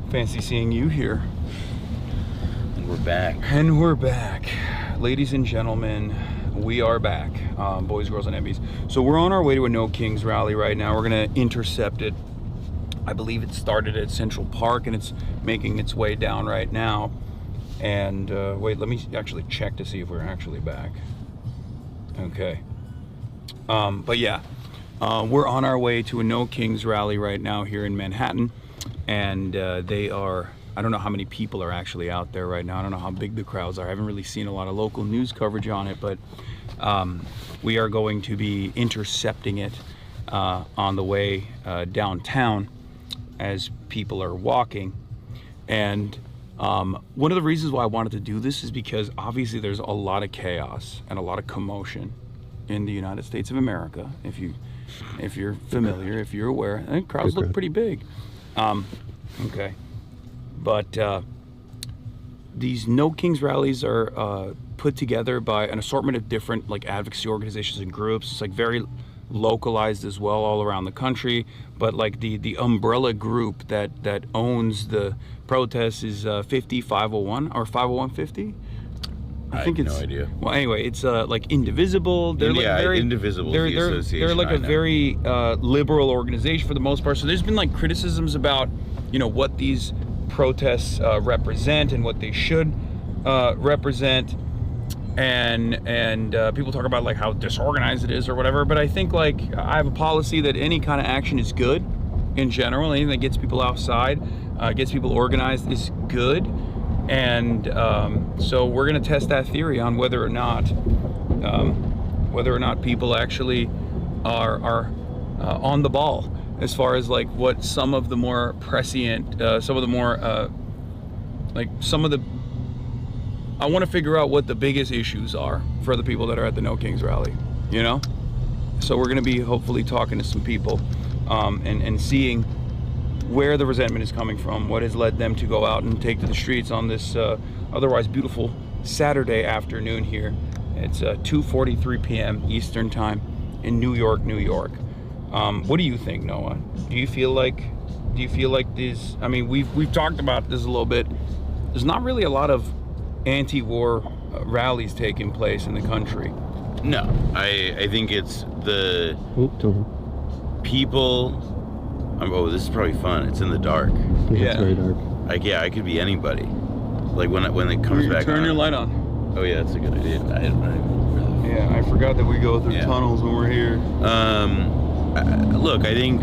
Fancy seeing you here. And we're back. And we're back. Ladies and gentlemen, we are back. Boys, girls, and Emmys. So we're on our way to a No Kings rally right now. We're going to intercept it. I believe it started at Central Park and it's making its way down right now. And wait, let me actually check to see if we're actually back. Okay. But yeah, we're on our way to a No Kings rally right now here in Manhattan. And they are, I don't know how many people are actually out there right now. I don't know how big the crowds are. I haven't really seen a lot of local news coverage on it, but we are going to be intercepting it on the way downtown as people are walking. And one of the reasons why I wanted to do this is because obviously there's a lot of chaos and a lot of commotion in the United States of America. If you're familiar, if you're aware, I think crowds look pretty big. Okay, but these No Kings rallies are put together by an assortment of different like advocacy organizations and groups. It's like very localized as well all around the country, but like the umbrella group that owns the protests is 501 or 50150. I think it's no idea. Well, anyway, it's like Indivisible. They're like very Indivisible. They're like a very liberal organization for the most part. So there's been like criticisms about, you know, what these protests represent and what they should represent, and people talk about like how disorganized it is or whatever. But I think like I have a policy that any kind of action is good in general. Anything that gets people outside, gets people organized is good. And so we're going to test that theory on whether or not people actually are on the ball as far as like what some of the more prescient, I want to figure out what the biggest issues are for the people that are at the No Kings rally, you know? So we're going to be hopefully talking to some people and seeing where the resentment is coming from, what has led them to go out and take to the streets on this otherwise beautiful Saturday afternoon here. It's 2:43 p.m. Eastern time in New York, New York. What do you think, Noah? Do you feel like these? I mean, we've talked about this a little bit. There's not really a lot of anti-war rallies taking place in the country. No, I think it's the people. Oh, this is probably fun. It's in the dark. Yeah, it's very dark. Like, yeah, I could be anybody. Like when it comes back on. Turn your light on. Oh yeah, that's a good idea. Yeah, I forgot that we go through tunnels when we're here. Look, I think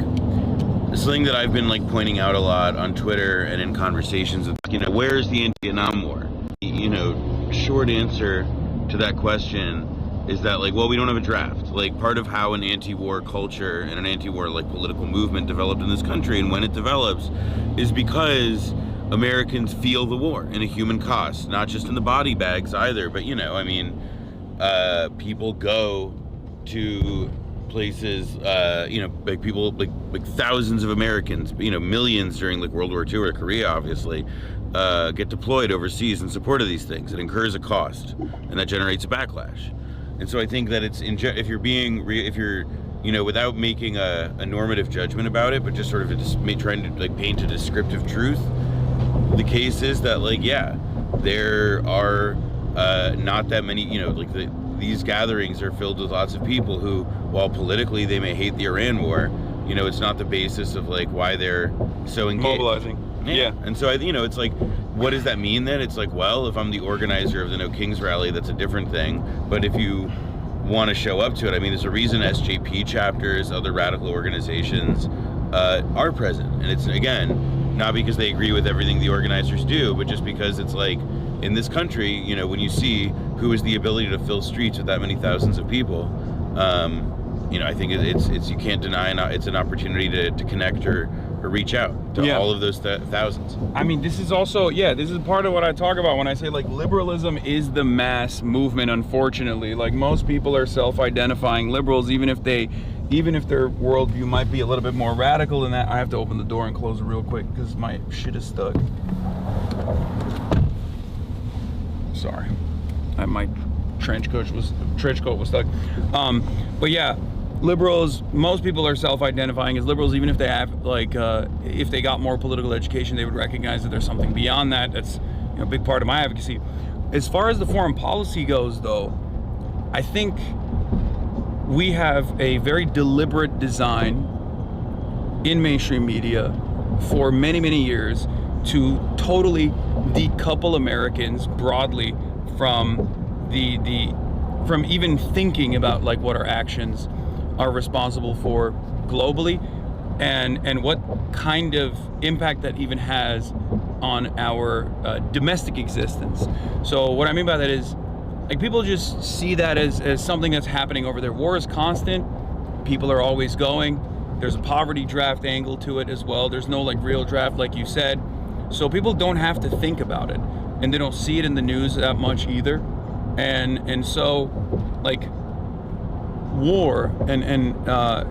something that I've been like pointing out a lot on Twitter and in conversations with, you know, where's the anti-Vietnam War? You know, short answer to that question is that, like, well, we don't have a draft. Like, part of how an anti-war culture and an anti-war, like, political movement developed in this country, and when it develops, is because Americans feel the war in a human cost, not just in the body bags either, but, you know, I mean, people go to places, you know, like people, like thousands of Americans, you know, millions during, like, World War II or Korea, obviously, get deployed overseas in support of these things. It incurs a cost, and that generates a backlash. And so I think that it's if you're, you know, without making a normative judgment about it, but just sort of trying to like paint a descriptive truth, the case is that, like, yeah, there are not that many, you know, like these gatherings are filled with lots of people who, while politically they may hate the Iran war, you know, it's not the basis of like why they're so engaged. Mobilizing. Yeah. And so you know, it's like, what does that mean then? It's like, well, if I'm the organizer of the No Kings rally, that's a different thing. But if you want to show up to it, I mean, there's a reason SJP chapters, other radical organizations are present. And it's, again, not because they agree with everything the organizers do, but just because it's like, in this country, you know, when you see who has the ability to fill streets with that many thousands of people, you know, I think it's you can't deny it's an opportunity to connect or reach out to all of those thousands. I mean, this is also, this is part of what I talk about when I say, like, liberalism is the mass movement, unfortunately. Like, most people are self-identifying liberals, even if their worldview might be a little bit more radical than that. I have to open the door and close it real quick because my shit is stuck. Sorry. My trench coat was stuck. But yeah, liberals, most people are self-identifying as liberals, even if they have if they got more political education, they would recognize that there's something beyond that. That's a big part of my advocacy. As far as the foreign policy goes, though, I think we have a very deliberate design in mainstream media for many, many years to totally decouple Americans broadly from from even thinking about like what our actions are responsible for globally, and what kind of impact that even has on our domestic existence. So what I mean by that is, like, people just see that as something that's happening over there. War is constant. People are always going. There's a poverty draft angle to it as well. There's no like real draft, like you said. So people don't have to think about it, and they don't see it in the news that much either. And so, like, war and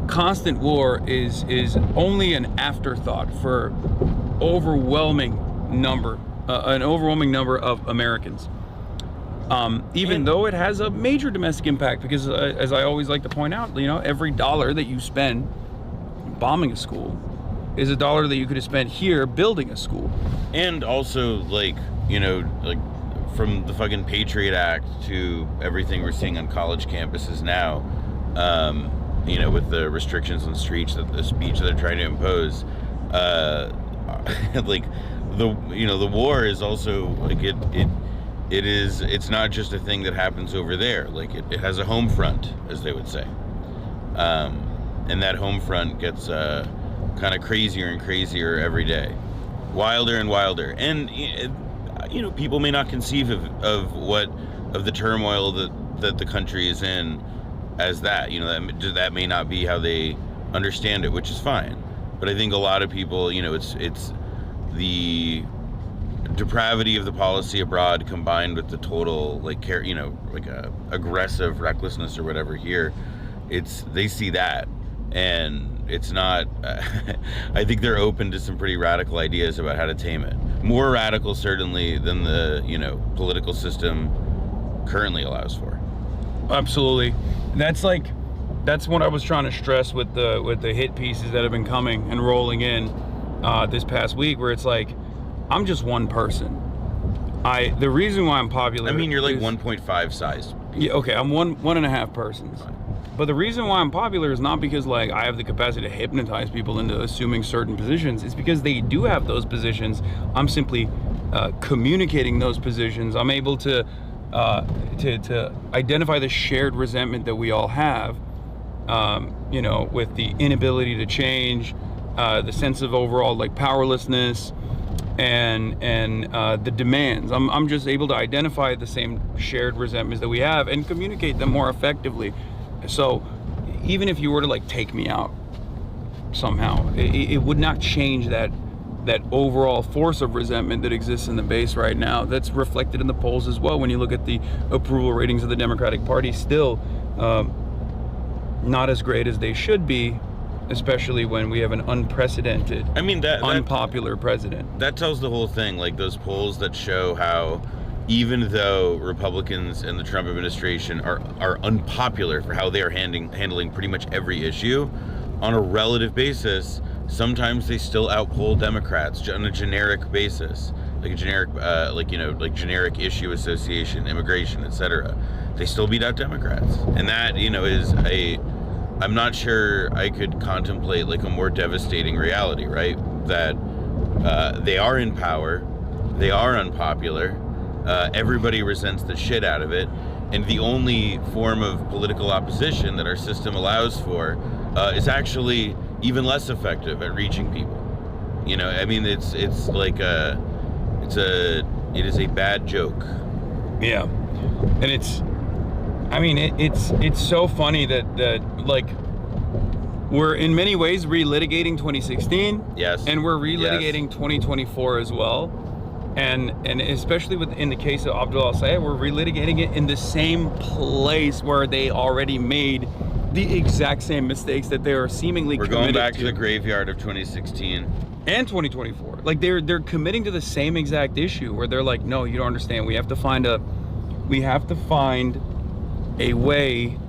constant war is only an afterthought for an overwhelming number of Americans. Even though it has a major domestic impact, because as I always like to point out, every dollar that you spend bombing a school is a dollar that you could have spent here building a school. And also, like from the fucking Patriot Act to everything we're seeing on college campuses now, with the restrictions on speech that they're trying to impose, like the war is also like it's not just a thing that happens over there. Like it has a home front, as they would say, and that home front gets kind of crazier and crazier every day, wilder and wilder. And people may not conceive of the turmoil that the country is in as that. That may not be how they understand it, which is fine. But I think a lot of people, it's the depravity of the policy abroad combined with the total aggressive recklessness or whatever here. They see that, and it's not. I think they're open to some pretty radical ideas about how to tame it. More radical, certainly, than the political system currently allows for. Absolutely. That's what I was trying to stress with the hit pieces that have been coming and rolling in this past week, where it's like, I'm just one person. The reason why I'm popular. I mean, you're like 1.5 size. Yeah. Okay. I'm one and a half persons. Fine. But the reason why I'm popular is not because like I have the capacity to hypnotize people into assuming certain positions. It's because they do have those positions. I'm simply communicating those positions. I'm able to identify the shared resentment that we all have, with the inability to change, the sense of overall like powerlessness, and the demands. I'm just able to identify the same shared resentments that we have and communicate them more effectively. So even if you were to like take me out somehow, it would not change that overall force of resentment that exists in the base right now. That's reflected in the polls as well. When you look at the approval ratings of the Democratic Party, still not as great as they should be, especially when we have an unprecedented, unpopular president. That tells the whole thing. Like those polls that show how, even though Republicans and the Trump administration are unpopular for how they are handling pretty much every issue, on a relative basis, sometimes they still outpoll Democrats on a generic basis, like a generic, generic issue association, immigration, etc. They still beat out Democrats, and that is I'm not sure I could contemplate like a more devastating reality, right? That they are in power, they are unpopular. Everybody resents the shit out of it, and the only form of political opposition that our system allows for is actually even less effective at reaching people. It is a bad joke. Yeah, and it's so funny that like we're in many ways relitigating 2016. Yes. And we're relitigating 2024 as well. And especially in the case of Abdul al-Sayed, we're relitigating it in the same place where they already made the exact same mistakes that they are seemingly committed to. We're going back to the graveyard of 2016 and 2024. Like they're committing to the same exact issue where they're like, no, you don't understand. We have to find a way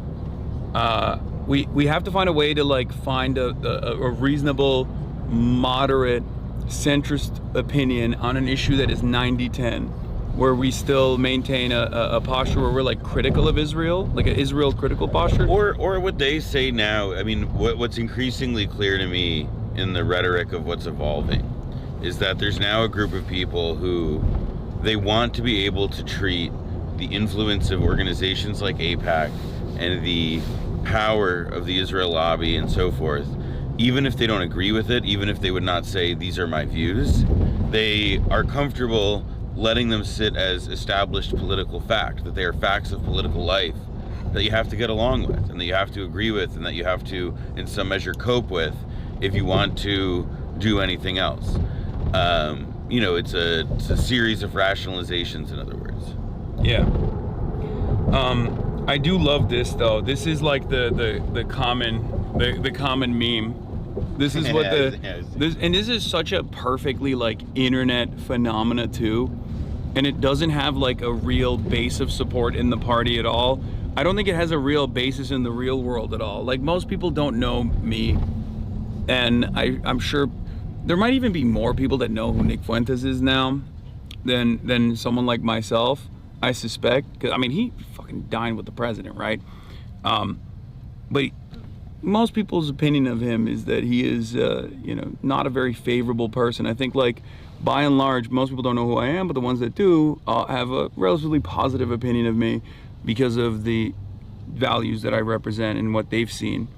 we have to find a way to like find a reasonable, moderate, centrist opinion on an issue that is 90-10, where we still maintain a posture where we're like critical of Israel, like an Israel critical posture. Or what they say now, I mean, what's increasingly clear to me in the rhetoric of what's evolving is that there's now a group of people who they want to be able to treat the influence of organizations like AIPAC and the power of the Israel lobby and so forth, even if they don't agree with it, even if they would not say these are my views, they are comfortable letting them sit as established political fact, that they are facts of political life that you have to get along with and that you have to agree with and that you have to in some measure cope with if you want to do anything else. You know, it's a series of rationalizations, in other words. Yeah. I do love this though. This is like the common meme. This is what this is such a perfectly like internet phenomena too, and it doesn't have like a real base of support in the party at all. I don't think it has a real basis in the real world at all. Like most people don't know me, and I'm sure there might even be more people that know who Nick Fuentes is now than someone like myself, I suspect. Because I mean, he fucking dined with the president, right? But most people's opinion of him is that he is, you know, not a very favorable person. I think, like, by and large, most people don't know who I am, but the ones that do have a relatively positive opinion of me because of the values that I represent and what they've seen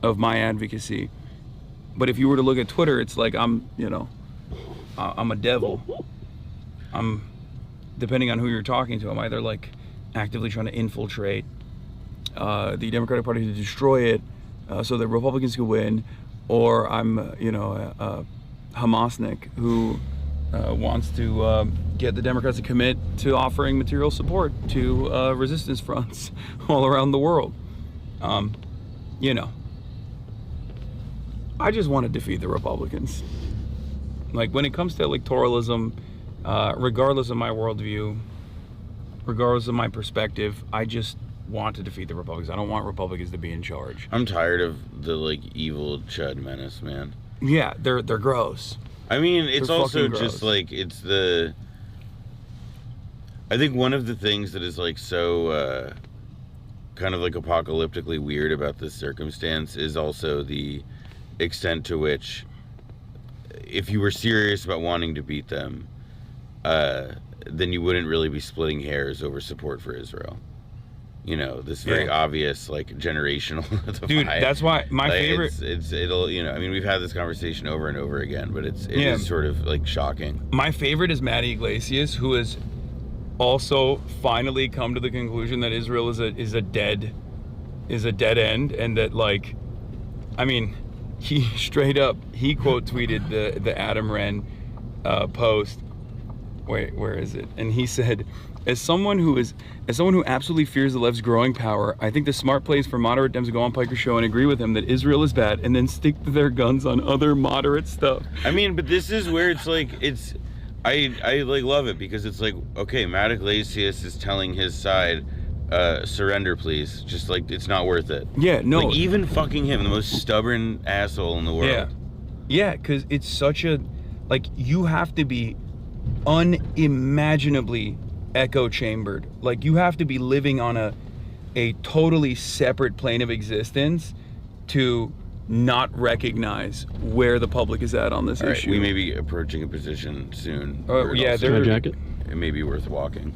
of my advocacy. But if you were to look at Twitter, it's like I'm, you know, I'm a devil. I'm, depending on who you're talking to, I'm either like actively trying to infiltrate the Democratic Party to destroy it so that Republicans could win, or I'm, you know, a Hamasnik who wants to get the Democrats to commit to offering material support to resistance fronts all around the world. You know, I just want to defeat the Republicans. Like, when it comes to electoralism, regardless of my worldview, regardless of my perspective, I just want to defeat the Republicans. I don't want Republicans to be in charge. I'm tired of the like evil Chud menace, man. Yeah, they're gross. I mean, it's They're also fucking just gross. like it's the. I think one of the things that is like so kind of like apocalyptically weird about this circumstance is also the extent to which, if you were serious about wanting to beat them, then you wouldn't really be splitting hairs over support for Israel. You know, this very obvious like generational divide. Dude, that's why my like, favorite. It'll you know, I mean, we've had this conversation over and over again, but it is sort of like shocking. My favorite is Maddie Iglesias, who has also finally come to the conclusion that Israel is a dead end, and that, like, I mean, he straight up quote tweeted the Adam Wren post. Wait, where is it? And he said, as someone who absolutely fears the left's growing power, I think the smart play is for moderate Dems to go on Piker's show and agree with him that Israel is bad, and then stick to their guns on other moderate stuff. I mean, but this is where it's like, I like love it, because it's like, okay, Matt Iglesias is telling his side, surrender please, just like, it's not worth it. Yeah, no. Like, even fucking him, the most stubborn asshole in the world. Yeah, because it's such a, like, you have to be unimaginably echo chambered. Like, you have to be living on a totally separate plane of existence to not recognize where the public is at on this issue. We may be approaching a position soon. Yeah, it may be worth walking.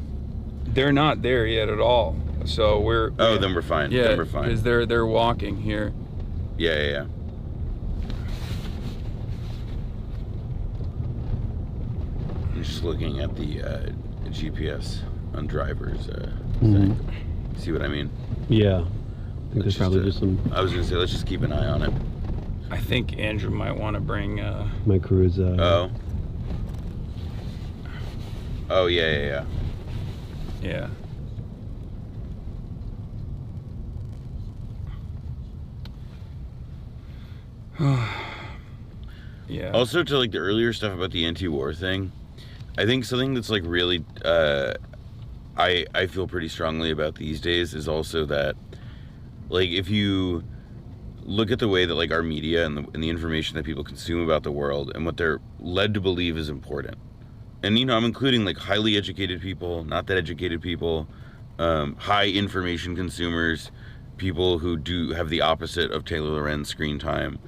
They're not there yet at all. So then we're fine. Yeah, then we're fine. because they're walking here. Yeah. I'm just looking at the GPS on drivers thing. See what I mean? Yeah. I think there's probably just some. I was gonna say, let's just keep an eye on it. I think Andrew might want to bring. My crew is. Oh, yeah. Yeah. Yeah. Also, to like the earlier stuff about the anti-war thing, I think something that's like really I feel pretty strongly about these days is also that, like, if you look at the way that like our media and the information that people consume about the world and what they're led to believe is important. And I'm including like highly educated people, not that educated people, high information consumers, people who do have the opposite of Taylor Lorenz screen time.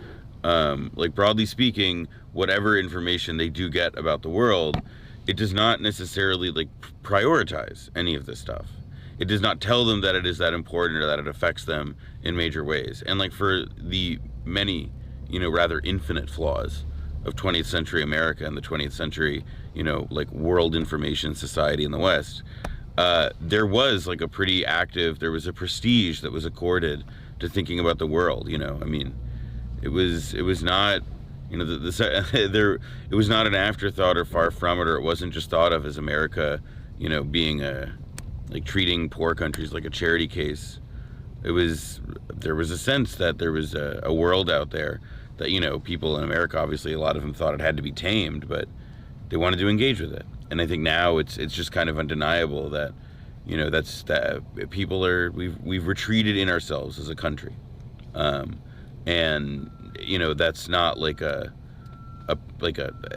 Like broadly speaking, whatever information they do get about the world, it does not necessarily like prioritize any of this stuff. It does not tell them that it is that important or that it affects them in major ways. And like for the many, rather infinite flaws of 20th century America and the 20th century, like world information society in the West, there was like there was a prestige that was accorded to thinking about the world. It was not, it was not an afterthought or far from it, or it wasn't just thought of as America, being like treating poor countries like a charity case. There was a sense that there was a world out there that, people in America, obviously a lot of them thought it had to be tamed, but they wanted to engage with it. And I think now it's just kind of undeniable that, we've retreated in ourselves as a country. And that's not like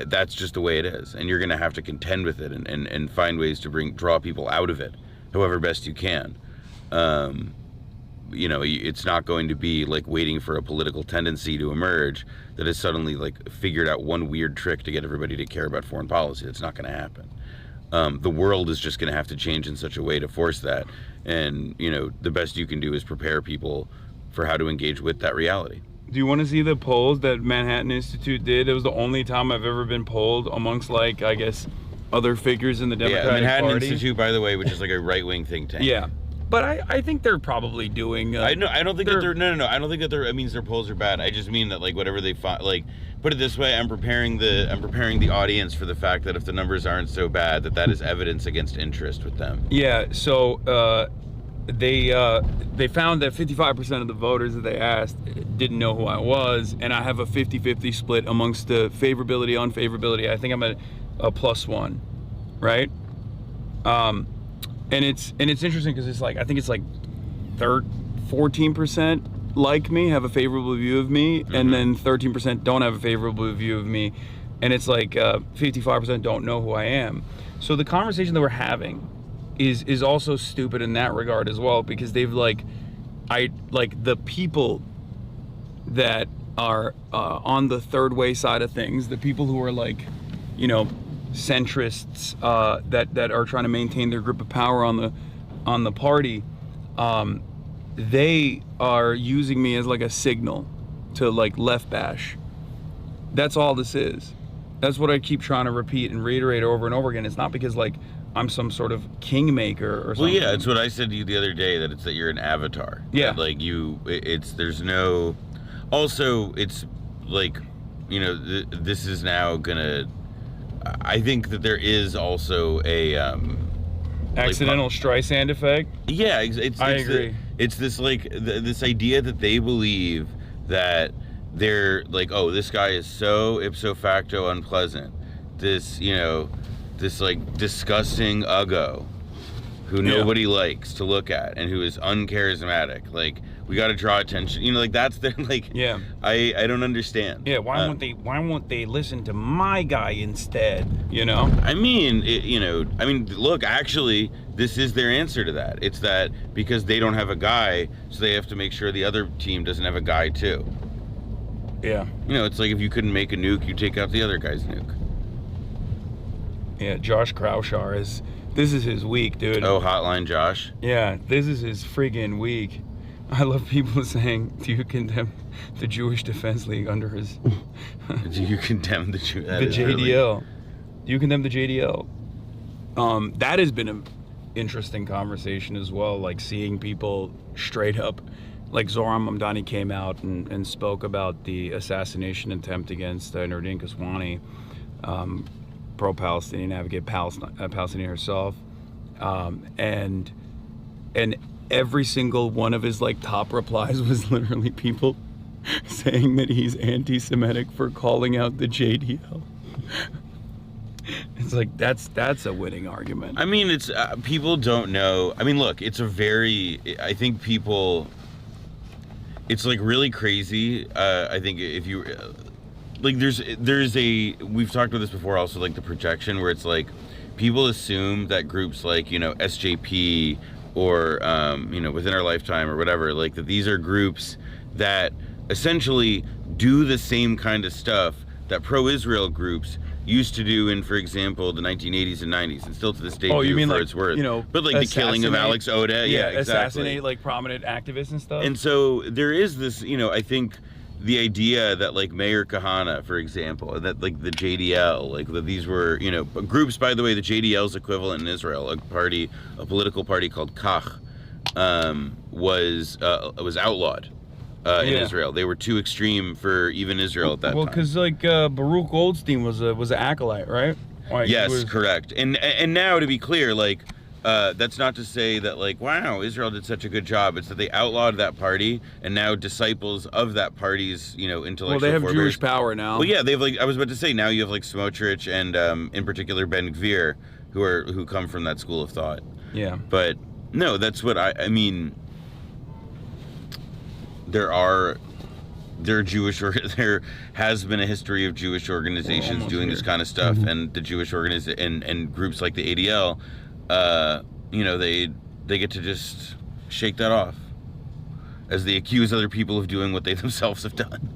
that's just the way it is. And you're going to have to contend with it and find ways to draw people out of it, however best you can. It's not going to be like waiting for a political tendency to emerge that has suddenly like figured out one weird trick to get everybody to care about foreign policy. That's not going to happen. The world is just going to have to change in such a way to force that. And, the best you can do is prepare people for how to engage with that reality. Do you want to see the polls that Manhattan Institute did? It was the only time I've ever been polled amongst, like, I guess, other figures in the Democratic Manhattan Party. Institute, by the way, which is like a right-wing think tank. Yeah. But I think they're probably doing... I don't think that they're... No. I don't think that it means their polls are bad. I just mean that, like, whatever they find... Like, put it this way, I'm preparing the audience for the fact that if the numbers aren't so bad, that is evidence against interest with them. Yeah, so they found that 55% of the voters that they asked didn't know who I was, and I have a 50-50 split amongst the favorability, unfavorability. I think I'm at a +1, right? And it's interesting because it's like, I think it's like 14% like me, have a favorable view of me, and then 13% don't have a favorable view of me, and it's like 55% don't know who I am. So the conversation that we're having is also stupid in that regard as well, because they've the people that are on the third way side of things, the people who are like, centrists that are trying to maintain their grip of power on the party, they are using me as like a signal to like left bash. That's all this is. That's what I keep trying to repeat and reiterate over and over again. It's not because like I'm some sort of kingmaker or something. Well, yeah, it's what I said to you the other day, that it's that you're an avatar. Yeah. That, like there's no. Also, it's like, this is now gonna. I think that there is also a accidental Streisand effect. Yeah, I agree. It's this like this idea that they believe that they're like, oh, this guy is so ipso facto unpleasant. This this like disgusting uggo who nobody likes to look at and who is uncharismatic. Like, we got to draw attention. Like, that's their like. Yeah. I don't understand. Yeah. Why won't they listen to my guy instead? I mean, look. Actually, this is their answer to that. It's that because they don't have a guy, so they have to make sure the other team doesn't have a guy too. Yeah. It's like if you couldn't make a nuke, you take out the other guy's nuke. Yeah. Josh Kraushaar this is his week, dude. Oh, Hotline Josh. Yeah. This is his friggin' week. I love people saying, do you condemn the Jewish Defense League under his... Do you condemn the JDL? Really... Do you condemn the JDL? That has been an interesting conversation as well, like seeing people straight up... Like Zohran Mamdani came out and spoke about the assassination attempt against Nordin Kaswani, pro-Palestinian advocate, Palestinian herself, and every single one of his like top replies was literally people saying that he's anti-Semitic for calling out the JDL. It's like that's a winning argument. I mean, it's people don't know. I mean, look, it's a very. I think people. it's like really crazy. I think if you like, there's we've talked about this before also, like the projection where it's like people assume that groups like, you know, SJP or you know, Within Our Lifetime or whatever, like that these are groups that essentially do the same kind of stuff that pro-Israel groups used to do in, for example, the 1980s and 90s, and still to this day you do mean for like, its worth. you know, but like the killing of Alex Oda, yeah, exactly. Assassinate like prominent activists and stuff. And so there is this, you know, I think the idea that like Mayor Kahana, for example, that like the JDL, like that these were, you know, groups, by the way, the JDL's equivalent in Israel, a political party called Kach, was outlawed. In Israel, they were too extreme for even Israel at that time. Well, because like Baruch Goldstein was an acolyte, right? Like, yes, correct. And now, to be clear, like that's not to say that like, wow, Israel did such a good job. It's that they outlawed that party, and now disciples of that party's, you know, intellectual. Well, they have forebears. Jewish power now. Well, yeah, they've like, I was about to say, now you have like Smotrich and in particular Ben Gvir, who come from that school of thought. Yeah. But no, that's what I mean. There has been a history of Jewish organizations doing this kind of stuff, and the Jewish and groups like the ADL, you know, they get to just shake that off as they accuse other people of doing what they themselves have done.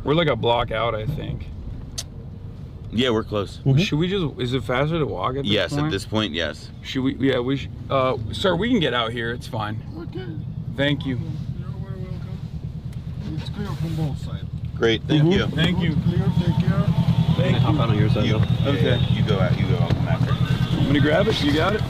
We're like a block out, I think. Yeah, we're close. Should we just? Is it faster to walk at this Yes, point? at this point, yes. Should we? Yeah, we should. Sir, we can get out here. It's fine. Okay. Thank you. You're very welcome. It's clear from both sides. Great, thank you. Thank you. Clear, take care. Thank you. Hop out on your side, You, though. Okay. yeah, you go out. You go. I'll come after. I'm gonna grab it. You got it.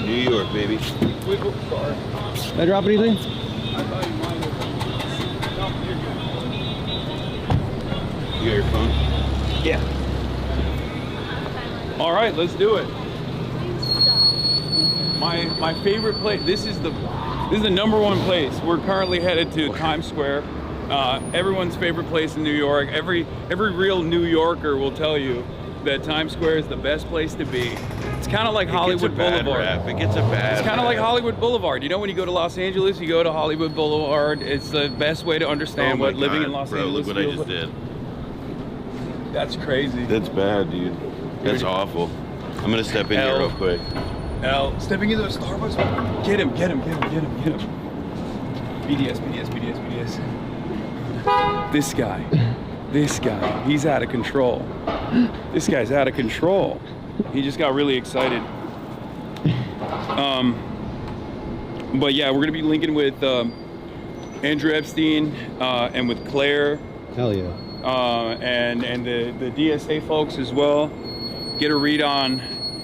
New York, baby. Sorry. Did I drop anything? I thought you might have. No, you're good. You got your phone? Yeah. All right, let's do it. My favorite place. This is the number one place. We're currently headed to Times Square. Everyone's favorite place in New York. Every real New Yorker will tell you that Times Square is the best place to be. It's kind of like Hollywood Boulevard. It gets a bad It's kind of like Hollywood Boulevard. You know, when you go to Los Angeles, you go to Hollywood Boulevard. It's the best way to understand what living in Los Angeles look what I feels just like. did. That's crazy. That's bad, dude. That's awful. I'm gonna step in here real quick. Stepping into a Starbucks. Get him. BDS. This guy, he's out of control. This guy's out of control. He just got really excited. But yeah, we're gonna be linking with Andrew Epstein and with Claire. Hell yeah. And the DSA folks as well. Get a read on,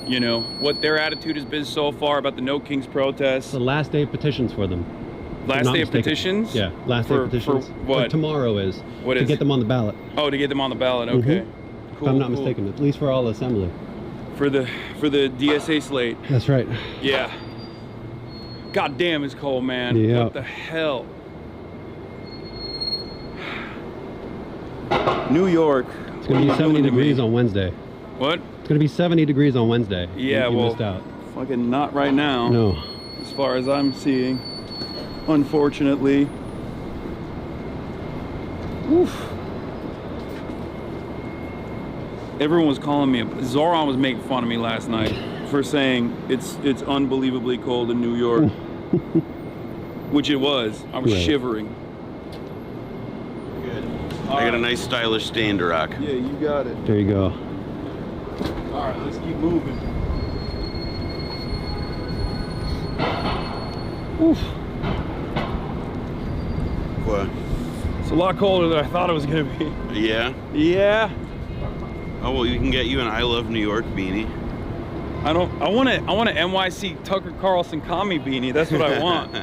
you know, what their attitude has been so far about the No Kings protests. It's the last day of petitions for them. Last day of petitions? Yeah, last day of petitions. For what? Tomorrow is. What to is get it? them on the ballot. Oh, to get them on the ballot. Okay. Cool, If I'm not mistaken, at least for all assembly. For the DSA slate. That's right. Yeah. God damn, it's cold, man. Yeah. What the hell? New York. It's going to be 70 degrees on Wednesday. What? It's going to be 70 degrees on Wednesday. Yeah, you well, missed out. fucking not right now. No. As far as I'm seeing, unfortunately. Oof. Everyone was calling me. Zoran was making fun of me last night for saying it's unbelievably cold in New York, which it was. I was shivering. Good. I got a nice stylish stand to rock. Yeah, you got it. There you go. All right, let's keep moving. Oof. What? It's a lot colder than I thought it was gonna be. Yeah? Yeah. Oh, well, you can get you an I Love New York beanie. I want an NYC Tucker Carlson commie beanie. That's what I want.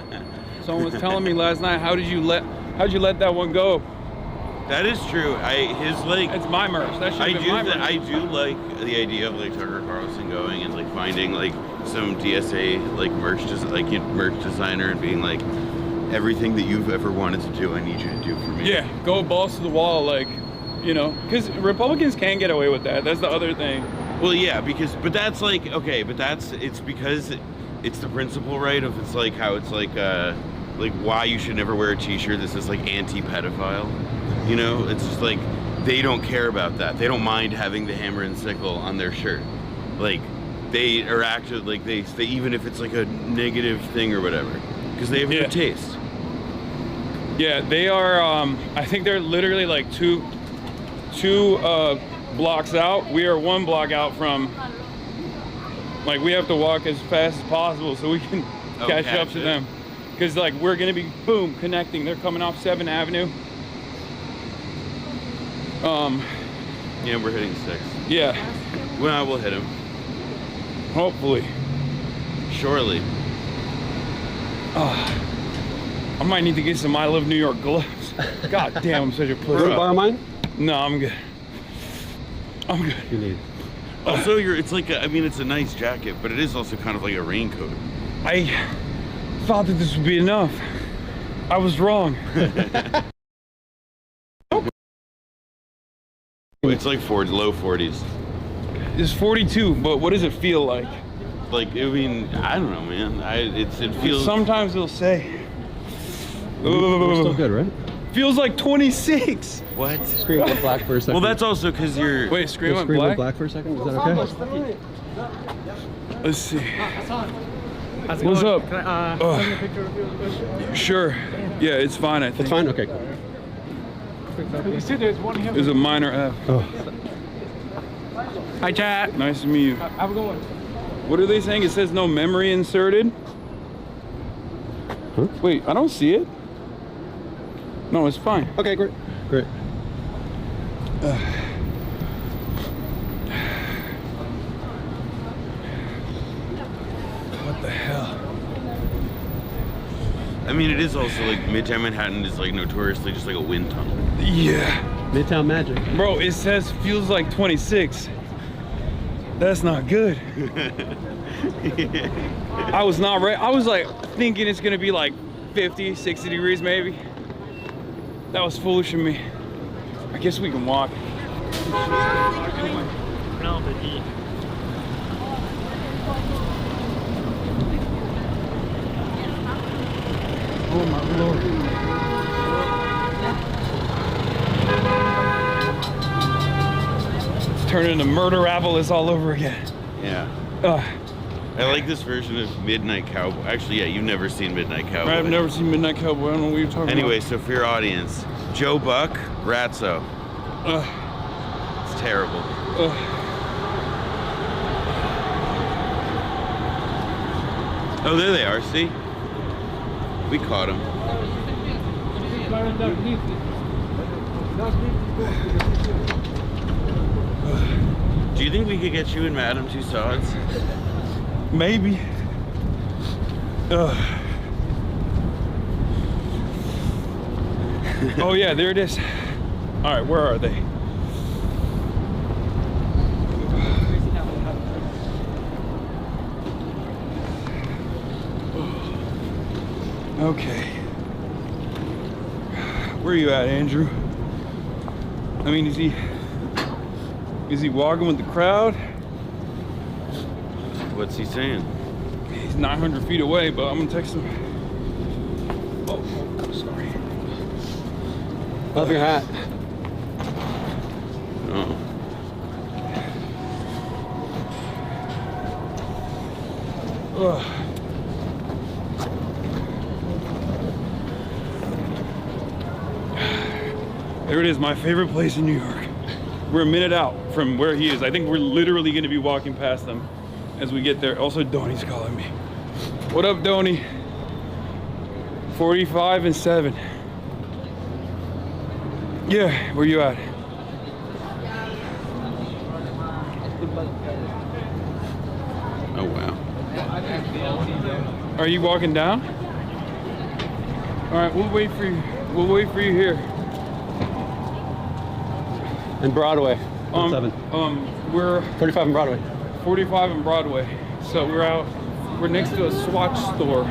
Someone was telling me last night, how'd you let that one go? That is true. His like. It's my merch. That should have been my merch. I do like the idea of like Tucker Carlson going and like finding like some DSA like merch designer and being like, everything that you've ever wanted to do, I need you to do for me. Yeah, go balls to the wall, like, you know, because Republicans can get away with that. That's the other thing. Well, yeah, but that's like, okay, but it's because it's the principle, right? Of it's like how it's like why you should never wear a t-shirt that says like anti-pedophile. You know, it's just like they don't care about that. They don't mind having the hammer and sickle on their shirt. Like they are active, like they even if it's like a negative thing or whatever, because they have good taste. Yeah, they are. I think they're literally like two blocks out. We are one block out from. Like we have to walk as fast as possible so we can catch up to them, because like we're gonna be boom connecting. They're coming off 7th Avenue. Yeah, we're hitting 6. Yeah. Well, we'll hit him. Hopefully. Surely. I might need to get some I Love New York gloves. God damn, I'm such a pussy. You want to borrow mine? No, I'm good. I'm good. You need. Also, it's like I mean, it's a nice jacket, but it is also kind of like a raincoat. I thought that this would be enough. I was wrong. It's like low 40s. It's 42, but what does it feel like? Like, I mean, I don't know, man. It feels. Sometimes it'll say. We're still good, right? Feels like 26. What? Screen went black for a second. Well, that's also because you're. Wait, screen went Screen black? went black for a second. Is that okay? Let's see. How's it What's going? up? Can I send you a picture of you? Sure. Yeah, it's fine, I think. It's fine? Okay. You see there's one here. There's a minor F. Oh. Hi, chat. Nice to meet you. Have a good one. What are they saying? It says no memory inserted. Huh? Wait, I don't see it. No, it's fine. Okay, great. Great. What the hell? I mean, it is also like Midtown Manhattan is like notoriously just like a wind tunnel. Yeah. Midtown Magic. Bro, it says feels like 26. That's not good. I was not ready. I was like thinking it's gonna be like 50, 60 degrees maybe. That was foolish of me. I guess we can walk. Oh my lord. It's turning into Murder-apolis all over again. Yeah. I like this version of Midnight Cowboy. Actually, yeah, you've never seen Midnight Cowboy. I've never seen Midnight Cowboy. I don't know what you're talking about. Anyway, so for your audience, Joe Buck, Ratso. It's terrible. Oh, there they are, see? We caught them. Do you think we could get you and Madam Tussauds? Maybe. Oh yeah, there it is. All right, where are they? Okay. Where are you at, Andrew? I mean, is he walking with the crowd? What's he saying? He's 900 feet away, but I'm gonna text him. Oh, sorry. Love your hat. Oh. Ugh. There it is, my favorite place in New York. We're a minute out from where he is. I think we're literally gonna be walking past them as we get there. Also, Donnie's calling me. What up, Donnie? 45 and 7. Yeah, where you at? Oh, wow. Are you walking down? All right, we'll wait for you. We'll wait for you here. And Broadway. 7. We're 45 and Broadway. 45 and Broadway. So we're next to a Swatch store.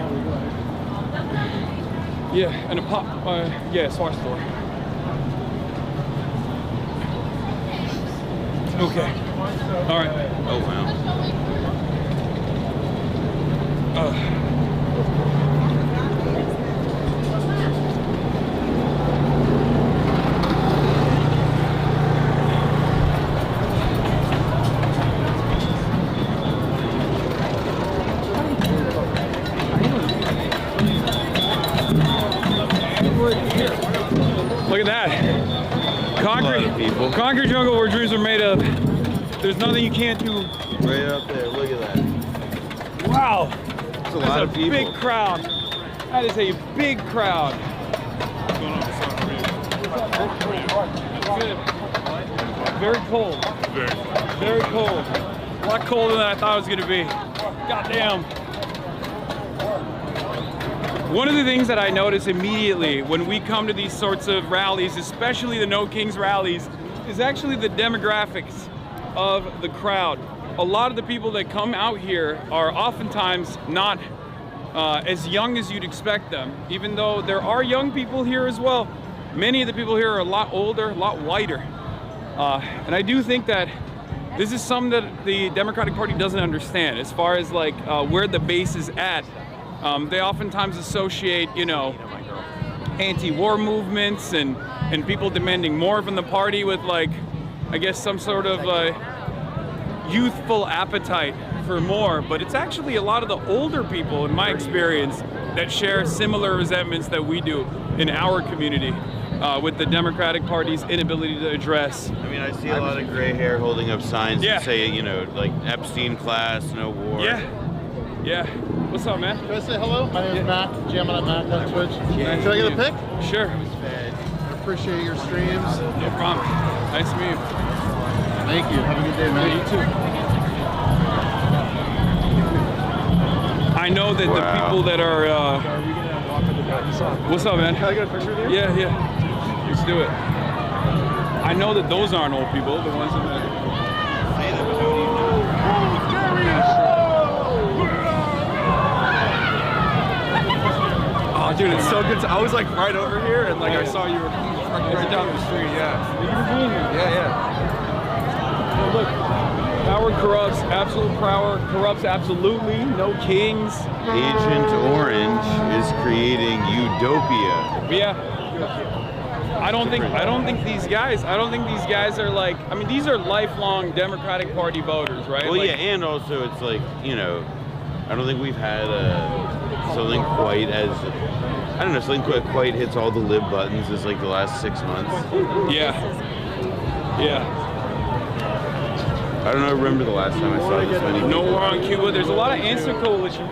Yeah, and a Swatch store. Okay. All right. Oh wow. Look at that. Concrete jungle where dreams are made of. There's nothing you can't do. Right up there. Look at that. Wow. That's a lot of people. Big crowd. That is a big crowd. Good. Very cold. Very cold. A lot colder than I thought it was going to be. Goddamn. One of the things that I notice immediately when we come to these sorts of rallies, especially the No Kings rallies, is actually the demographics of the crowd. A lot of the people that come out here are oftentimes not as young as you'd expect them, even though there are young people here as well. Many of the people here are a lot older, a lot whiter. And I do think that this is something that the Democratic Party doesn't understand as far as like where the base is at. They oftentimes associate, you know, anti-war movements and people demanding more from the party with like, I guess some sort of youthful appetite for more, but it's actually a lot of the older people, in my experience, that share similar resentments that we do in our community with the Democratic Party's inability to address. I mean, I see a lot of gray hair holding up signs that say, you know, like Epstein class, no war. Yeah. What's up, man? Can I say hello? My name is Matt. Jamming at Matt on Twitch. Can I get a pic? Sure. I appreciate your streams. No problem. Nice to meet you. Thank you. Have a good day, man. You too. I know that the people that are. What's up, man? Can I get a picture of you? Yeah. Let's do it. I know that those aren't old people. The ones that. Oh, dude, it's so good. I was like right over here, and like I saw you were right down the street. Yeah. Thank you for being here. Yeah. Look, power corrupts. Absolute power corrupts absolutely. No kings. Agent Orange is creating utopia. Yeah. I don't think these guys are like, I mean, these are lifelong Democratic Party voters, right? Well, like, yeah, and also it's like, you know, I don't think we've had something quite as, I don't know, something quite hits all the lib buttons as like the last 6 months. Yeah. I don't know, remember the last time I saw this many people. No war on Cuba. There's a lot of answer coalition.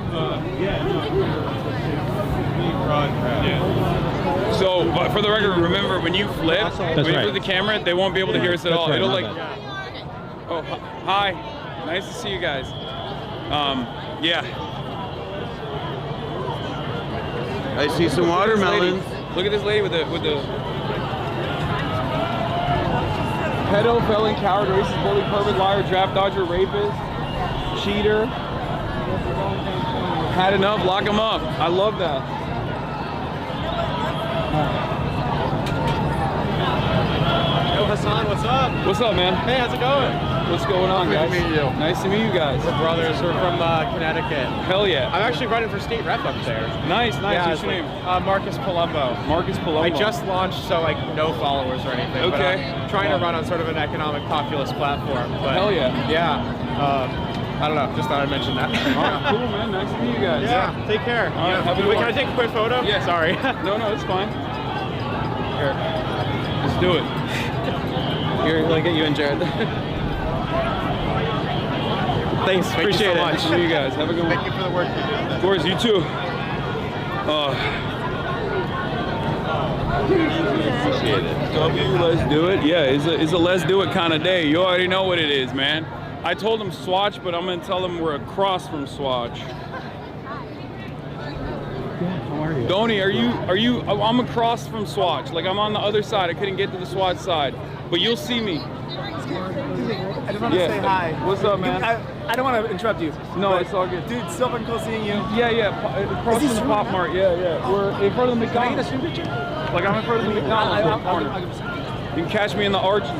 So, but for the record, remember when you flip, when you flip the camera, they won't be able to hear us at all. It'll like, oh, hi, nice to see you guys. Yeah. I see some watermelons. Look at this lady with the pedo, felon, coward, racist, bully, pervert, liar, draft dodger, rapist, cheater. Had enough, lock him up. I love that. Yo, Hasan, what's up? What's up, man? Hey, how's it going? What's going on, guys? Good to meet you. Nice to meet you guys. We're brothers. We're from Connecticut. Hell yeah. I'm actually running for state rep up there. Nice. Yeah, What's your name? Marcus Palumbo. Marcus Palumbo. I just launched, so like no followers or anything. Okay. But I'm trying to run on sort of an economic populist platform. But Hell yeah. Yeah. I don't know. Just thought I'd mention that. All right, cool, man. Nice to meet you guys. Yeah. Take care. All right, have a good Wait, one. can I take a quick photo? Yeah. Sorry. No, it's fine. Here. Let's do it. Here, let me get you in, Jared. Thanks. Appreciate it. Nice to meet you guys. Have a good one. Thank you for the work you do. Of course, you too. Appreciate it. Let's do it. Yeah, it's a let's do it kind of day. You already know what it is, man. I told them Swatch, but I'm gonna tell them we're across from Swatch. How are are you? Donnie, are you? I'm across from Swatch. Like I'm on the other side. I couldn't get to the Swatch side, but you'll see me. I just want to say hi. What's up, man? I don't want to interrupt you. No, it's all good. Dude, so fucking cool seeing you. Yeah. Across from the Pop Mart. Yeah. We're in front of the McDonald's. Can I get a stream picture? Like I'm in front of the McDonald's corner. You can catch me in the arches.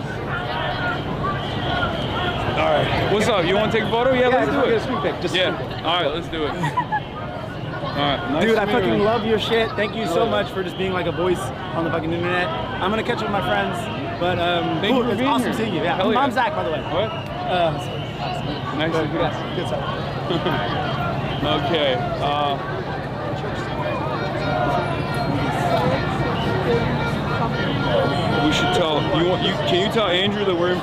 All right. What's up? You want to take a photo? Yeah, let's do it. Get a screen pic. Just yeah. All right, let's do it. All right. Nice Dude, to I meet fucking you. love your shit. Thank you so much for just being like a voice on the fucking internet. I'm gonna catch up with my friends, but Thank cool. you for It's being awesome here. seeing you. Yeah. Hell yeah. I'm Zach, by the way. What? Nice to meet you. Yes, good stuff. Okay. We should tell. Can you tell Andrew that we're in?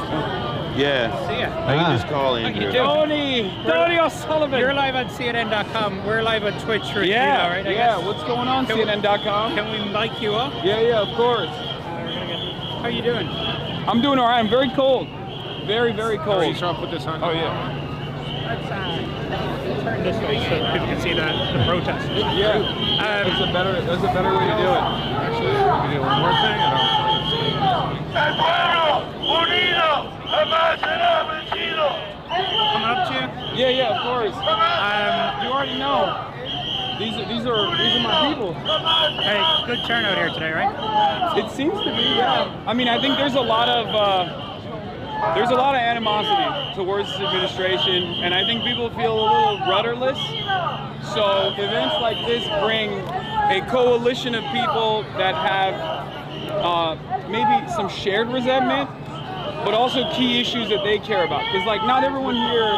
Yeah. See ya. I can just call Andrew. Donnie O'Sullivan. You're live on CNN.com. We're live on Twitch right Yeah. now, right? I Yeah. guess. What's going on? Can we- CNN.com. Can we mic you up? Yeah. Of course. How you doing? I'm doing all right. I'm very cold. Very, very cold. Are you trying to put this on? Oh yeah. Let's turn this way so people can see the protest. Yeah. That's a better way to do it. Actually, we do one more thing. Coming up to you. Yeah. Of course. You already know. These are my people. Hey, good turnout here today, right? It seems to be, yeah. I mean, I think there's a lot of animosity towards this administration, and I think people feel a little rudderless. So events like this bring a coalition of people that have maybe some shared resentment, but also key issues that they care about. Because like not everyone here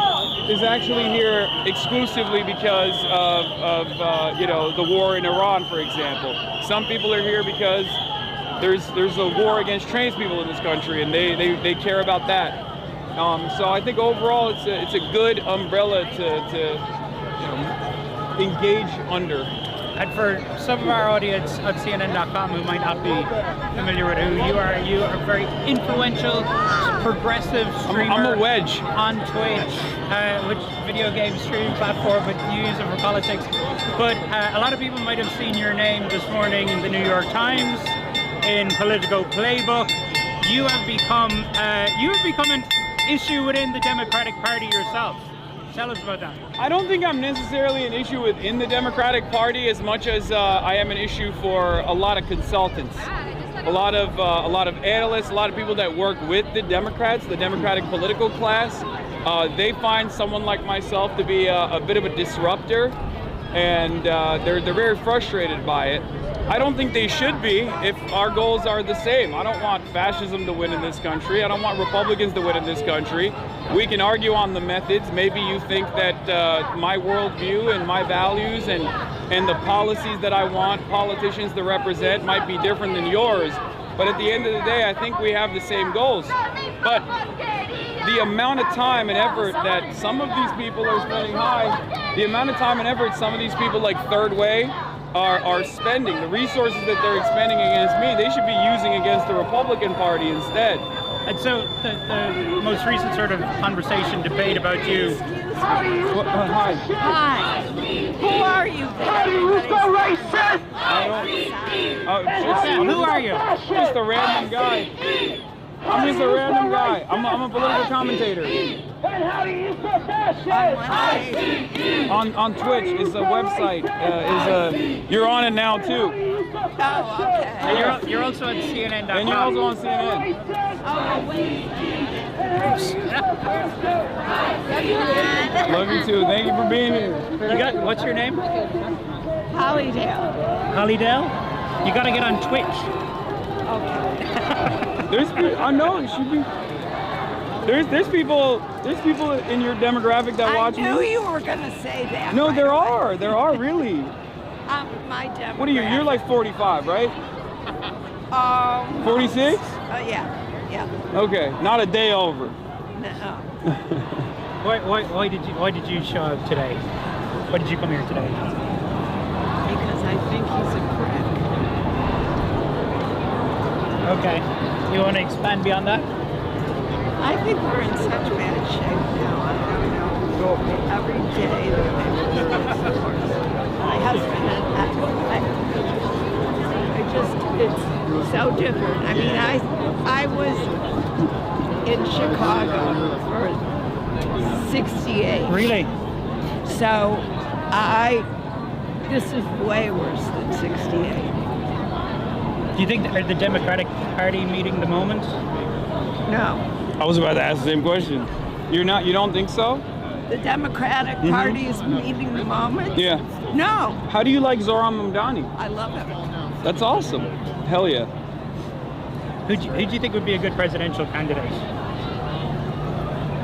is actually here exclusively because of the war in Iran, for example. Some people are here because there's a war against trans people in this country, and they care about that. So I think overall it's a good umbrella to engage under. And for some of our audience on CNN.com who might not be familiar with who you are a very influential, progressive streamer. I'm a wedge. On Twitch, which video game streaming platform, but you use it for politics. But a lot of people might have seen your name this morning in the New York Times, in Politico Playbook. You have become an issue within the Democratic Party yourself. Tell us about that. I don't think I'm necessarily an issue within the Democratic Party as much as I am an issue for a lot of consultants, a lot of analysts, a lot of people that work with the Democrats, the Democratic political class. They find someone like myself to be a bit of a disruptor, and they're very frustrated by it. I don't think they should be if our goals are the same. I don't want fascism to win in this country. I don't want Republicans to win in this country. We can argue on the methods. Maybe you think that my worldview and my values and the policies that I want politicians to represent might be different than yours. But at the end of the day, I think we have the same goals. But the amount of time and effort that some of these people are spending the amount of time and effort some of these people like Third Way are spending, the resources that they're expending against me, they should be using against the Republican Party instead. And so the most recent sort of conversation, debate about you. Hi. Hi. Who are you? Who are you? Just a random guy. I'm just a random guy. I'm a political commentator. On Twitch is a website. You're on it now too. Oh, okay. And you're also on CNN.com. And you're also on CNN. Love you too. Thank you for being here. What's your name? Hollydale. Hollydale? You gotta get on Twitch. I know it should be. There's people in your demographic that watch me. I knew you were gonna say that. No, right there away. are really. My demographic. What are you? You're like 45, right? 46? Yeah. Okay, not a day over. No. Why did you show up today? Why did you come here today? Because I think he's a prick. Okay. You want to expand beyond that? I think we're in such bad shape now. I don't know. Every day they're making my husband, and it's so different. I mean, I was in Chicago for 68. Really? So this is way worse than 68. Do you think are the Democratic Party meeting the moment? No. I was about to ask the same question. You don't think so? The Democratic Party is meeting the moment? Yeah. No. How do you like Zohran Mamdani? I love him. That's awesome. Hell yeah. Who do you think would be a good presidential candidate?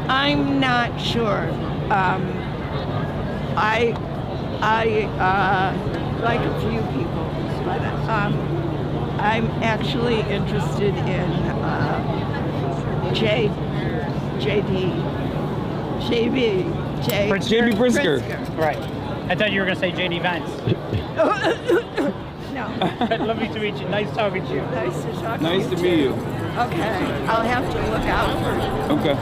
I'm not sure. I like a few people, but I'm actually interested in JB Pritzker. Right. I thought you were going to say J.D. Vance. No. Lovely to meet you. Nice talking to you. Nice to talk to you. Nice to meet you. Okay. I'll have to look out for you. Okay.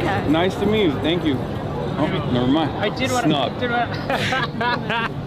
Okay. Nice to meet you. Thank you. Oh, never mind. I did want Snub. to.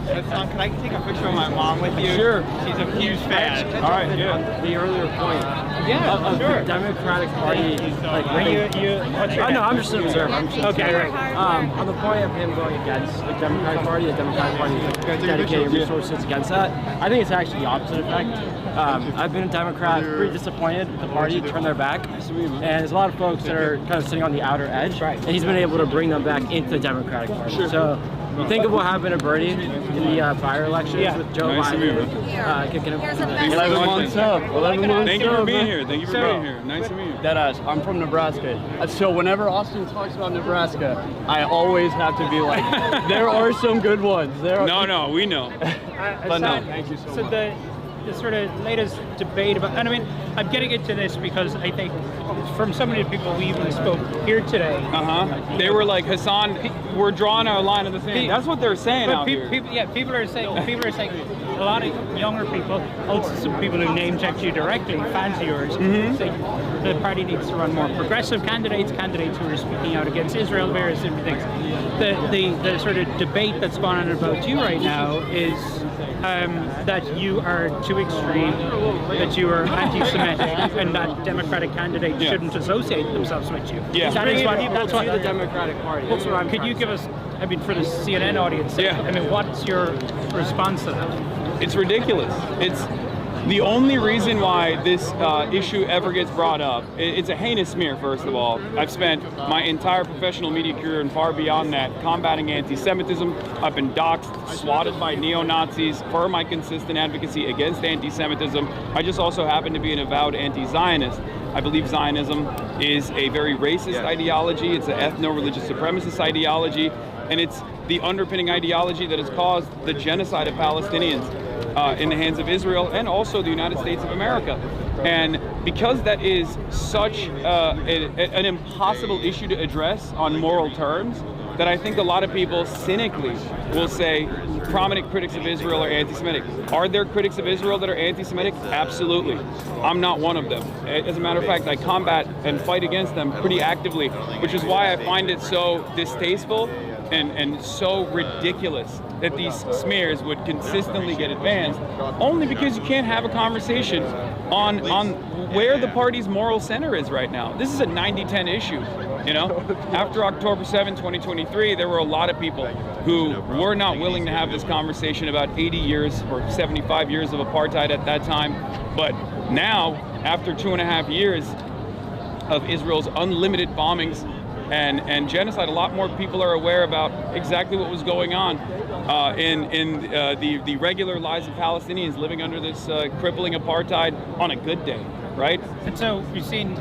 Hasan, can I take a picture of my mom with you? Sure. She's a huge fan. All right, yeah. The earlier point. Yeah, of sure. the Democratic Party, like Are you what's your oh no, name? I'm just an observer. I'm just Okay, right. on the point of him going against the Democratic Party is like dedicating resources against that. I think it's actually the opposite effect. I've been a Democrat, pretty disappointed with the party turn their back, and there's a lot of folks that are kind of sitting on the outer edge, and he's been able to bring them back into the Democratic Party. So think of what happened to Bernie in the prior elections with Joe Biden kicking him. 11 months up. 11 months Thank you up, for being man. here. Thank you for being here. Nice to meet you. Deadass. I'm from Nebraska. So whenever Austin talks about Nebraska, I always have to be like, there are some good ones. There are. No, we know. But no, thank you so much. So the sort of latest debate about, and I mean, I'm getting into this because I think from so many people we even spoke here today. They were like, Hasan, we're drawing our line in the sand. That's what they're saying out here. People are saying a lot of younger people, also some people who name checked you directly, fans of yours, say the party needs to run more progressive candidates who are speaking out against Israel, various different things. The sort of debate that's going on about you right now is that you are too extreme, that you are anti-Semitic, and that Democratic candidates shouldn't associate themselves with you. Yeah. That's what the Democratic Party. That's what I'm Could you give us, I mean, for the CNN audience, I mean, what's your response to that? It's ridiculous. It's the only reason why this issue ever gets brought up. It's a heinous smear, first of all. I've spent my entire professional media career and far beyond that combating anti-Semitism. I've been doxxed, swatted by neo-Nazis for my consistent advocacy against anti-Semitism. I just also happen to be an avowed anti-Zionist. I believe Zionism is a very racist ideology. It's an ethno-religious supremacist ideology, and it's the underpinning ideology that has caused the genocide of Palestinians in the hands of Israel and also the United States of America. And because that is such an impossible issue to address on moral terms, that I think a lot of people cynically will say prominent critics of Israel are anti-Semitic. Are there critics of Israel that are anti-Semitic? Absolutely. I'm not one of them. As a matter of fact, I combat and fight against them pretty actively, which is why I find it so distasteful and so ridiculous that these smears would consistently get advanced, only because you can't have a conversation on where the party's moral center is right now. This is a 90-10 issue, you know? After October 7, 2023, there were a lot of people who were not willing to have this conversation about 80 years or 75 years of apartheid at that time. But now, after 2.5 years of Israel's unlimited bombings and genocide, a lot more people are aware about exactly what was going on in the regular lives of Palestinians living under this crippling apartheid on a good day, right? And so you've seen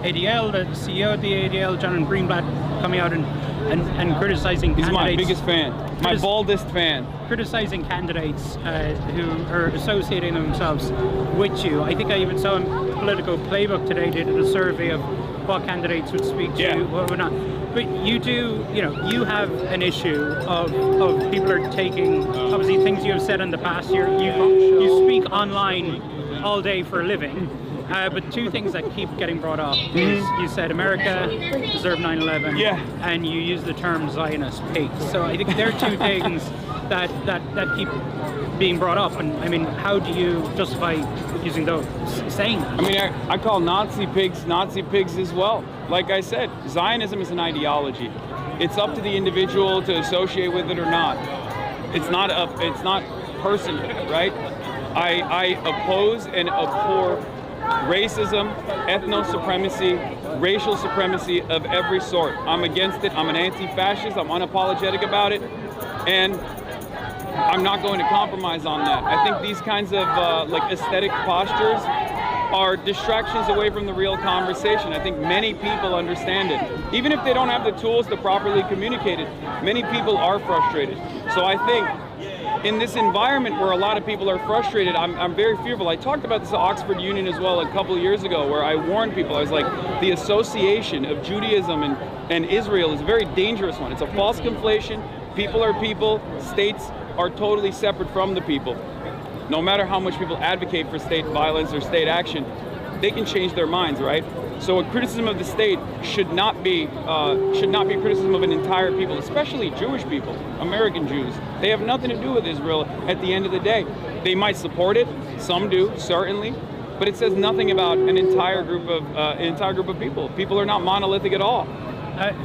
ADL, the CEO of the ADL, John Greenblatt, coming out and criticizing He's candidates. my biggest fan, my baldest fan. Criticizing candidates who are associating themselves with you. I think I even saw in Political Playbook today did a survey of what candidates would speak to you, what would not. But you do, you know, you have an issue of people are taking, obviously things you have said in the past. You speak online all day for a living. But two things that keep getting brought up is you said America deserved 9/11, and you use the term Zionist pigs. So I think there are two things that keep being brought up. And I mean, how do you justify using those saying that? I mean, I call Nazi pigs as well. Like I said, Zionism is an ideology. It's up to the individual to associate with it or not. It's not personal, right? I oppose and abhor racism, ethno-supremacy, racial supremacy of every sort. I'm against it. I'm an anti-fascist. I'm unapologetic about it. And I'm not going to compromise on that. I think these kinds of like aesthetic postures are distractions away from the real conversation. I think many people understand it. Even if they don't have the tools to properly communicate it, many people are frustrated. So I think in this environment where a lot of people are frustrated, I'm very fearful. I talked about this at Oxford Union as well a couple of years ago, where I warned people. I was like, the association of Judaism and Israel is a very dangerous one. It's a false conflation. People are people. States are totally separate from the people. No matter how much people advocate for state violence or state action, they can change their minds, right? So a criticism of the state should not be a criticism of an entire people, especially Jewish people, American Jews. They have nothing to do with Israel at the end of the day. They might support it, some do, certainly, but it says nothing about an entire group of people. People are not monolithic at all.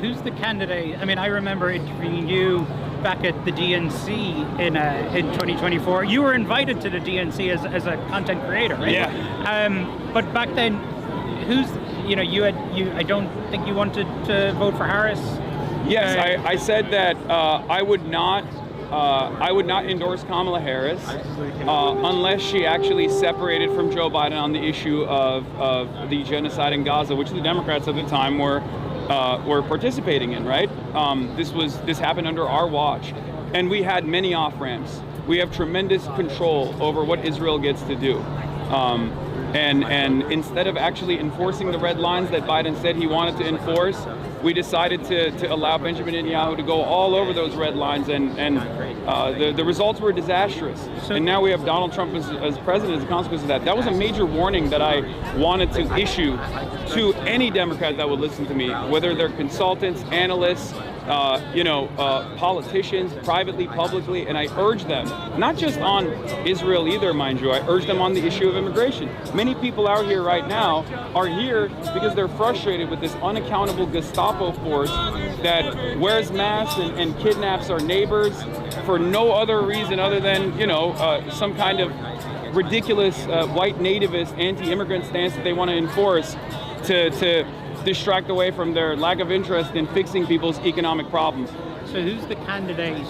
Who's the candidate? I mean, I remember interviewing you back at the DNC in 2024. You were invited to the DNC as a content creator, right? Yeah. But back then, I don't think you wanted to vote for Harris. Yes, I said that I would not endorse Kamala Harris unless she actually separated from Joe Biden on the issue of the genocide in Gaza, which the Democrats at the time were participating in, right? This happened under our watch, and we had many off-ramps. We have tremendous control over what Israel gets to do. And instead of actually enforcing the red lines that Biden said he wanted to enforce, we decided to allow Benjamin Netanyahu to go all over those red lines, and the results were disastrous. And now we have Donald Trump as president as a consequence of that. That was a major warning that I wanted to issue to any Democrat that would listen to me, whether they're consultants, analysts, politicians, privately, publicly, and I urge them, not just on Israel either, mind you, I urge them on the issue of immigration. Many people out here right now are here because they're frustrated with this unaccountable Gestapo force that wears masks and kidnaps our neighbors for no other reason other than, some kind of ridiculous white nativist anti-immigrant stance that they want to enforce to distract away from their lack of interest in fixing people's economic problems. So who's the candidate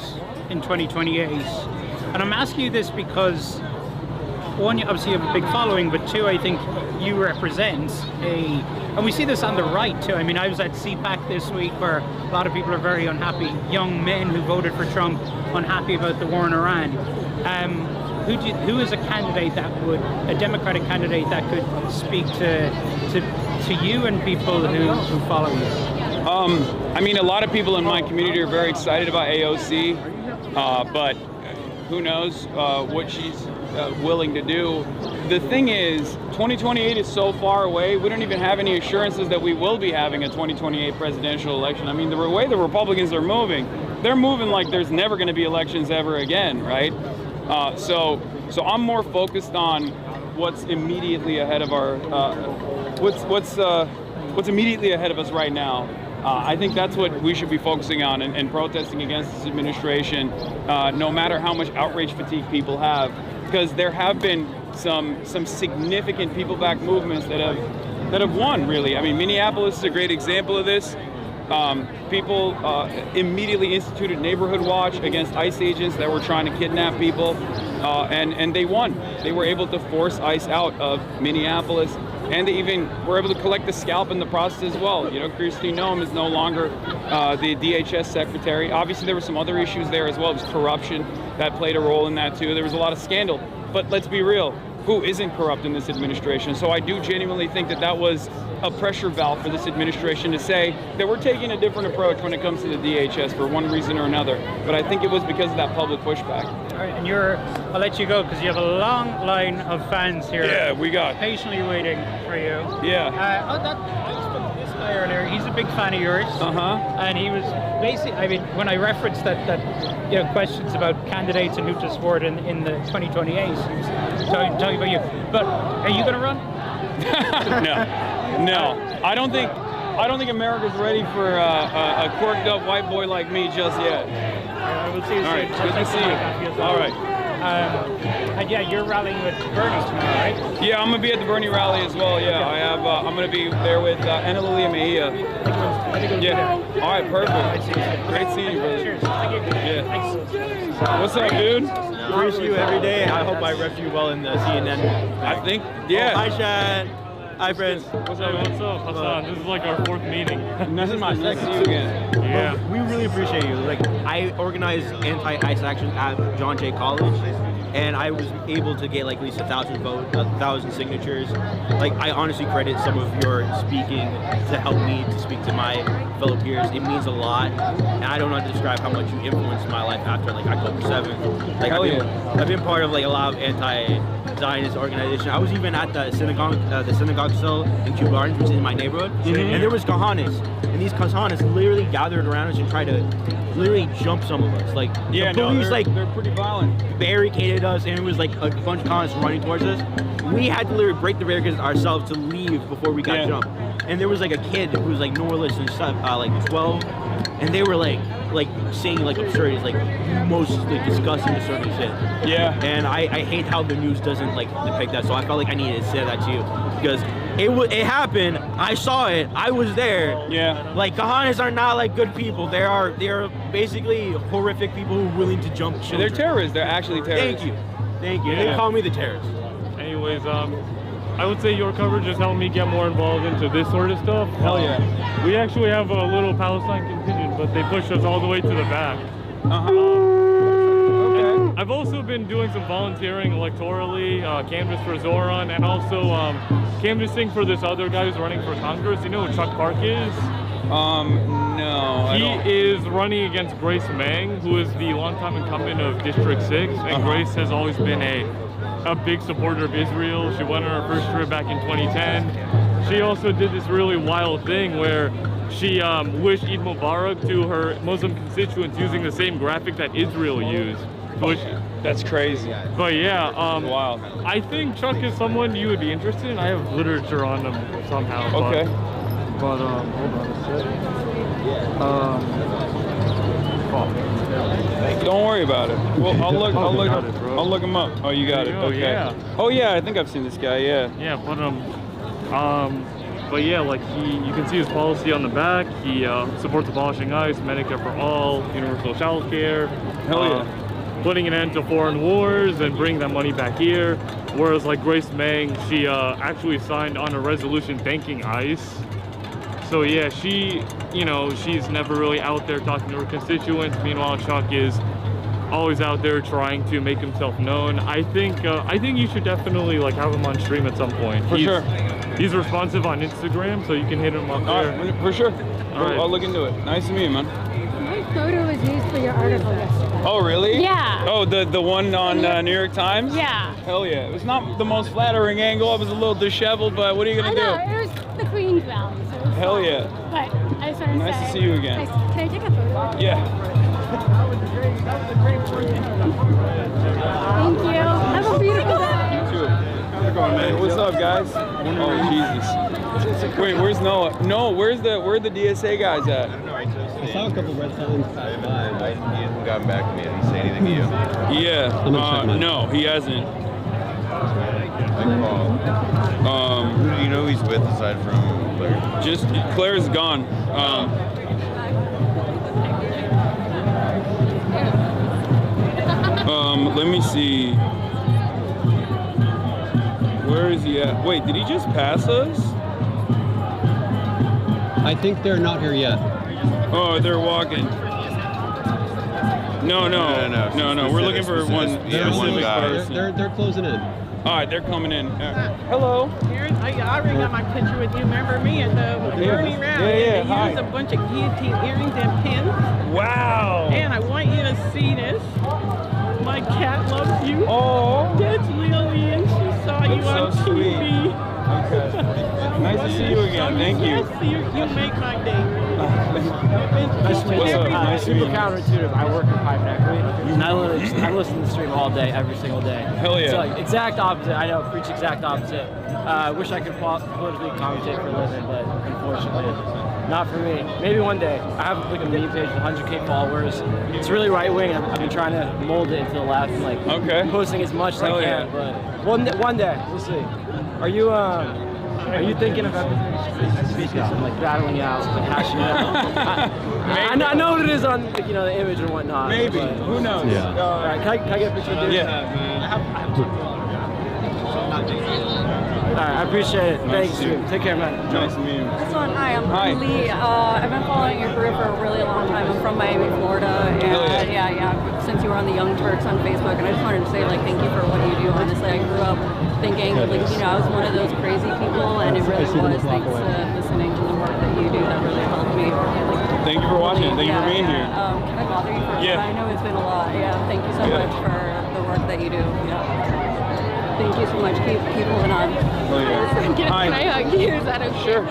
in 2028? And I'm asking you this because, one, obviously you have a big following, but two, I think you represent and we see this on the right too. I mean, I was at CPAC this week where a lot of people are very unhappy, young men who voted for Trump, unhappy about the war in Iran. Who is a candidate a Democratic candidate that could speak to you and people who follow you? I mean, a lot of people in my community are very excited about AOC, but who knows what she's willing to do. The thing is, 2028 is so far away, we don't even have any assurances that we will be having a 2028 presidential election. I mean, the way the Republicans are moving, they're moving like there's never going to be elections ever again, right? So I'm more focused on what's immediately ahead of our what's immediately ahead of us right now. I think that's what we should be focusing on and protesting against this administration, no matter how much outrage fatigue people have, because there have been some significant people back movements that have won, really. I mean, Minneapolis is a great example of this. People immediately instituted Neighborhood Watch against ICE agents that were trying to kidnap people, and they won. They were able to force ICE out of Minneapolis, and they even were able to collect the scalp in the process as well. Christine Noem is no longer the DHS secretary. Obviously, there were some other issues there as well. It was corruption that played a role in that too. There was a lot of scandal, but let's be real. Who isn't corrupt in this administration? So I do genuinely think that was a pressure valve for this administration to say that we're taking a different approach when it comes to the DHS for one reason or another. But I think it was because of that public pushback. All right, and I'll let you go because you have a long line of fans here. Yeah, we got patiently waiting for you. Yeah. earlier. He's a big fan of yours. And he was basically, I mean, when I referenced that you know, questions about candidates and who to support in the 2028, he was talking about you. But are you going to run? No. I don't think America's ready for a corked up white boy like me just yet. I will see you soon. All right, good to see you. All right. And yeah, you're rallying with Bernie tomorrow, right? Yeah, I'm gonna be at the Bernie rally as well. Yeah, I have. I'm gonna be there with Ana Lilia Mejia. Yeah. All right, perfect. Great seeing you, brother. Cheers. Thank you. Yeah. What's up, dude? Appreciate you every day. I hope I rep you well in the CNN. I think. Yeah. Hi, Shad. Hi, friends. What's up, Hasan? This is like our 4th meeting. This is my nice to see you again. Yeah. We really appreciate you. Like, I organized anti-ICE action at John Jay College, and I was able to get like at least 1,000 signatures. Like, I honestly credit some of your speaking to help me to speak to my fellow peers. It means a lot, and I don't know how to describe how much you influenced my life after like October 7th. Like, I've been part of like a lot of anti-Zionist organization. I was even at the synagogue cell in Kew Gardens, which is in my neighborhood, and there was kahanas, and these kahanas literally gathered around us and tried to literally jump some of us. Like, the police, they're pretty violent. Barricaded us, and it was like a bunch of kahanas running towards us. We had to literally break the barricades ourselves to leave before we got jumped. And there was like a kid who was like Norless and stuff, like 12, and they were like saying like absurdities, like most like disgusting absurd shit. Yeah. And I hate how the news doesn't like depict that, so I felt like I needed to say that to you because it happened. I saw it. I was there. Yeah. Like, kahanas are not like good people. They are basically horrific people who are willing to jump children. They're terrorists. They're actually terrorists. Thank you. They call me the terrorist. Anyways, I would say your coverage has helped me get more involved into this sort of stuff. Hell yeah. We actually have a little Palestine contingent, but they pushed us all the way to the back. Okay. I've also been doing some volunteering electorally, canvass for Zoran, and also canvassing for this other guy who's running for Congress. You know who Chuck Park is? No. He is running against Grace Meng, who is the longtime incumbent of District 6, and Grace has always been a big supporter of Israel. She went on her first trip back in 2010. She also did this really wild thing where she wished Eid Mubarak to her Muslim constituents using the same graphic that Israel used. Which, that's crazy. But yeah, wild. I think Chuck is someone you would be interested in. I have literature on him somehow. Okay. But hold on a second. Don't worry about it. Well, I'll look him up. Oh, you got it. Okay. Yeah. Oh yeah, I think I've seen this guy. Yeah. Yeah, but yeah, like you can see his policy on the back. He supports abolishing ICE, Medicare for all, universal child care. Hell yeah. Putting an end to foreign wars and bringing that money back here. Whereas like Grace Meng, she actually signed on a resolution thanking ICE. So yeah, she's never really out there talking to her constituents. Meanwhile, Chuck is always out there trying to make himself known. I think you should definitely like have him on stream at some point. For sure. He's responsive on Instagram, so you can hit him up there. For sure. Right. I'll look into it. Nice to meet you, man. My photo was used for your article yesterday. Oh, really? Yeah. Oh, the one on New York Times? Yeah. Hell yeah. It was not the most flattering angle. I was a little disheveled, but what are you going to do? I know. It was the Queen's Valley. So it was Hell fun. yeah. But I just wanted to Nice say. to see you again. Can I take a photo? Yeah. Thank you. Have a beautiful day. You too. Hey, what's up, guys? Oh, Jesus. Wait, where's Noah? No, where are the DSA guys at? I saw a couple red signs. He hasn't gotten back to me. Did he say anything to you? Yeah. No, he hasn't. Who do you know he's with aside from Claire? Just Claire's gone. Let me see. Where is he at? Wait, did he just pass us? I think they're not here yet. Oh, they're walking. No. We're looking for one specific person. They're closing in. All right, they're coming in. Hello. I already got my picture with you. Remember me at the Bernie rally? Yeah. They used a bunch of guillotine earrings and pins. Wow. And I want you to see this. My cat loves you. Oh. That's Lily, and she saw you on so TV. Okay. Nice to to see you again. Thank you. You make my day. Nice to meet What's you. up? Nice to meet Super you. counterintuitive. I work in private equity, and I listen to the stream all day, every single day. Hell yeah. So like, exact opposite. I know, preach exact opposite. I wish I could politically commentate for a living, but unfortunately, not for me. Maybe one day. I have like a meme page with 100K followers. It's really right wing. I've been trying to mold it into the left and like posting as much as I can. But one day, we'll see. Are you thinking of speak up? I'm like battling it out, like hashing it out. I know what it is on like, the image and whatnot. Maybe. But, Who knows? Yeah. All right, can I get a picture with you? Yeah. All right, I appreciate it. Thanks, dude. Take care, man. Nice to meet you. This one, hi, I'm Lee. I've been following your career for a really long time. I'm from Miami, Florida, and yeah, since you were on the Young Turks on Facebook, and I just wanted to say like thank you for what you do. Honestly, I grew up thinking like I was one of those crazy people, and it really was thanks to listening to the work that you do that really helped me. Thank you for watching. Thank you for being here. Can I bother you for a Yeah. I know it's been a lot. Yeah, thank you so much for the work that you do. Yeah. Thank you so much. Keep holding on. Oh, yeah. Can I hug you? Is that okay? Sure.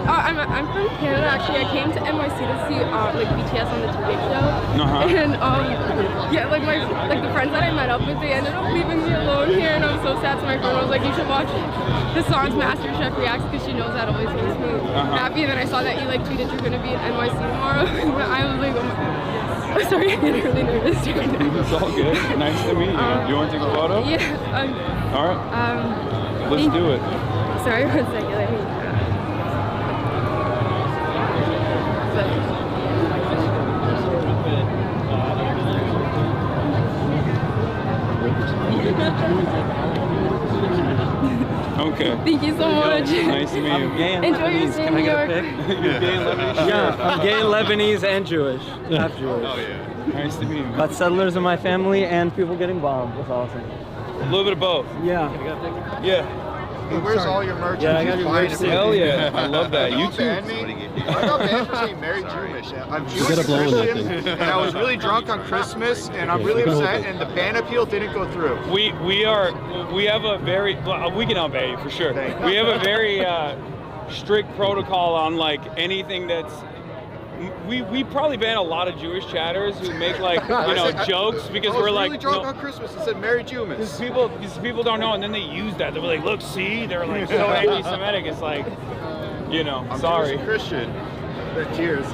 I'm from Canada. Actually, I came to NYC to see like BTS on the 2 show, and yeah, like the friends that I met up with, they ended up leaving me alone here, and I'm so sad. So my friend was like, "You should watch the songs Master Chef Reacts because she knows that always makes me happy." And then I saw that you like tweeted you're gonna be in NYC tomorrow, and I was like, oh, sorry, I'm getting really nervous right now. It's all good. Nice to meet you. Do you want to take a photo? Yeah. All right. Let's do it. Sorry, 1 second. Let me. Okay. Thank you so much. Nice to meet you. Enjoy your stay in New York. You're gay and Lebanese? Yeah, I'm gay, Lebanese, and Jewish. Half Jewish. Oh yeah. Nice to meet you. Got settlers in my family and people getting bombed. That's awesome. A little bit of both. Yeah. Yeah. Hey, where's all your merch? Yeah, I got your merch. Hell yeah. I love that. You too. I got banned for saying Merry Jewish. I'm Jewish gotta blow on that Christian, thing. and I was really drunk on Christmas, and I'm really upset, and the ban appeal didn't go through. We have a very, we can obey you for sure. We have a very strict protocol on like anything that's, we probably ban a lot of Jewish chatters who make like, jokes because we're like, really drunk on Christmas and said Merry Jewish. Because people don't know, and then they use that. They're like, look, see, they're like so anti-Semitic. It's like, I'm sorry. Jewish and Christian. Cheers.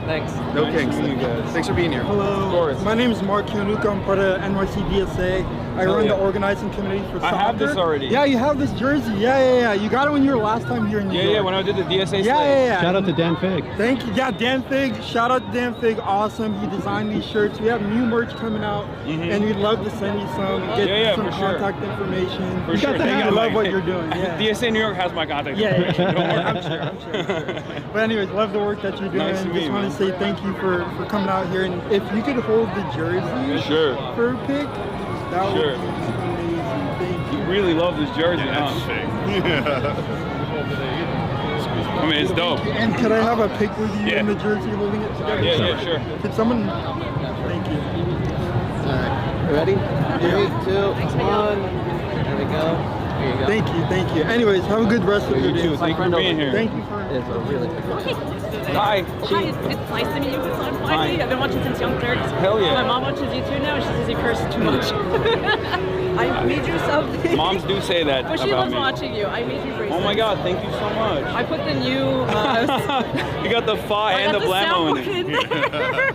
Thanks. No kinks. Thanks for being here. Hello. My name is Mark Kianuka. I'm part of NYC DSA. I run the organizing committee for soccer. I have this already. Yeah, you have this jersey. Yeah. You got it when you were last time here in New York. Yeah, when I did the DSA. Yeah. Shout out to Dan Fig. Thank you. Yeah, Dan Fig. Shout out to Dan Fig. Awesome. He designed these shirts. We have new merch coming out, and we'd love to send you some. Get some contact information. For sure. I love what you're doing. Yeah. DSA New York has my contact information. Yeah. I'm sure. But anyways, love the work that you're doing. Nice to meet you, Just want to say thank you for coming out here. And if you could hold the jersey for a pic, that would be amazing. Thank you. You really love this jersey, huh? I mean, it's dope. And could I have a pic with you in the jersey holding it together? Yeah, sure. Could someone? Thank you. All right. Ready? 3, 2, 1. There we go. Here you go. Thank you. Anyways, have a good rest of your day. Thank you for being here. Thank you for. It's a really good one. Hi. Hi, it's nice to meet you. Finally, I've been watching since Young Turks. Hell yeah. My mom watches you too now. She says you curse too much. I made you something. Moms do say that But she about loves me. watching you. I made you bracelets. Oh my God, thank you so much. I put the new. You got the fa and the blammo in there.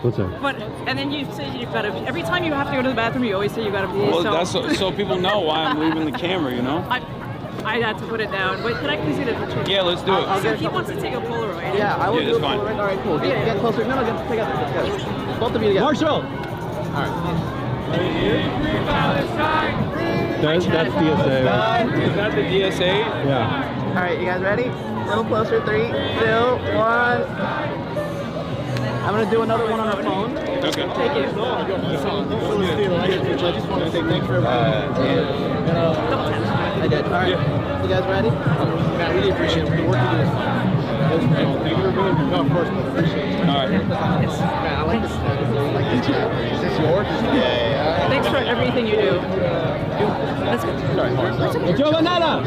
What's that? But and then you say you gotta. Every time you have to go to the bathroom, you always say you gotta pee. Well, that's so people know why I'm leaving the camera, I had to put it down. Wait, can I please get a picture? Yeah, let's do it. So he wants to take a Polaroid. Yeah, I will do that's a fine. Polaroid. All right, cool. Get closer. No, get together. Both of you together. Marshall! All right. That's DSA. Is that the DSA? Yeah. All right, you guys ready? A little closer. 3, 2, 1. I'm gonna do another one on our phone. Okay. Thank you. I just want to say thanks for everything. I did. All right. You guys ready? Man, I really appreciate it. The work you do is fun. No, of course, but appreciate it. All right. Man, I like this. Is this yours? Yeah. Thanks for everything you do. That's good. Sorry. Joe Banana!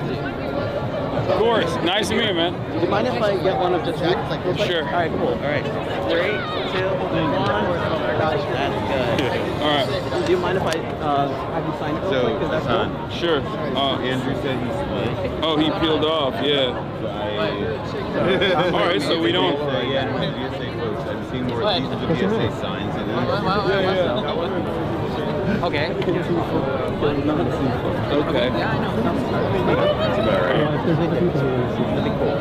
Of course. Nice to meet you, man. Do you mind if I get one of just you? Sure. All right, cool. All right. 3, 2, 1. That's good. All right. Do you mind if I have you sign it real quick? 'Cause that's cool. Sure. Andrew said he's Oh, he peeled off. Yeah. All right, so we don't. Yeah, VSA folks. I've seen more of these VSA signs. Okay. Okay. Yeah, I know. That's about right. That'd be cool.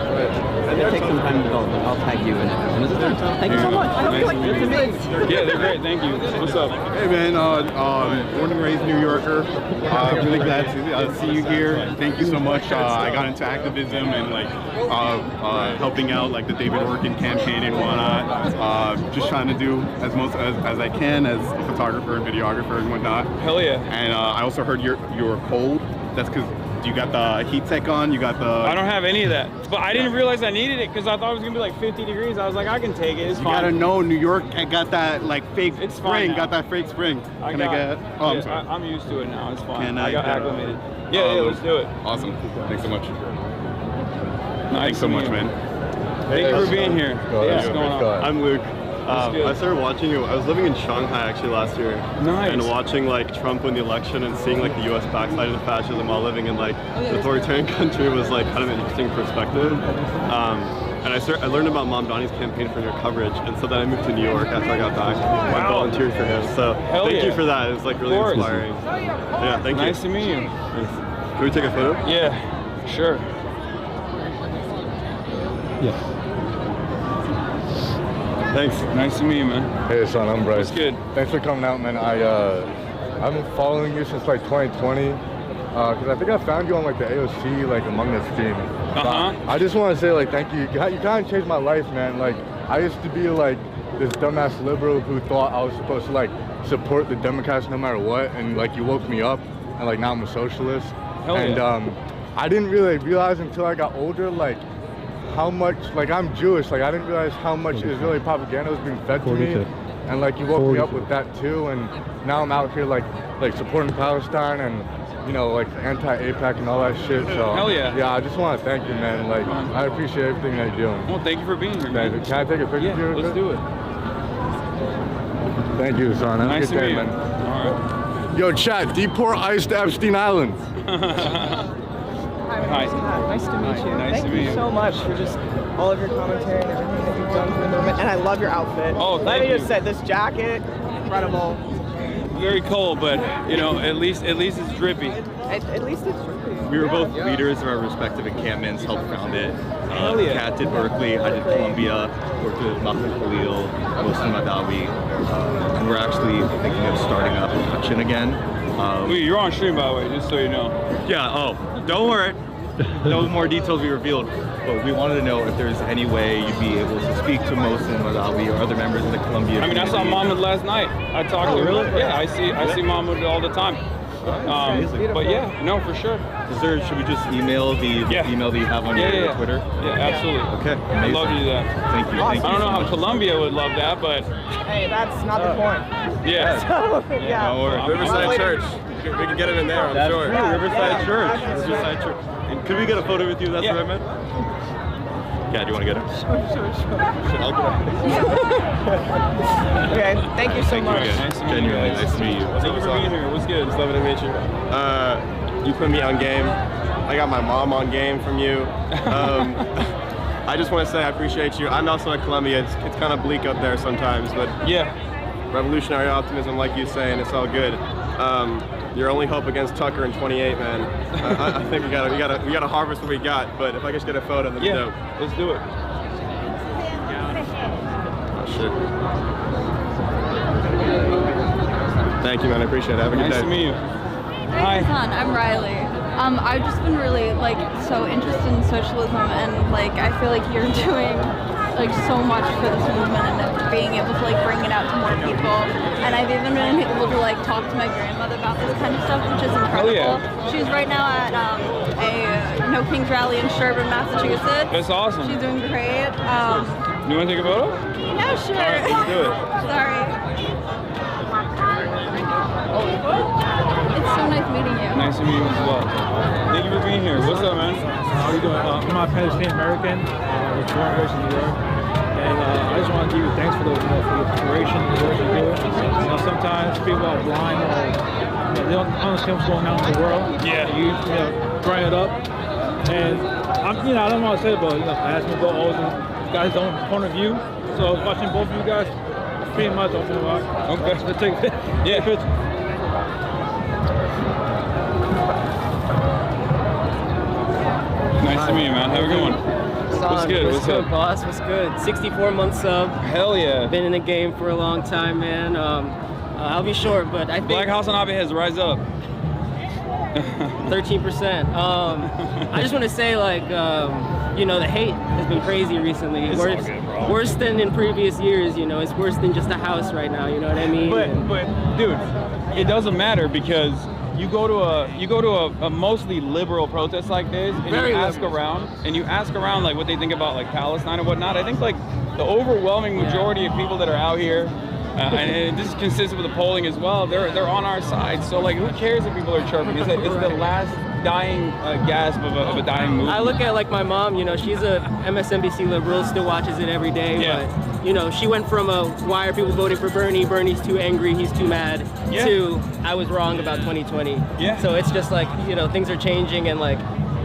It's gonna take some time to develop, but I'll tag you in it. Thank you so much. I hope you like it. Yeah, they're great. Thank you. What's up? Hey man, born and raised New Yorker. Really glad to see you here. Thank you so much. I got into activism and like helping out like the David Orkin campaign and whatnot. Just trying to do as much as I can as a photographer and videographer and whatnot. Hell yeah. And I also heard you're cold. That's because you got the heat tech on. You got the. I don't have any of that, but I didn't realize I needed it because I thought it was gonna be like 50 degrees. I was like, I can take it. It's fine. You gotta know New York got that like fake It's spring. fine now. Got that fake spring. Can I get? Oh, I'm sorry. I'm used to it now. It's fine. Can I got acclimated. Yeah, let's do it. Awesome. Thanks so much. Nice Thanks so much, man. Thank you for being here. What's going on? I'm Luke. good. I started watching you. I was living in Shanghai actually last year. Nice. And watching like Trump win the election and seeing like the U.S. backslide into fascism while living in like an authoritarian country was like kind of an interesting perspective. And I learned about Mom Donnie's campaign from your coverage, and so then I moved to New York after I got back and volunteered for him. So thank you for that. It was like really inspiring. Yeah, thank you. Nice to meet you. Thanks. Can we take a photo? Yeah, sure. Yeah. Thanks. Nice to meet you, man. Hey, son, I'm Bryce. What's good? Thanks for coming out, man. I've been following you since like 2020. Because I think I found you on like the AOC, like Among Us team. I just want to say like thank you. You kind of changed my life, man. Like I used to be like this dumbass liberal who thought I was supposed to like support the Democrats no matter what, and like you woke me up, and like now I'm a socialist. Hell and yeah. I didn't really realize until I got older like how much, like I'm Jewish, like I didn't realize how much Israeli propaganda was being fed to me. And like you woke me up with that too, and now I'm out here like supporting Palestine and you know, like anti-APAC and all that shit. So hell yeah. Yeah, I just want to thank you, man. Like I appreciate everything that you're doing. Well, thank you for being here, man. Can I take a picture of you? Let's do it. Thank you, son. Have a Nice good to day, meet you. man. All right. Yo, chat, deport ICE to Epstein Island. Hi. Nice to meet you. Nice Thank to meet you you. so much for just all of your commentary and everything that you've done for the movement. And I love your outfit. Oh, Let thank me you. just say, this jacket, incredible. Very cold, but you know, at least it's drippy. At least it's drippy. We were both leaders of our respective encampments, helped found it. Hell yeah. Kat did Berkeley, I did Columbia, worked with Mahmoud Khalil, HasanAbi, and we're actually thinking of starting up production again. Wait, you're on stream, by the way, just so you know. Yeah, oh, don't worry. No more details we revealed, but we wanted to know if there's any way you'd be able to speak to Mohsen Madawi or other members of the Columbia I mean, I saw community. Mahmoud last night. I talked to him. Really? Yeah, I see Mahmoud all the time. But yeah, no, for sure. Should we just email the email that you have on your Twitter? Yeah, absolutely. Okay, I'd amazing. love to do that. Thank you. I don't know how Columbia would love that, but Hey, that's not the point. yeah. So, yeah. Don't worry. Riverside Church. We can get it in there, I'm sure. True, Riverside Church. That's Riverside Church. And could we get a photo with you? That's right, man. Yeah, do you want to get it? Sure. I'll get Okay, thank you so much. Nice to meet you. Genuinely nice to meet you. Thank you for being here. What's good? It's lovely to meet you. You put me on game. I got my mom on game from you. I just want to say I appreciate you. I'm also at Columbia. It's kind of bleak up there sometimes, but yeah, revolutionary optimism, like you say, and it's all good. Your only hope against Tucker in 28, man. I think we gotta harvest what we got. But if I could just get a photo, that'd be dope. Let's do it. Oh shit. Thank you, man. I appreciate it. Have a good day. Nice to meet you. Hi, Hasan. I'm Riley. I've just been really so interested in socialism, and I feel like you're doing so much for this movement and being able to bring it out to more people. And I've even been able to talk to my grandmother about this kind of stuff, which is incredible. yeah. She's right now at a No Kings rally in Sherburne, Massachusetts. That's awesome. She's doing great. You want to take a photo? Yeah, sure. All right, let's do it. Sorry. It's so nice nice meeting you. Nice to meet you as well. Thank you for being here. What's up, man? How you doing? I'm a Palestinian American. I was born and raised in New York. And I just want to give you thanks for the inspiration, the work you do. Sometimes people are blind or they don't understand what's going on in the world. Yeah. And you bring it up. And I don't want to say it, but I ask me to go always guys' own point of view. So watching both of you guys, pretty much open a lot. Okay. Let's take yeah. Nice to meet you, man. Have a good one. What's good? What's good, boss? What's good? 64 months sub. Hell yeah. Been in the game for a long time, man. I'll be short, but I think Black HasanAbi has rise up. 13%. I just want to say, like, the hate has been crazy recently. It's Worse than in previous years. It's worse than just a house right now. You know what I mean? But dude, it doesn't matter because you go to a mostly liberal protest like this, and you ask around like what they think about like Palestine and whatnot. I think like the overwhelming majority of people that are out here, and this is consistent with the polling as well, they're on our side. So like, who cares if people are chirping? It's the last dying gasp of a dying movement. I look at like my mom. She's a MSNBC liberal, still watches it every day. Yeah. But she went from why are people voting for Bernie? Bernie's too angry, he's too mad, to I was wrong about 2020. Yeah. So it's just like things are changing, and like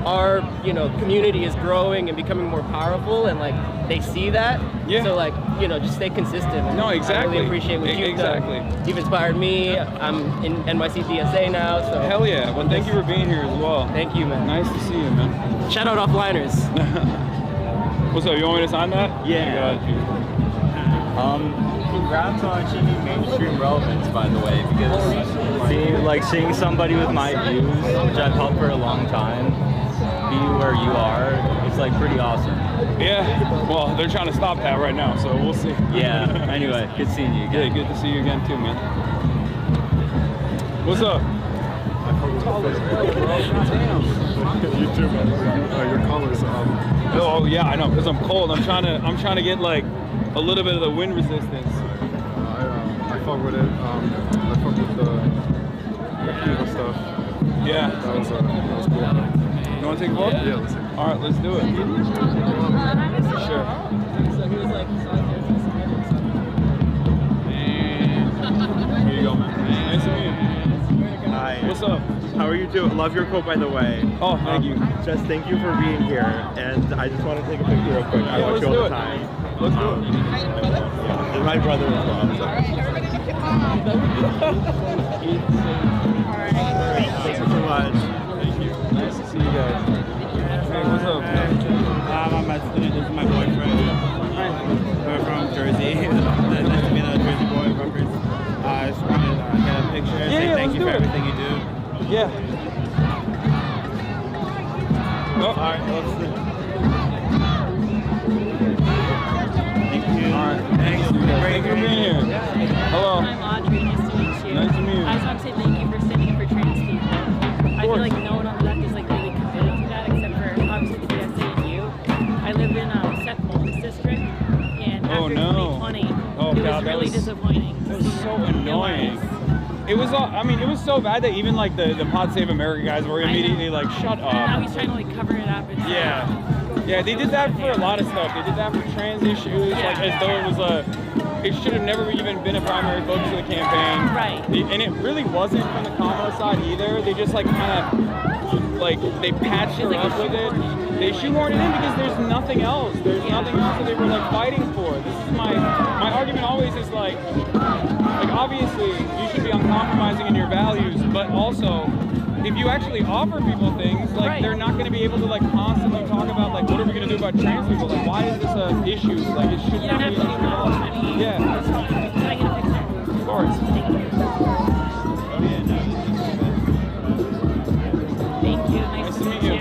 our community is growing and becoming more powerful, and like they see that. Yeah. So like just stay consistent. And No, exactly. I really appreciate what you've done. You've inspired me. I'm in NYC DSA now. So hell yeah. Well, thank you for being here as well. Thank you, man. Nice to see you, man. Shout out offliners. What's up? You want me to sign that? Yeah. Congrats on achieving mainstream relevance, by the way, because seeing somebody with my views, which I've held for a long time, be where you are, it's like pretty awesome. Yeah. Well, they're trying to stop that right now, so we'll see. Yeah. Anyway, good seeing you again. Yeah, good to see you again too, man. What's up? You too, man. Your colors. Oh yeah, I know, because I'm cold. I'm trying to get like a little bit of the wind resistance. I fuck with it. I fuck with the Cuba stuff. Yeah. That was cool. You want to take a photo? Yeah, let's take a photo. All right, let's do it. Sure. Here you go, man. Nice to meet you. Hi. What's up? How are you doing? Love your quote, by the way. Oh, thank you. Just thank you for being here, and I just want to take a picture real quick. I watch you all the time. Let's do it. And my brother as well. So. Thank you so much. Thank you. Nice to see you guys. Hey, what's up? This is my boyfriend. We're from Jersey. Nice to meet a Jersey boy. I just wanted to get a picture and say thank you for everything you do. Yeah. Oh. All right, let's do it. Thank you. All right. Thanks. Thank you for being here. Hello. I'm Audrey. Nice to meet you. Nice to meet you. I just want to say thank you for standing up for trans people. I feel like no one on the left is like really committed to that, except for obviously the DSA and you. I live in Seth Moulton's district, and after 2020, it was really disappointing. It was so annoying. It was all, it was so bad that even like the Pod Save America guys were immediately like, shut up. And now he's trying to like cover it up. Yeah. Yeah, they did that for a lot of stuff. They did that for trans issues, like as though it was it should have never even been a primary focus of the campaign. Right. And it really wasn't from the Kamala side either. They just like kind of, like, they patched her up with it. They shoehorned it in because there's nothing else. There's nothing else that they were like fighting for. This is my argument always is like obviously you should be uncompromising in your values, but also if you actually offer people things, like they're not going to be able to like constantly talk about like what are we going to do about trans people? Like why is this an issue? Like it should not be an issue at all. Yeah. Of course. Thank you. Nice to meet you.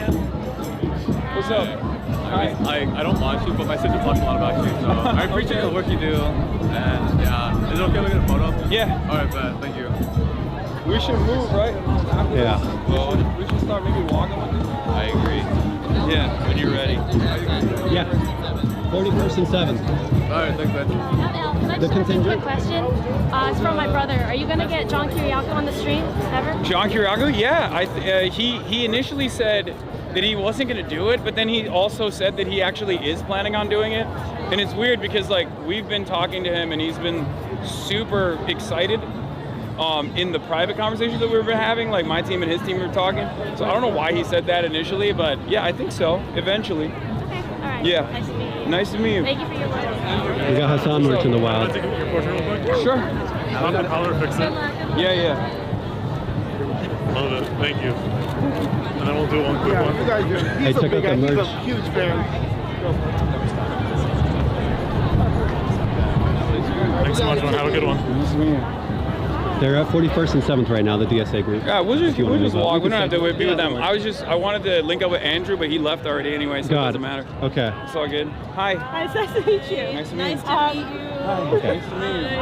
What's up? I don't want to, but my sister talks a lot about you, so I appreciate the work you do. And yeah, is it okay if we get a photo? Yeah. All right, man. Thank you. We should move, right? After Yeah. this, we should start maybe walking with this. I agree. Yeah, when you're ready. Yeah. 41st and 7th. All right, thanks, man. The contingent. Quick question. It's from my brother. Are you gonna get John Kiriakou on the stream ever? John Kiriakou? Yeah. He initially said that he wasn't gonna do it, but then he also said that he actually is planning on doing it. And it's weird because like we've been talking to him and he's been super excited in the private conversations that we've been having, like my team and his team were talking. So I don't know why he said that initially, but yeah, I think so, eventually. Okay, all right. Yeah. Nice to meet you. Nice to meet you. Thank you for your work. We got Hasan merch in the wild. Sure. I'll fix it. Yeah. Love it. Thank you. And then we'll do one quick one. You guys do. Hey, He's a check big out the guy. He's merch. a huge fan. Thanks so much, man. Have a good one. They're at 41st and 7th right now, the DSA group. Yeah, we'll just walk. We don't have to be with them. them. I wanted to link up with Andrew, but he left already anyway, so it doesn't matter. Okay. It's all good. Hi. Hi, it's nice to meet you. Nice to meet you. Hi. Okay. Nice to meet you.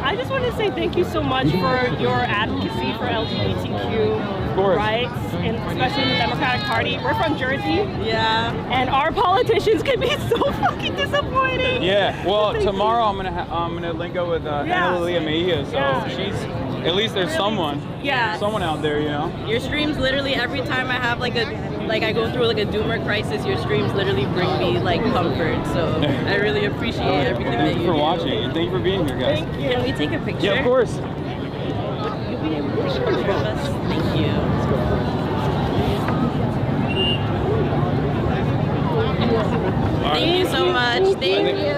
I just want to say thank you so much for your advocacy for LGBTQ rights, and especially in the Democratic Party. We're from Jersey. Yeah. And our politicians can be so fucking disappointing. Yeah. Well, tomorrow I'm gonna link up with Anna Lilia Mejia, so she's at least there's someone. Yeah. Someone out there, you know. Your streams literally every time I have I go through like a doomer crisis, your streams literally bring me like comfort. So I really appreciate everything that you do. Thank you for watching and thank you for being here, guys. Can we take a picture? Yeah, of course. Would you be able to share with us? Thank you. Thank you so much. Thank you.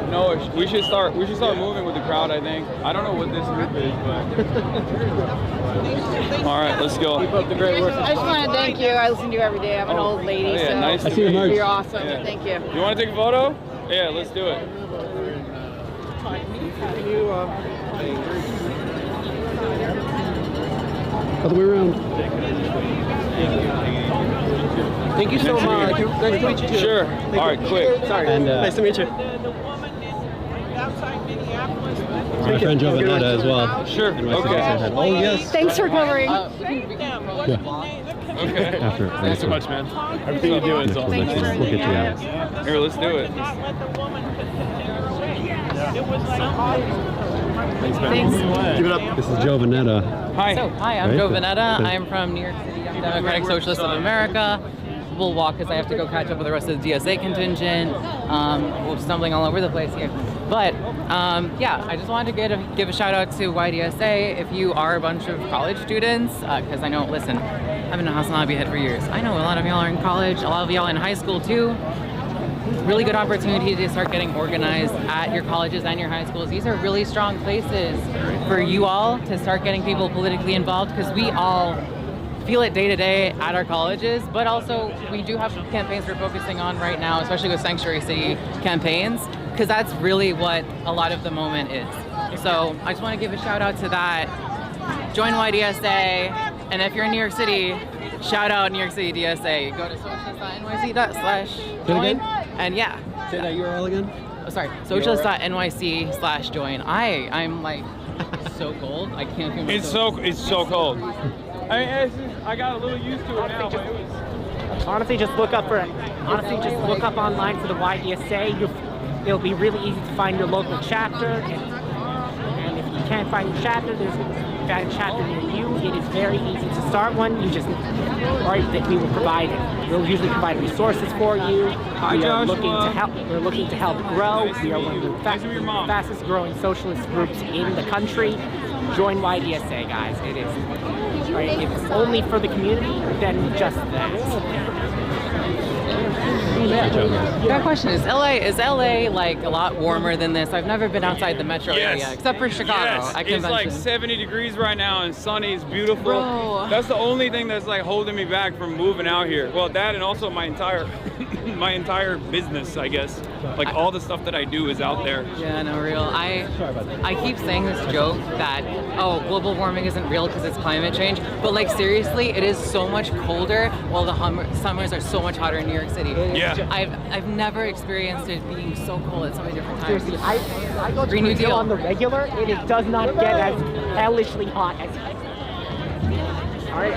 No, we should start moving with the crowd, I think. I don't know what this group is, but all right, let's go. Keep up the great work. I just want to thank you. I listen to you every day. I'm an old lady, yeah, so nice to meet you. you're awesome. Yeah. Thank you. You want to take a photo? Yeah, let's do it. Other way around. Thank you so much. Nice to meet you too. Sure. All right, quick. Sorry. And, nice to meet you. My friend Jovanetta as well. Sure. NYC Okay. said, oh yes. Thanks for covering. Okay. After. Thanks so much, man. Everything you do is awesome. We'll get you out. Here, let's do it. Thanks, man. Give it up. This is Jovanetta. Hi. So, hi, I'm Right. Jovanetta. I'm from New York City. I'm Democratic Socialist of America. We'll walk because I have to go catch up with the rest of the DSA contingent. We're stumbling all over the place here. But yeah, I just wanted to give a shout out to YDSA. If you are a bunch of college students, because I know, listen, I've been a HasanAbi head for years. I know a lot of y'all are in college, a lot of y'all in high school too. Really good opportunity to start getting organized at your colleges and your high schools. These are really strong places for you all to start getting people politically involved, because we all feel it day to day at our colleges, but also we do have campaigns we're focusing on right now, especially with Sanctuary City campaigns, because that's really what a lot of the moment is. So I just want to give a shout out to that. Join YDSA, and if you're in New York City, shout out New York City DSA. Go to socialist.nyc/join, and yeah. Say that URL again? Oh, sorry, socialist.nyc/join. I'm like so cold. I can't feel myself. It's so cold. I mean, I got a little used to it now, but it was... Honestly, just look up online for the YDSA. It'll be really easy to find your local chapter. And if you can't find your chapter, there's a chapter near you. It is very easy to start one. We will provide it. We'll usually provide resources for you. We are looking to help. We're looking to help grow. We are one of the fastest growing socialist groups in the country. Join YDSA, guys. It is. Right, if it's only for the community, then just that. That question is LA like a lot warmer than this? I've never been outside the metro area except for Chicago at convention. It's like 70 degrees right now and sunny. It's beautiful. Bro. That's the only thing that's like holding me back from moving out here. Well, that and also my entire business, I guess. Like all the stuff that I do is out there. Yeah, no, real. I keep saying this joke that, oh, global warming isn't real because it's climate change. But like seriously, it is so much colder while the summers are so much hotter in New York City. Yeah. I've never experienced it being so cold at so many different times. Seriously, I go to Green New Brazil Deal. on the regular, and it does not get as hellishly hot as all right,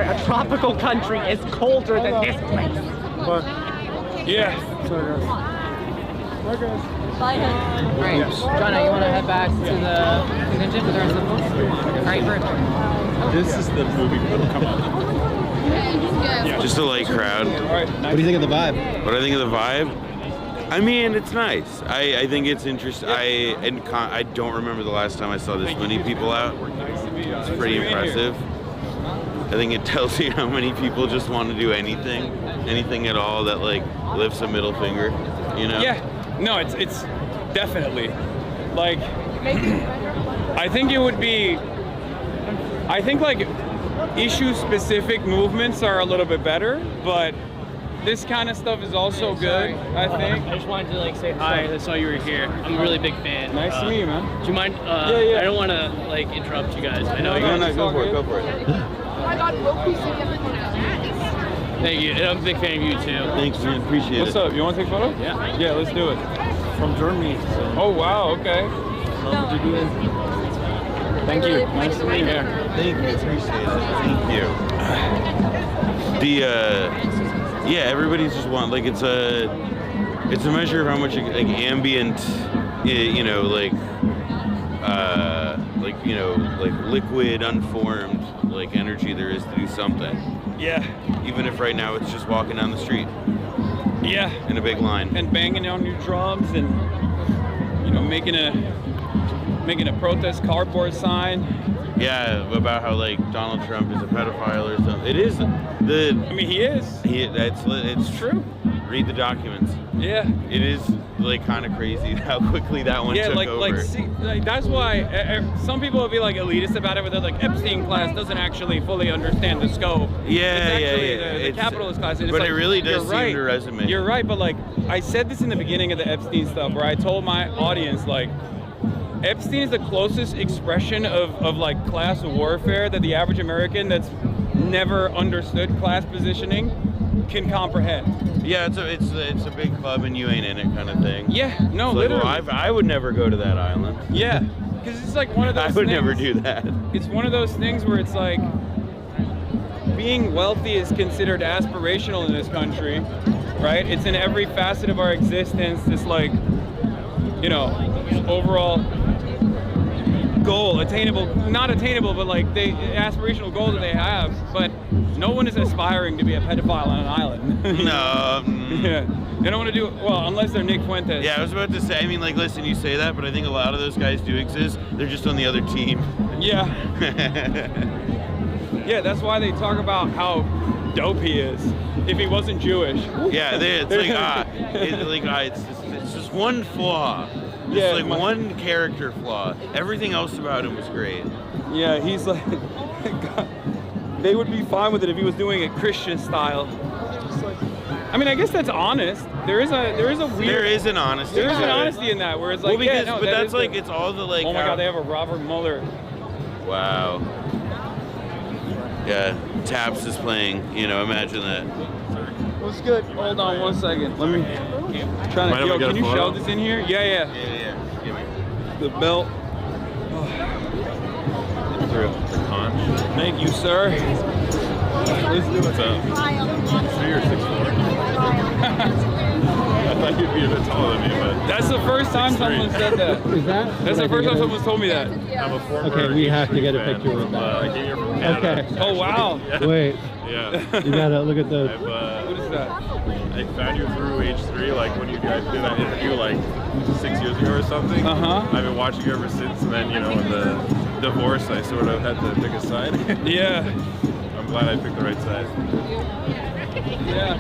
a tropical country is colder than this place. Yeah. Sorry, guys. Bye, guys. Bye. All right, Johnna, you want to head back to the convention with the rest of the folks? All right, perfect. This is the movie that'll come up. Just a light crowd. What do you think of the vibe? What do I think of the vibe? I mean, it's nice. I think it's interesting. I don't remember the last time I saw this many people out. It's pretty impressive. I think it tells you how many people just want to do anything at all that like lifts a middle finger, you know? Yeah. No, it's definitely like I think it would be. I think like issue-specific movements are a little bit better, but this kind of stuff is also good, I think. I just wanted to like say hi. I saw you were here. I'm a really big fan. Nice to meet you, man. Do you mind? Yeah. I don't want to like interrupt you guys. I know you guys. No, go for it. Go for it. Oh my God, Roku City, everyone else. Thank you. And I'm a big fan of you too. Thanks, man. Appreciate What's it. up? You want to take a photo? Yeah. Yeah, let's do it. From Germany. So. Oh wow. Okay. Love what you're doing. Thank you. Nice to meet you. Thank you. Appreciate it. Thank you. Yeah, everybody's just like it's a measure of how much like ambient, like liquid, unformed like energy there is to do something. Yeah. Even if right now it's just walking down the street. Yeah. In a big line. And banging on your drums and making a protest cardboard sign. Yeah, about how like Donald Trump is a pedophile or something. It is the. I mean, he is. It's true. Read the documents. Yeah. It is like kind of crazy how quickly that one took over. See, that's why some people will be like elitist about it, but they're like Epstein class doesn't actually fully understand the scope. Yeah, The capitalist class. But it really does seem to resonate. You're right, but like I said this in the beginning of the Epstein stuff, where I told my audience like. Epstein is the closest expression of like class warfare that the average American that's never understood class positioning can comprehend. Yeah, it's a big club and you ain't in it kind of thing. Yeah, no, it's literally. Like, well, I would never go to that island. Yeah, because it's like one of those I would things, never do that. It's one of those things where it's like being wealthy is considered aspirational in this country, right? It's in every facet of our existence, this like, overall goal, not attainable, but like the aspirational goal that they have. But no one is aspiring to be a pedophile on an island. No. Yeah. They don't want to do it, well, unless they're Nick Fuentes. Yeah, I was about to say, I mean, like, listen, you say that, but I think a lot of those guys do exist. They're just on the other team. Yeah. Yeah, that's why they talk about how dope he is. If he wasn't Jewish. Yeah, it's just one flaw. Just like one character flaw. Everything else about him was great. Yeah, he's like, God, they would be fine with it if he was doing it Christian style. I mean, I guess that's honest. There is an honesty. There is an honesty in that, where it's like, it's all the like. Oh my God, they have a Robert Mueller. Wow. Yeah, Taps is playing. Imagine that. What's good? Hold on 1 second. Let me. Can you shove this in here? Yeah. Give me the belt. The conch. Thank you, sir. Let's do it. What's up? 3 or 6'4". I thought you'd be a bit taller than me, but that's the first time someone said that. Is that? That's the first time someone's told me that. I'm a former. Okay, we have to get a picture with that. I came here from Canada. Okay. Oh wow. Wait. Yeah. You gotta look at the. What is that? I found you through H3, like when you guys did that interview like 6 years ago or something. I've been watching you ever since, and then in the divorce, I sort of had to pick a side. Yeah. I'm glad I picked the right side. Yeah.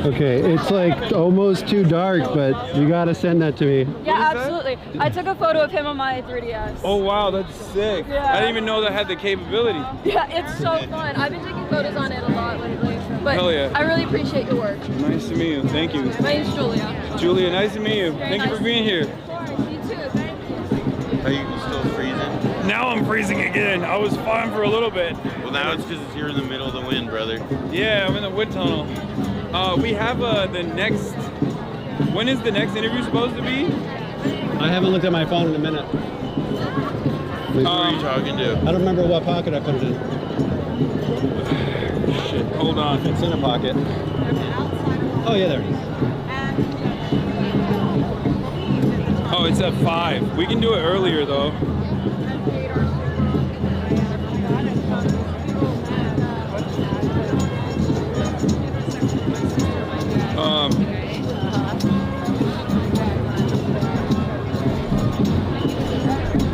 Okay, it's like almost too dark, but you gotta send that to me. Yeah, absolutely. I took a photo of him on my 3DS. Oh wow, that's sick. Yeah. I didn't even know that had the capability. Yeah, it's so fun. I've been taking photos on it a lot lately. But Hell yeah. I really appreciate your work. Nice to meet you. Thank you. My name's Julia. Julia, nice to meet you. Thank you for being here. You too. Thank you. Are you still freezing? Now I'm freezing again. I was fine for a little bit. Well, now it's because you're in the middle of the wind, brother. Yeah, I'm in the wind tunnel. We have the next. When is the next interview supposed to be? I haven't looked at my phone in a minute. Who are you talking to? I don't remember what pocket I put it in. Shit, hold on. It's in a pocket. Oh yeah, there it is. Oh, it's at 5. We can do it earlier though.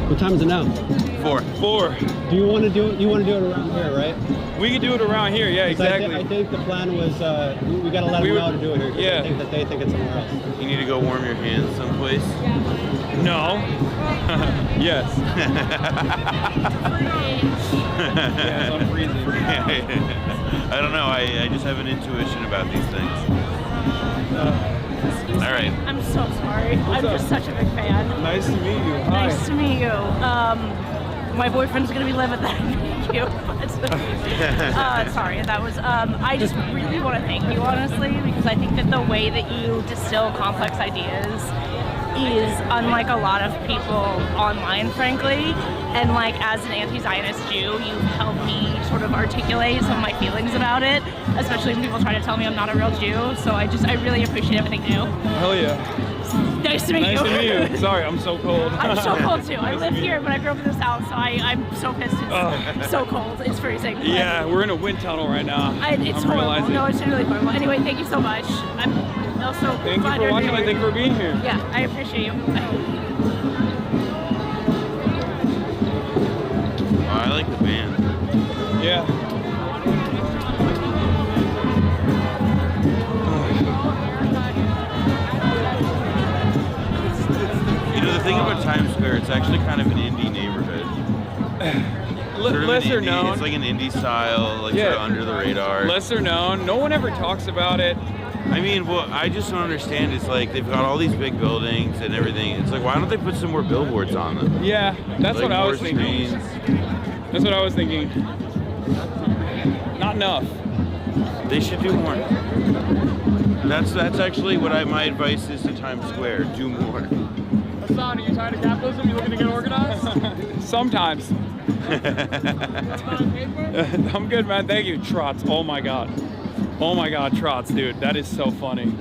What time is it now? 4. Do you want to do it? You want to do it around here, right? We can do it around here. Yeah, exactly. I think the plan was we got to let them know to do it here. Yeah. I think that they think it's somewhere else. You need to go warm your hands someplace. No. Yes. Yes, I'm freezing. I don't know. I just have an intuition about these things. All right. I'm so sorry. I'm just such a big fan. Nice to meet you. Hi. Nice to meet you. My boyfriend's gonna be living that. Thank you. Sorry, that was. I just really want to thank you, honestly, because I think that the way that you distill complex ideas is unlike a lot of people online, frankly. And like, as an anti-Zionist Jew, you've helped me sort of articulate some of my feelings about it, especially when people try to tell me I'm not a real Jew. So I really appreciate everything you do. Hell yeah. Nice to meet you. Nice to meet you. Sorry, I'm so cold. I'm so cold too. I live here, but I grew up in the South, so I'm so pissed. It's so cold. It's freezing. Yeah, we're in a wind tunnel right now. It's horrible. Realizing. No, it's really horrible. Anyway, thank you so much. I'm also Thank you for watching and thank you for being here. Yeah, I appreciate you. Oh, I like the band. Yeah. You know, the thing about Times Square, it's actually kind of an indie neighborhood. Sort of Lesser indie, known. It's like an indie style, like sort of under the radar. Lesser known. No one ever talks about it. I mean, what I just don't understand is like they've got all these big buildings and everything. It's like, why don't they put some more billboards on them? Yeah, that's like what I more was thinking. screens. That's what I was thinking. Not enough. They should do more. That's actually what my advice is to Times Square. Do more. Hasan, are you tired of capitalism? You looking to get organized? Sometimes. I'm good, man. Thank you. Trots. Oh my God. Oh my God, Trots, dude. That is so funny.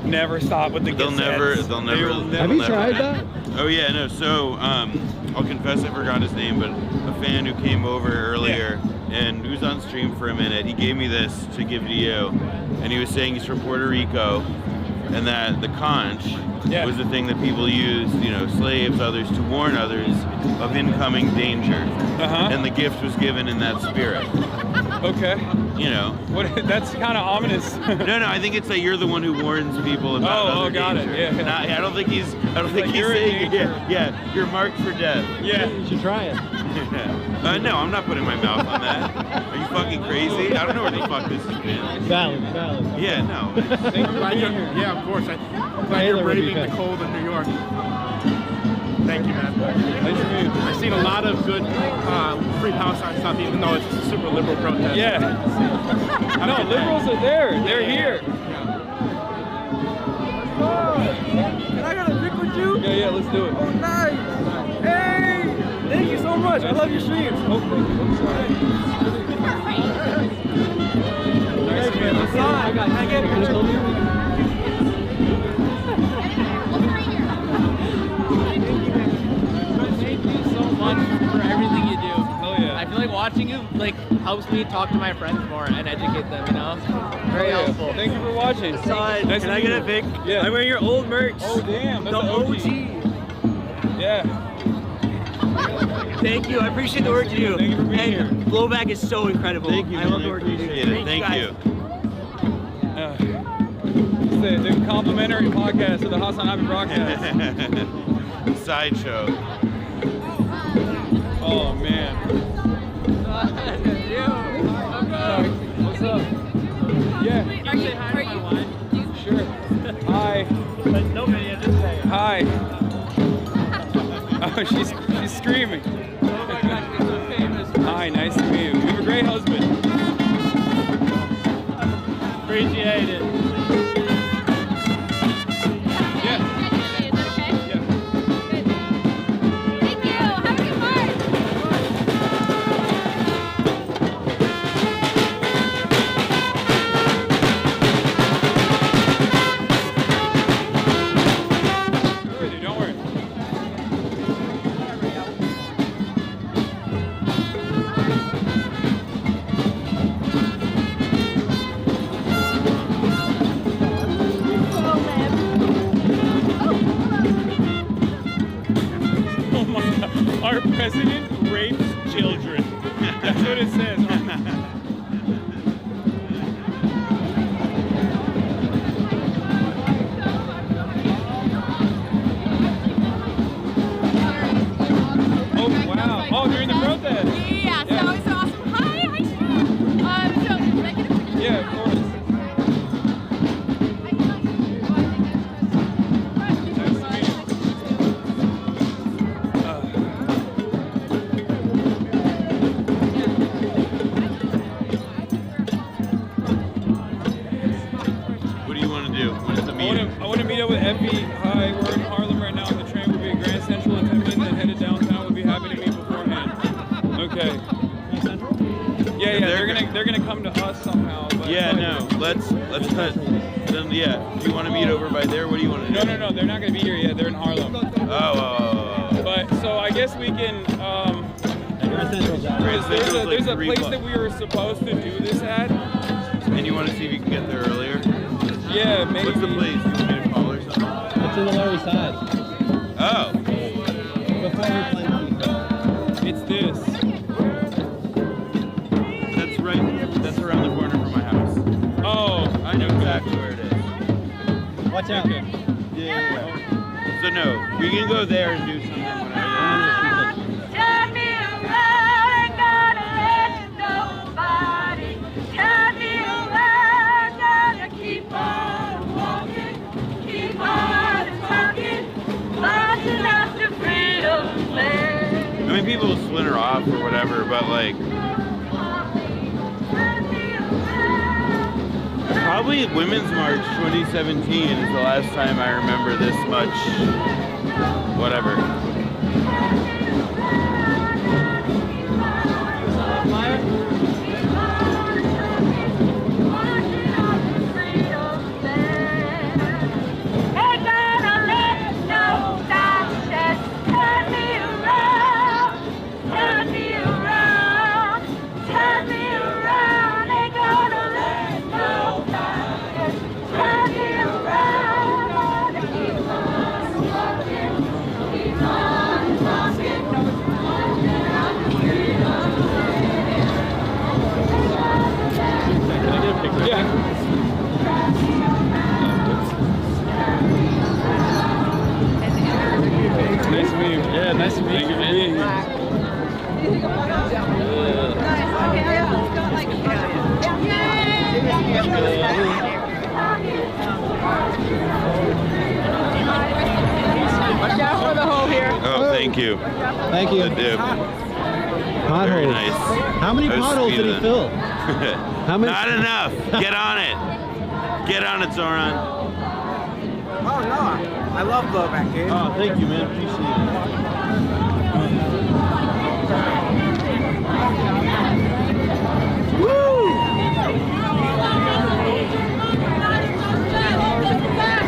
Never stop with the They'll never. Have you tried that? Oh yeah, no. So I'll confess I forgot his name, but a fan who came over earlier and who's on stream for a minute, he gave me this to give to you, and he was saying he's from Puerto Rico, and that the conch was the thing that people used, you know, slaves, others, to warn others of incoming danger, and the gift was given in that spirit. Okay. You know. That's kind of ominous. No, I think it's that you're the one who warns people about other got danger. it. Yeah. I don't think he's you're saying yeah, you're marked for death. Yeah. You should try it. No, I'm not putting my mouth on that. Are you fucking crazy? I don't know where the fuck this has been. Valid. Yeah, no. Yeah, of course. I'm glad you're braving the cold in New York. Thank you, man. Nice to meet you. I've seen a lot of good free Palestine stuff, even though it's a super liberal protest. Yeah. No, liberals are there. They're here. Can I get a drink with you? Yeah, let's do it. Oh, nice. Hey, thank you so much. I love your streams. Oh, thank you. Nice to meet you. Can I get a picture? Thank you so much for everything you do. Hell yeah. I feel like watching you helps me talk to my friends more and educate them, you know? Very helpful. Thank you for watching. Hasan, Nice can to I meet get a you. pic? Yeah. I'm wearing your old merch. Oh damn, that's the OG. Yeah. Thank you. I appreciate the work you do. Thank you for being and here. Blowback is so incredible. Thank you. I love the work you do. Appreciate it. Thank you. It's the complimentary podcast of the HasanAbi broadcast. Sideshow. Oh man. What's up? Yeah. Are you? Sure. Hi. No video, just say it. Hi. Oh, she's screaming. Hi, nice to meet you. You have a great husband. Appreciate it. Effie, hi, we're in Harlem right now on the train. We'll be at Grand Central in 10 minutes and headed downtown. We'll be happy to meet beforehand. Okay. Yeah, they're gonna come to us somehow. But let's cut. Then, yeah, do you want to meet over by there? What do you want to do? No, they're not gonna be here yet. They're in Harlem. But so I guess we can. There's a place that we were supposed to do this at. And you want to see if you can get there earlier? Yeah, maybe. What's the place? You want me to call or something? It's in the Lower East Side. Oh. Before we play. It's this. That's around the corner from my house. Oh. I know exactly where it is. Watch out. Okay. Yeah. So no, we can go there and do something whenever. Turn me around, ain't gonna let nobody turn me around, gonna keep on walking, keep on talking, marching after freedom land. I mean, people will splinter off or whatever, but like, probably Women's March 2017 is the last time I remember this much, whatever. Nice to meet you. Yeah, nice to meet you. Thank you for being here. Watch out for the hole here. Oh, thank you. Thank you. The dip. Potholes. Very nice. How many That was potholes sweet did he of fill? them. How many? Not enough. Get on it. Get on it, Zoran. Oh no, I love blowback, dude. Oh, thank you, man. Appreciate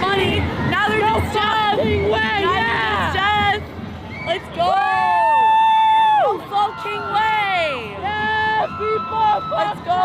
Money. Now they're just death. King Way. Yeah. Let's go. Full King Way. Yes, people. Let's go.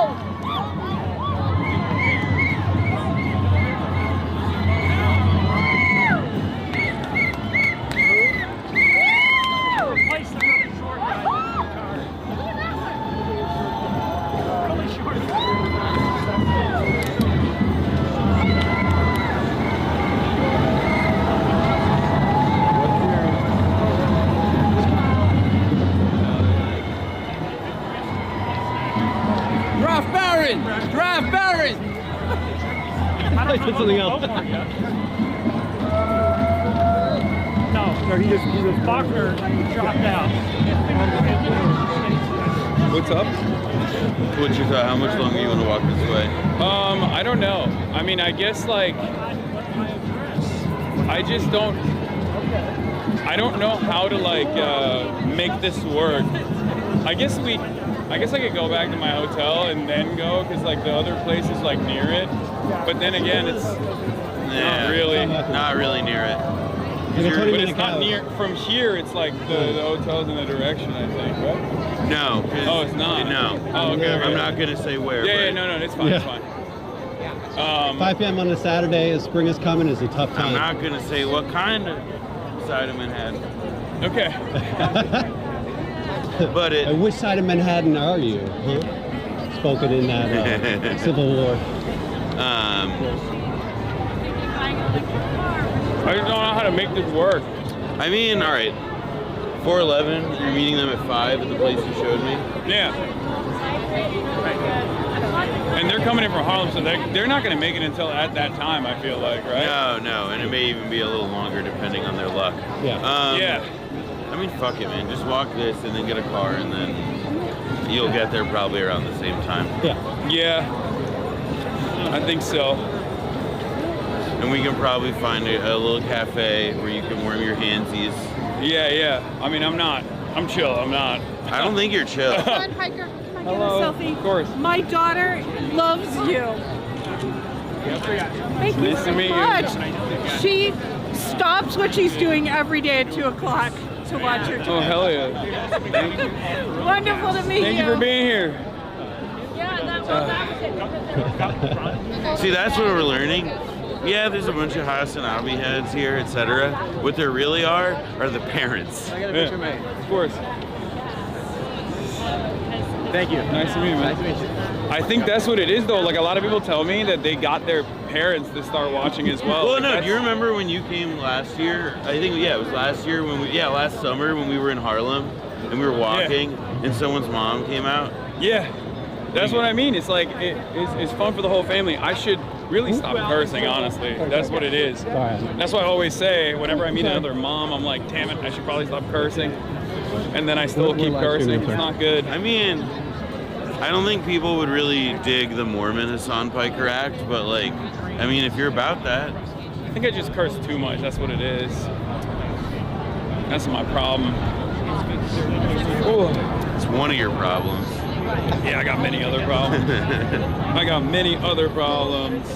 Draft Baron! I thought you said something else. No, he just Faulkner dropped out. What's up? What's your thought? How much longer you want to walk this way? I don't know. I mean, I guess like I just don't. I don't know how to like make this work. I guess I could go back to my hotel and then go because like the other place is like near it. But then again, it's not really near it. But it's not near. From here, it's like the hotel's in the direction, I think, right? No. Oh, it's not. No. Oh, okay. I'm not gonna say where. Yeah, no, it's fine. It's fine. 5 p.m. on a Saturday as spring is coming is a tough time. I'm not gonna say what kind of side of Manhattan. Okay. But And which side of Manhattan are you? Huh? Spoken in that Civil War. I just don't know how to make this work. I mean, all right. 411. You're meeting them at 5 at the place you showed me. Yeah. And they're coming in from Harlem, so they're not going to make it until at that time, I feel like, right? No, and it may even be a little longer depending on their luck. Yeah. Yeah. I mean, fuck it, man. Just walk this and then get a car, and then you'll get there probably around the same time. Yeah. Yeah. I think so. And we can probably find a little cafe where you can warm your handsies. Yeah. I mean, I'm chill. I'm not. I don't think you're chill. Hello. Selfie. Of course. My daughter loves you. Thank you Nice to meet so you. much. She stops what she's doing every day at 2 o'clock to watch her. Oh, hell yeah. Wonderful to meet you. Thank you for being here. See, that's what we're learning. Yeah, there's a bunch of HasanAbi heads here, etc. What there really are the parents. I got a picture made. Of course. Thank you. Nice to meet you, man. Nice to meet you. I think that's what it is, though. Like, a lot of people tell me that they got their parents to start watching as well. Well, like, no, do you remember when you came last year? I think, yeah, it was last year last summer when we were in Harlem and we were walking and someone's mom came out? Yeah. That's what I mean. It's like, it's fun for the whole family. I should really stop cursing, honestly. That's what it is. That's why I always say, whenever I meet another mom, I'm like, damn it, I should probably stop cursing. And then I still keep cursing. It's not good. I mean, I don't think people would really dig the Mormon Hasan Piker act, but like, I mean, if you're about that. I think I just curse too much. That's what it is. That's my problem. Ooh. It's one of your problems. Yeah, I got many other problems. I got many other problems.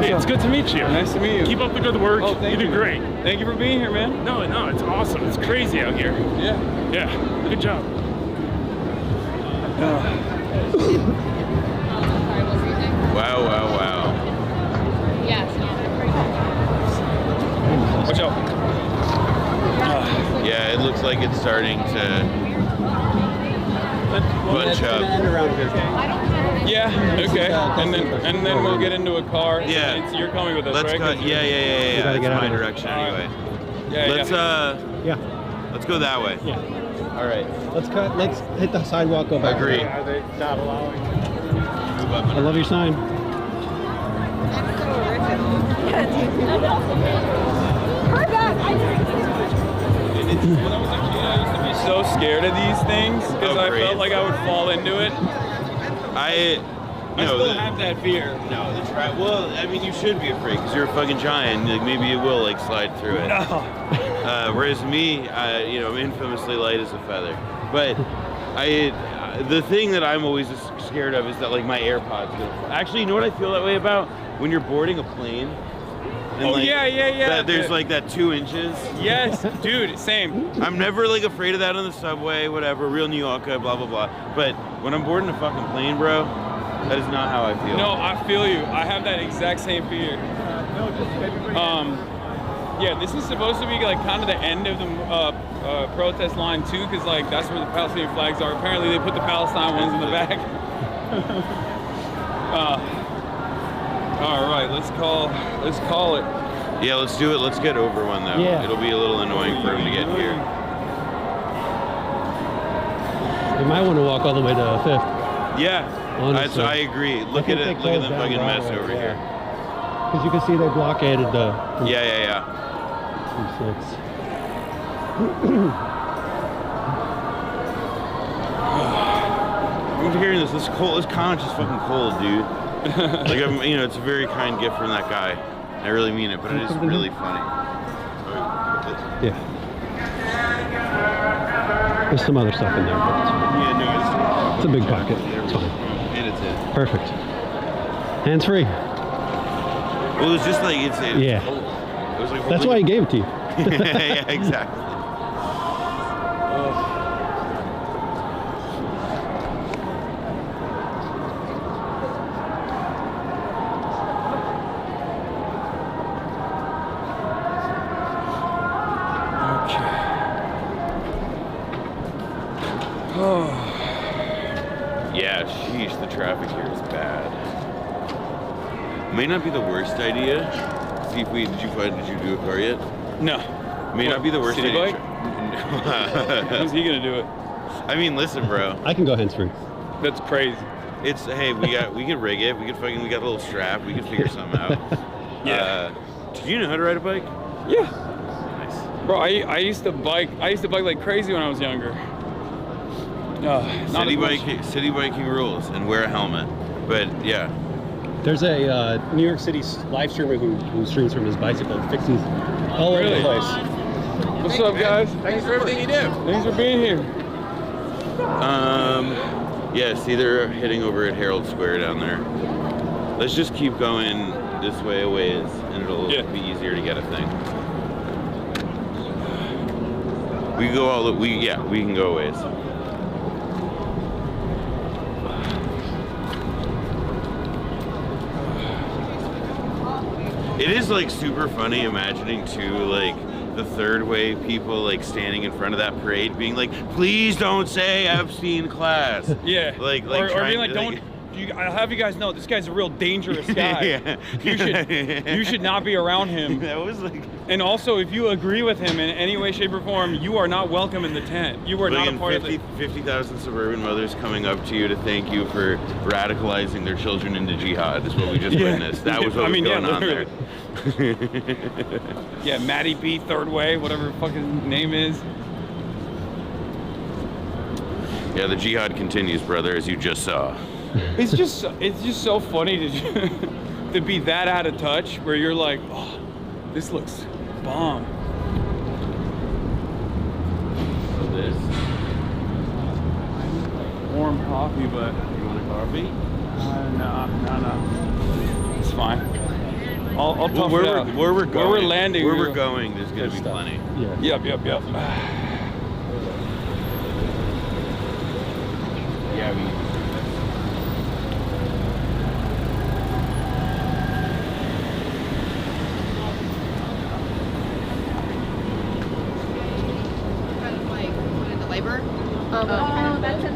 Hey, it's good to meet you. Nice to meet you. Keep up the good work. Oh, thank you do great. Thank you for being here, man. No, it's awesome. It's crazy out here. Yeah. Yeah, good job. Wow. Yes. Watch out. Yeah, it looks like it's starting to bunch up. Yeah, okay. And then we'll get into a car. Yeah. You're coming with us, Let's right? cut. Yeah. It's my direction anyway. Let's go that way. Yeah. All right. Let's hit the sidewalk. Go back. Agree. Are they not allowing? I love your sign. When I was a kid, I used to be so scared of these things because I felt like I would fall into it. I still have that fear. No, that's right. Well, I mean, you should be afraid because you're a fucking giant. Like, maybe it will like slide through it. No. Whereas me, I'm infamously light as a feather. But the thing that I'm always scared of is that like my AirPods go. Actually, you know what I feel that way about? When you're boarding a plane. And, yeah. There's like that 2 inches. Yes, dude, same. I'm never like afraid of that on the subway, whatever, real New Yorker, blah, blah, blah. But when I'm boarding a fucking plane, bro, that is not how I feel. No, I feel you. I have that exact same fear. Yeah, this is supposed to be like kind of the end of the protest line too, because like that's where the Palestinian flags are. Apparently they put the Palestine ones in the back. All right, let's call it. Yeah, let's do it. Let's get over one though. Yeah. It'll be a little annoying for him to get here. You might want to walk all the way to 5th. Yeah, Honestly. I agree. Look at it. Look at the fucking mess over here. Because you can see they blockaded the. Yeah. 6. After hearing this, this conch is fucking cold, dude. Like, it's a very kind gift from that guy. I really mean it, but it is really funny. Yeah. There's some other stuff in there, but it's a big pocket. It's fine. And it's it. Perfect. Hands free. Well, it was just like it's Yeah. cold. It was like That's why he gave it to you. Yeah, exactly. Yeah, sheesh, the traffic here is bad. May not be the worst idea. See if did you do a car yet? No. May not be the worst City idea. bike? How's he gonna do it? I mean, listen, bro. I can go hands free. That's crazy. It's we could rig it. We got a little strap. We could figure something out. Yeah. Do you know how to ride a bike? Yeah. Bro, I used to bike like crazy when I was younger. City biking rules, and wear a helmet. But yeah. There's a New York City live streamer who streams from his bicycle, fixes all over the place. What's up, guys? Thanks for everything you do. Thanks for being here. Yeah, see, they're hitting over at Herald Square down there. Let's just keep going this way a ways, and it'll be easier to get a thing. We can go we can go a ways. It is like super funny imagining too, like the third wave people like standing in front of that parade being like, please don't say Epstein class. Yeah. Like or being like, don't. I'll have you guys know this guy's a real dangerous guy. Yeah. You should not be around him. That was like. And also, if you agree with him in any way, shape, or form, you are not welcome in the tent. You are not a part of it. 50,000 suburban mothers coming up to you to thank you for radicalizing their children into jihad is what we just witnessed. That was what was going on there. Yeah, Matty B, Third Way, whatever her fucking name is. Yeah, the jihad continues, brother, as you just saw. It's just so funny to be that out of touch, where you're like, oh, this looks bomb. So this warm coffee, but you want a coffee? No. It's fine. I'll tough where it out. Where we're going, where we're landing, where we're going, there's gonna be plenty. Yeah. Yep. Yeah, That's it.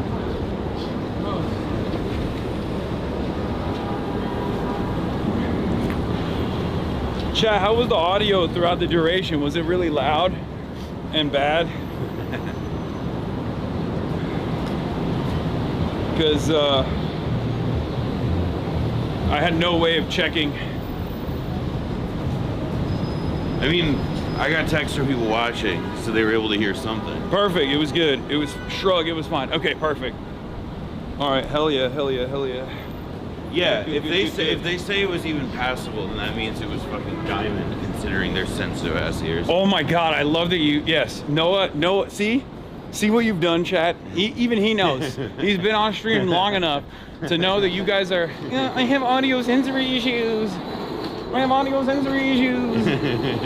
Chat, how was the audio throughout the duration? Was it really loud and bad? Because I had no way of checking. I mean, I got texts from people watching, so they were able to hear something. Perfect, it was good. It was shrug, it was fine. Okay, perfect. All right, hell yeah. Yeah, Good, if they say it was even passable, then that means it was fucking diamond, considering their sensitive ass ears. Oh my God, I love that yes, Noah, see what you've done, chat? Even he knows. He's been on stream long enough to know that you guys are, I have audio sensory issues.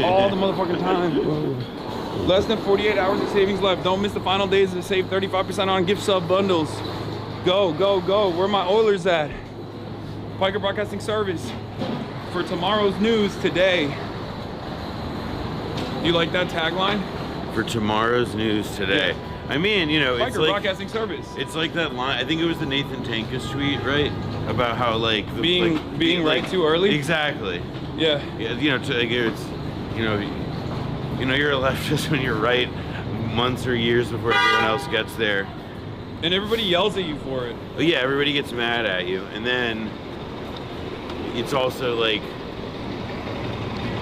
All the motherfucking time. Less than 48 hours of savings left. Don't miss the final days to save 35% on gift sub bundles. Go. Where my Oilers at? Piker Broadcasting Service. For tomorrow's news today. You like that tagline? For tomorrow's news today. Yeah. I mean, you know, Piker it's like Broadcasting Service. It's like that line. I think it was the Nathan Tankus tweet, right? About how like being right too early. Exactly. Yeah. Yeah. You know, it's you're a leftist when you're right months or years before everyone else gets there. And everybody yells at you for it. But yeah, everybody gets mad at you, and then it's also like.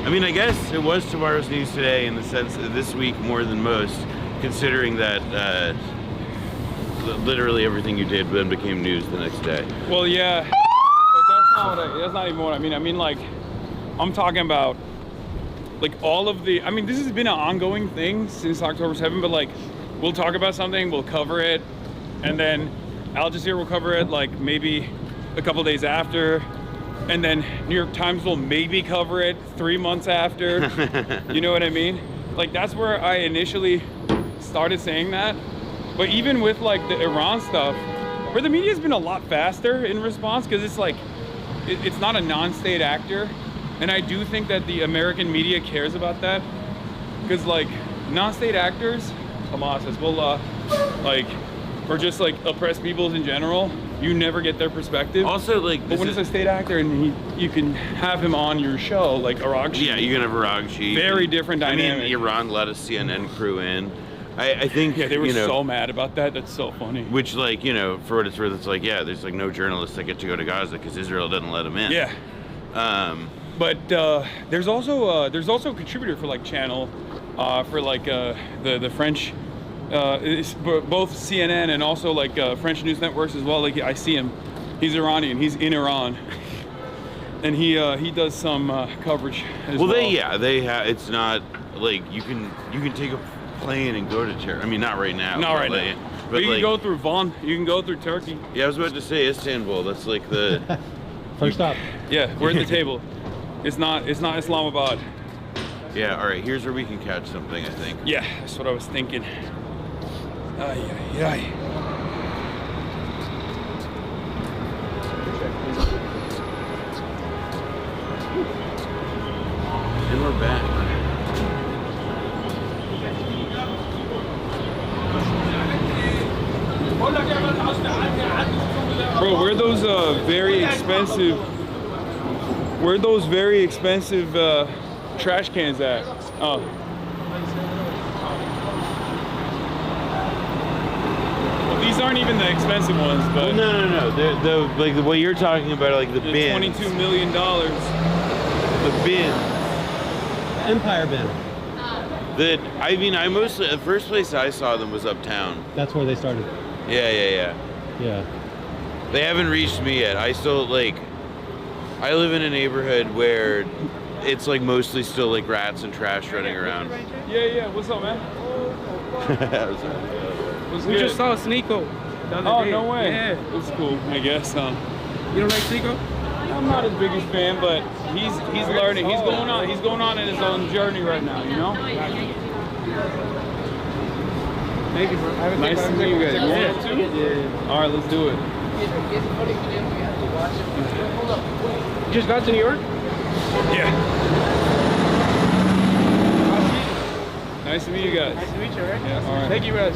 I mean, I guess it was tomorrow's news today in the sense that this week more than most, considering that literally everything you did then became news the next day. Well, yeah, but that's not even what I mean. I mean, like, I'm talking about, like, all of the, I mean, this has been an ongoing thing since October 7th, but, like, we'll talk about something, we'll cover it, and then Al Jazeera will cover it, like, maybe a couple days after, and then New York Times will maybe cover it 3 months after. You know what I mean? Like, that's where I initially started saying that. But even with like the Iran stuff, where the media's been a lot faster in response, because it's like, it's not a non-state actor. And I do think that the American media cares about that. Because like non-state actors, Hamas, Hezbollah, like, or just like oppressed peoples in general, you never get their perspective. Also, like, but when it's a state actor and you can have him on your show, like Aragshi. Yeah, you can have Aragshi. Very different dynamic. I mean, Iran let a CNN crew in. I think, yeah, they were so mad about that. That's so funny. Which, like, you know, for what it's worth, it's like, yeah, there's like no journalists that get to go to Gaza because Israel doesn't let them in. Yeah. But there's also a contributor for like Channel for like the French, both CNN and also like French news networks as well. Like I see him, he's Iranian, he's in Iran, and he does some coverage as well. They have. It's not like you can take a plane and go to Turkey. I mean, not right now. Not right now. But you can go through Van. You can go through Turkey. Yeah, I was about to say Istanbul. That's like the first stop. Yeah, we're at the table. It's not Islamabad. Yeah. All right. Here's where we can catch something. I think. Yeah, that's what I was thinking. Yeah. And we're back. Bro, where those very expensive trash cans at? Oh. Well, these aren't even the expensive ones, but No. The like what you're talking about, like the bins. $22 million. The bins. Empire bin. I mostly the first place I saw them was uptown. That's where they started. Yeah. They haven't reached me yet. I still I live in a neighborhood where it's like mostly still like rats and trash running around. Yeah. What's up, man? We just saw Sneeko. Oh, no way. Yeah. It's cool, I guess. You don't like Sneeko? I'm not his biggest fan, but he's learning. He's going on in his own journey right now, you know? Thank you, bro. Nice to meet you guys. You want to? Yeah. All right, let's do it. You just got to New York? Yeah. Nice to meet you guys. Nice to meet you, right? Yeah, all right. Thank you, guys.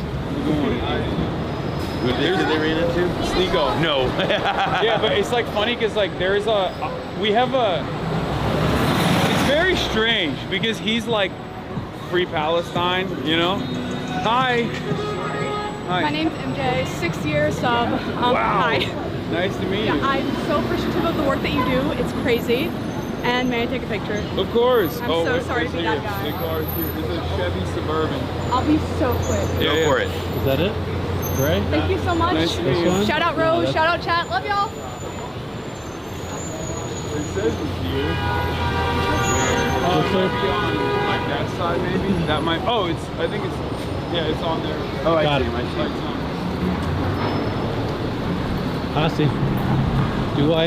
Who they ran into? Sneeko. No. Yeah, but it's like funny because like it's very strange because he's like free Palestine, you know? Hi. My name's MJ, 6 years sub. Wow. Hi. Nice to meet you. I'm so appreciative of the work that you do. It's crazy. And may I take a picture? Of course. I'm so sorry to be that guy. The car's here. It's a Chevy Suburban. I'll be so quick. Go for it. Is that it? Right? Thank you so much. Nice to meet you. Shout out Rose, shout out chat. Love y'all. It says it's here. What's Might be on like that side maybe. That might. Oh, I think it's. Yeah, it's on there. Oh, I Got see. it. I see. Hasi, do I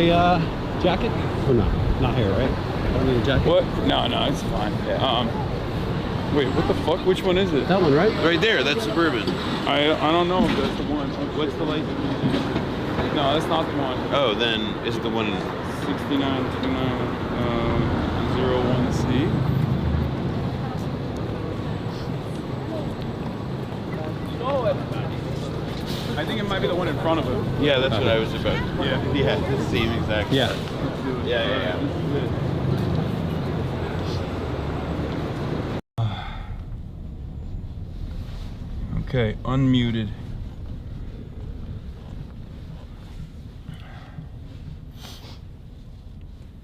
jacket? Or no? Not here, right? I don't need a jacket. What? No, it's fine. Yeah. Wait, what the fuck? Which one is it? That one, right? Right there. That's Suburban. I don't know if that's the one. What's the light? No, that's not the one. Oh, then is it the one? 692901C. I think it might be the one in front of it. Yeah, that's what I was about. Yeah, the same exact. Yeah. Yeah. Okay, unmuted.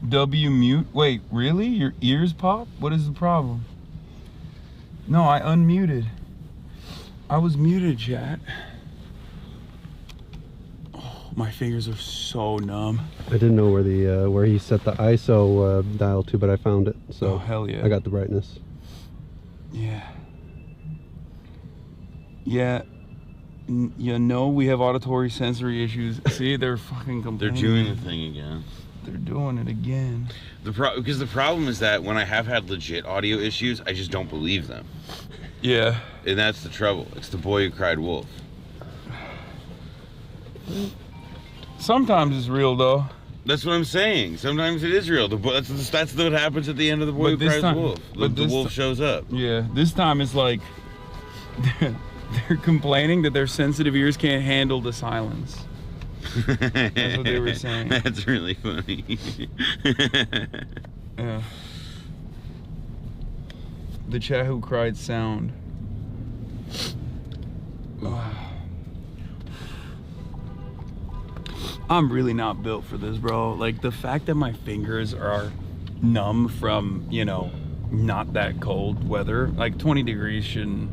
W mute. Wait, really? Your ears pop? What is the problem? No, I unmuted. I was muted, chat. Oh, my fingers are so numb. I didn't know where he set the ISO dial to, but I found it. So oh, hell yeah. I got the brightness. Yeah. Yeah. You know we have auditory sensory issues. See, they're fucking complaining. They're doing the thing again. They're doing it again. Because the problem is that when I have had legit audio issues, I just don't believe them. Yeah. And that's the trouble. It's the boy who cried wolf. Sometimes it's real though. That's what I'm saying. Sometimes it is real. That's what happens at the end of the boy who cries wolf. The wolf shows up. Yeah. This time it's like they're complaining that their sensitive ears can't handle the silence. That's what they were saying. That's really funny. Yeah. The chat who cried sound. I'm really not built for this, bro. Like the fact that my fingers are numb from, not that cold weather. Like 20 degrees shouldn't.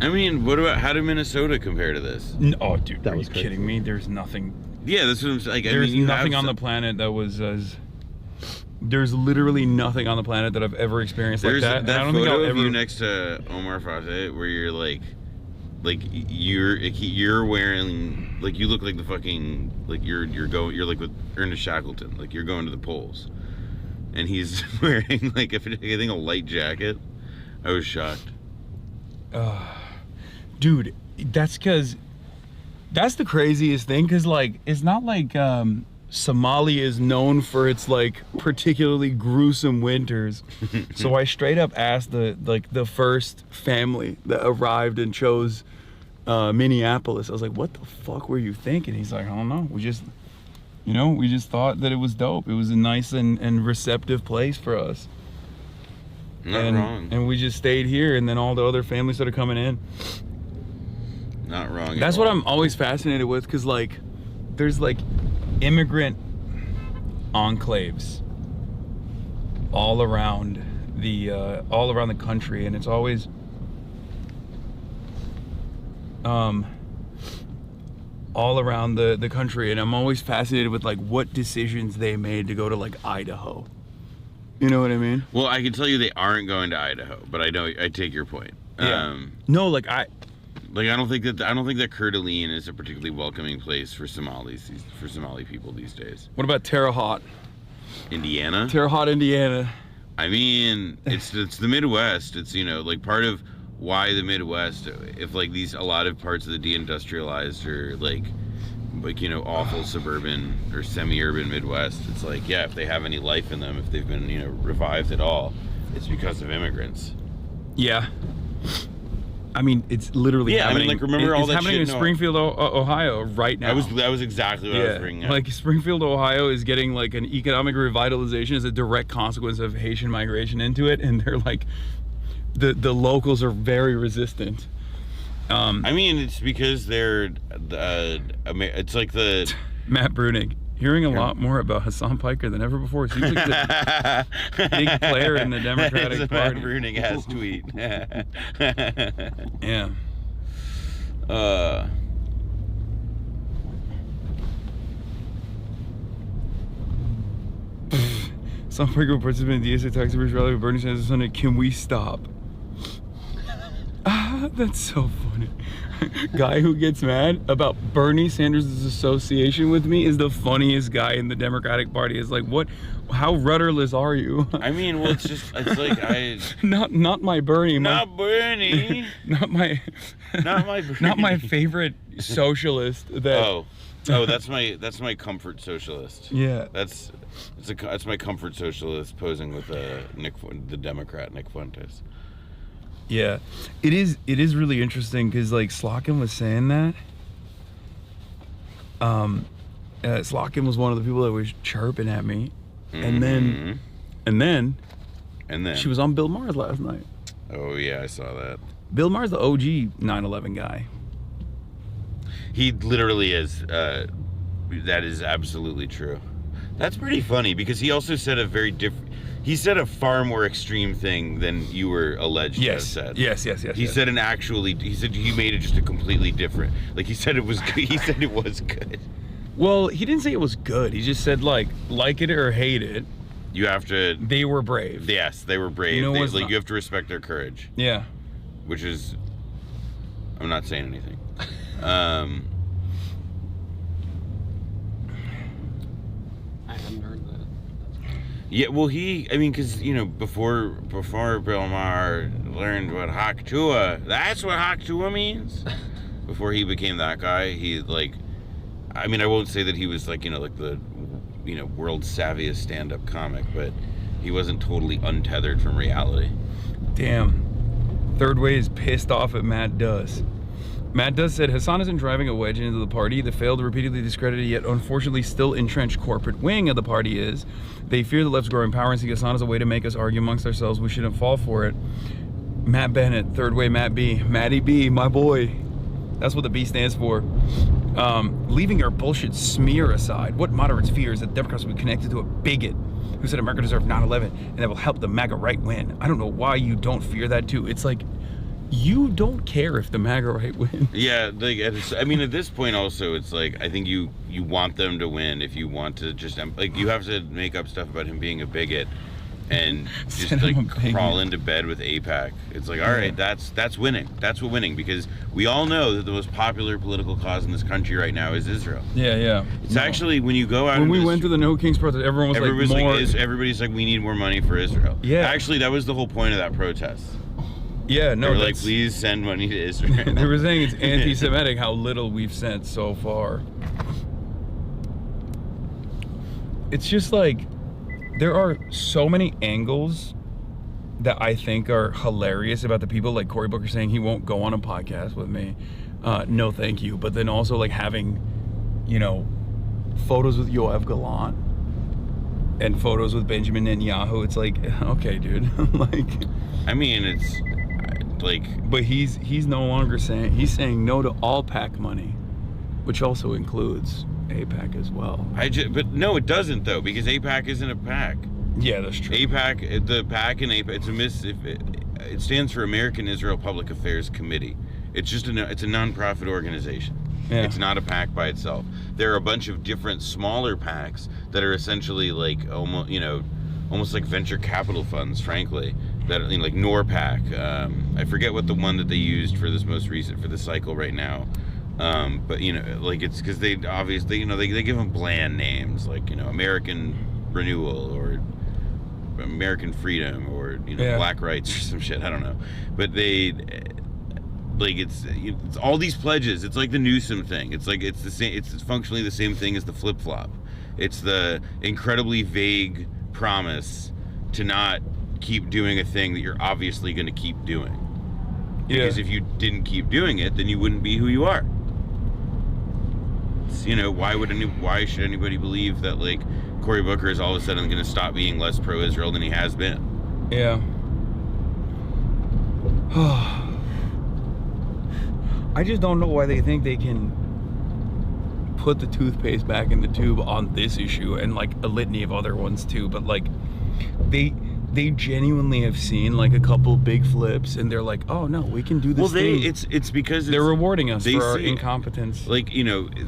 I mean, what about, how did Minnesota compare to this? Oh, dude, are you kidding me? There's nothing. Yeah, that's what I'm saying. Like, There's I mean, nothing on the planet that was as. There's literally nothing on the planet that I've ever experienced like that. That I don't photo think I'll of ever... you next to Omar Fateh, where you're like you're wearing, like, you look like the fucking, like you're like with Ernest Shackleton, like you're going to the polls, and he's wearing like I think a light jacket. I was shocked. Dude, that's because that's the craziest thing, because like it's not like Somalia is known for its like particularly gruesome winters. So I straight up asked the first family that arrived and chose Minneapolis. I was like, what the fuck were you thinking? He's like, I don't know, we just thought that it was dope. It was a nice and receptive place for us. Not wrong. And we just stayed here, and then all the other families started coming in. Not wrong. That's what I'm always fascinated with, because like there's like immigrant enclaves all around the country, and it's always all around the country, and I'm always fascinated with like what decisions they made to go to like Idaho. You know what I mean? Well, I can tell you they aren't going to Idaho, but I take your point. Yeah. No, like I don't think that Coeur d'Alene is a particularly welcoming place for Somali people these days. What about Terre Haute? Indiana? Terre Haute, Indiana. I mean, it's the Midwest. It's, like part of why the Midwest, if like a lot of parts of the deindustrialized or like awful suburban or semi-urban Midwest, it's like, yeah, if they have any life in them, if they've been, revived at all, it's because of immigrants. Yeah. I mean, it's literally happening. I mean, like, remember all that shit happening in Springfield, Ohio right now. That was exactly what I was bringing up. Like, Springfield, Ohio is getting like an economic revitalization as a direct consequence of Haitian migration into it, and they're like, the locals are very resistant. I mean, it's because they're, it's like the... Matt Brunig. Hearing a lot more about Hasan Piker than ever before. He's like the big player in the Democratic Party. Matt Brunig has tweet. Yeah. Hasan Piker will participate in the DSA taxi bridge rally with Bernie Sanders Sunday. Can we stop? That's so funny. Guy who gets mad about Bernie Sanders' association with me is the funniest guy in the Democratic Party. It's like, what? How rudderless are you? I mean, well, it's like not my Bernie. Not Bernie. Not my Bernie. Not my favorite socialist. That's my comfort socialist. Yeah. That's my comfort socialist posing with the Democrat Nick Fuentes. Yeah, it is really interesting because like Slotkin was saying that. Slotkin was one of the people that was chirping at me, and then she was on Bill Maher's last night. Oh yeah, I saw that. Bill Maher's the OG 9/11 guy. He literally is. That is absolutely true. That's pretty funny because he also said he said a far more extreme thing than you were alleged to have said. Yes. He said he made it just a completely different. Like he said it was good. He said it was good. Well, he didn't say it was good. He just said like it or hate it. You have to. They were brave. Yes, they were brave. You have to respect their courage. Yeah. Which is, I'm not saying anything. Yeah, well, because, before Bill Maher learned what Haktua, that's what Haktua means. Before he became that guy, he, I won't say that he was, the world's savviest stand-up comic, but he wasn't totally untethered from reality. Damn. Third Way is pissed off at Matt Duss. Matt Duss said, Hasan isn't driving a wedge into the party. The failed, repeatedly discredited, yet unfortunately still entrenched corporate wing of the party is. They fear the left's growing power and see Hasan as a way to make us argue amongst ourselves. We shouldn't fall for it. Matt Bennett, Third Way, Matt B. Matty B, my boy. That's what the B stands for. Leaving our bullshit smear aside, what moderates fear is that Democrats will be connected to a bigot who said America deserved 9/11 and that will help the MAGA right win. I don't know why you don't fear that too. It's like, you don't care if the MAGA right wins. Yeah, like I mean, at this point also, it's like I think you want them to win if you want to just like you have to make up stuff about him being a bigot and just like crawl into bed with AIPAC. It's like, all right, that's winning. That's what winning, because we all know that the most popular political cause in this country right now is Israel. Yeah. It's actually when you go out. When we went to the No Kings protest, everyone was like, more. Everybody's like, we need more money for Israel. Yeah. Actually, that was the whole point of that protest. Yeah, no. They were like, please send money to Israel. They were saying it's anti-Semitic how little we've sent so far. It's just like, there are so many angles that I think are hilarious about the people, like Cory Booker saying he won't go on a podcast with me. No, thank you. But then also like having, you know, photos with Yoav Gallant and photos with Benjamin Netanyahu. It's like, okay, dude. Like, I mean, it's like, but he's no longer saying, he's saying no to all PAC money, which also includes AIPAC as well. But no, it doesn't though, because AIPAC isn't a PAC. Yeah, that's true. AIPAC, the PAC and AIPAC, it stands for American Israel Public Affairs Committee. It's just it's a non-profit organization. Yeah. It's not a PAC by itself. There are a bunch of different smaller PACs that are essentially like almost like venture capital funds, frankly. That like NORPAC. I forget what the one that they used for this most recent for the cycle right now. But like it's because they obviously they give them bland names like American Renewal or American Freedom or Black Rights or some shit. I don't know, but they like it's all these pledges. It's like the Newsom thing. It's like it's the same. It's functionally the same thing as the flip flop. It's the incredibly vague promise to not keep doing a thing that you're obviously going to keep doing. Because if you didn't keep doing it, then you wouldn't be who you are. Why should anybody believe that like Cory Booker is all of a sudden going to stop being less pro-Israel than he has been? Yeah. I just don't know why they think they can put the toothpaste back in the tube on this issue and like a litany of other ones too, but like they genuinely have seen like a couple big flips and they're like, oh no, we can do this thing. It's because they're rewarding us for our incompetence. Like,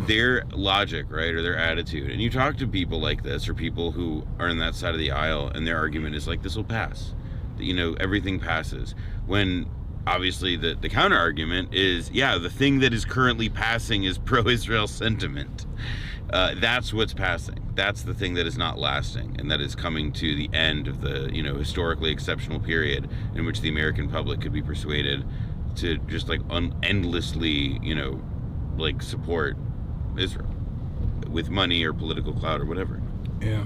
their logic, right, or their attitude. And you talk to people like this or people who are on that side of the aisle and their argument is like, this will pass. Everything passes. When obviously the counter argument is, the thing that is currently passing is pro-Israel sentiment. That's what's passing. That's the thing that is not lasting, and that is coming to the end of the historically exceptional period in which the American public could be persuaded to just like endlessly like support Israel with money or political clout or whatever. Yeah.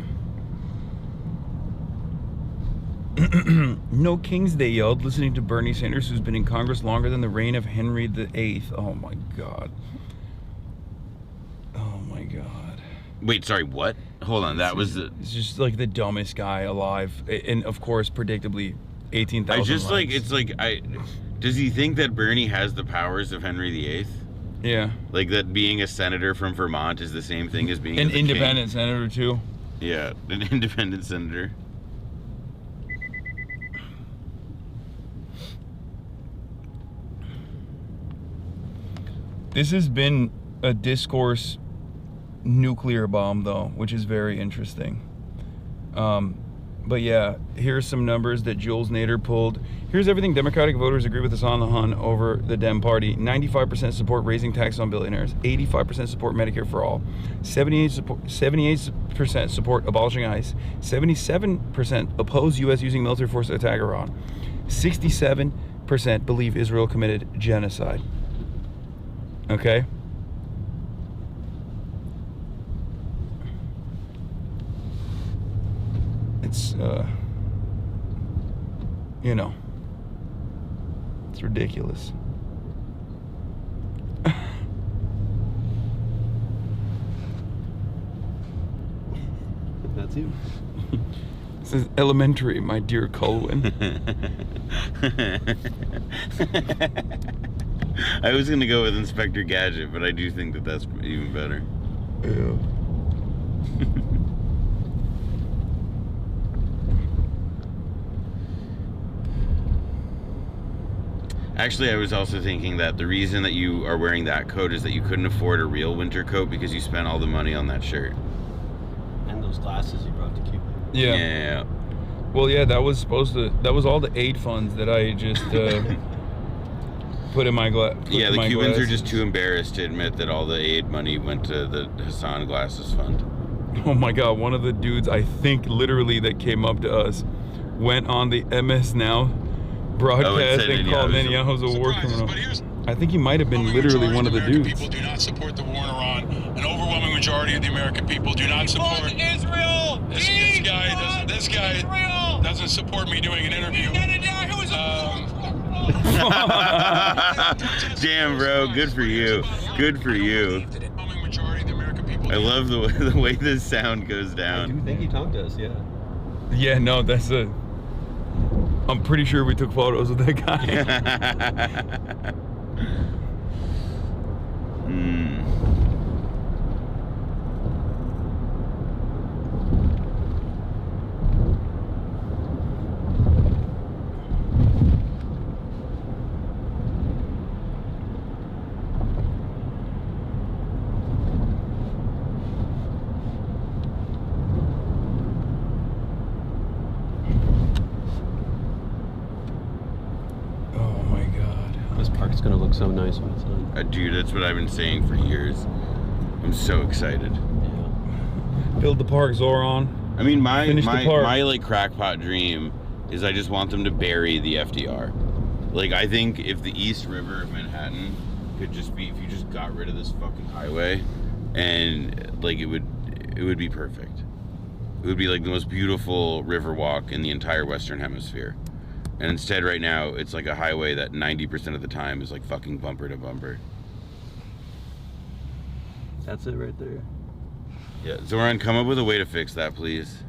No Kings, they yelled, listening to Bernie Sanders, who's been in Congress longer than the reign of Henry VIII. Oh my God. Wait, sorry, what? Hold on, it's just like the dumbest guy alive, and of course, predictably, 18,000. Does he think that Bernie has the powers of Henry VIII? Yeah. Like that being a senator from Vermont is the same thing as being an independent senator too. Yeah, an independent senator. This has been a discourse nuclear bomb though, which is very interesting. But yeah, here's some numbers that Jules Nader pulled. Here's everything Democratic voters agree with Hasan over the Dem Party. 95% support raising taxes on billionaires. 85% support Medicare for all. 78% support abolishing ICE. 77% oppose U.S. using military force to attack Iran. 67% believe Israel committed genocide. Okay? It's, it's ridiculous. That's you. This is elementary, my dear Kulwin. I was gonna go with Inspector Gadget, but I do think that that's even better. Yeah. Actually, I was also thinking that the reason that you are wearing that coat is that you couldn't afford a real winter coat because you spent all the money on that shirt. And those glasses you brought to Cuba. Yeah. Yeah. Well, yeah, that was all the aid funds that I just put in my glass. Yeah, the Cubans are just too embarrassed to admit that all the aid money went to the Hasan Glasses Fund. Oh my God, one of the dudes, I think literally that came up to us, went on the MS Now broadcast and called Netanyahu's a war criminal. I think he might have been literally one of the dudes. People do not support the war in Iran. An overwhelming majority of the American people do not support Israel. This guy doesn't support me doing an interview. Damn, bro, good for you. Good for you. I love the way this sound goes down. I do think he talked to us, yeah. Yeah, no, that's a... I'm pretty sure we took photos with that guy. It's gonna look so nice when it's done. Dude, that's what I've been saying for years. I'm so excited. Yeah. Build the park, Zoran. I mean, my like crackpot dream is I just want them to bury the FDR. Like, I think if the East River of Manhattan could just be, if you just got rid of this fucking highway, and like it would be perfect. It would be like the most beautiful river walk in the entire Western Hemisphere. And instead, right now, it's like a highway that 90% of the time is like fucking bumper to bumper. That's it right there. Yeah, Zoran, come up with a way to fix that, please.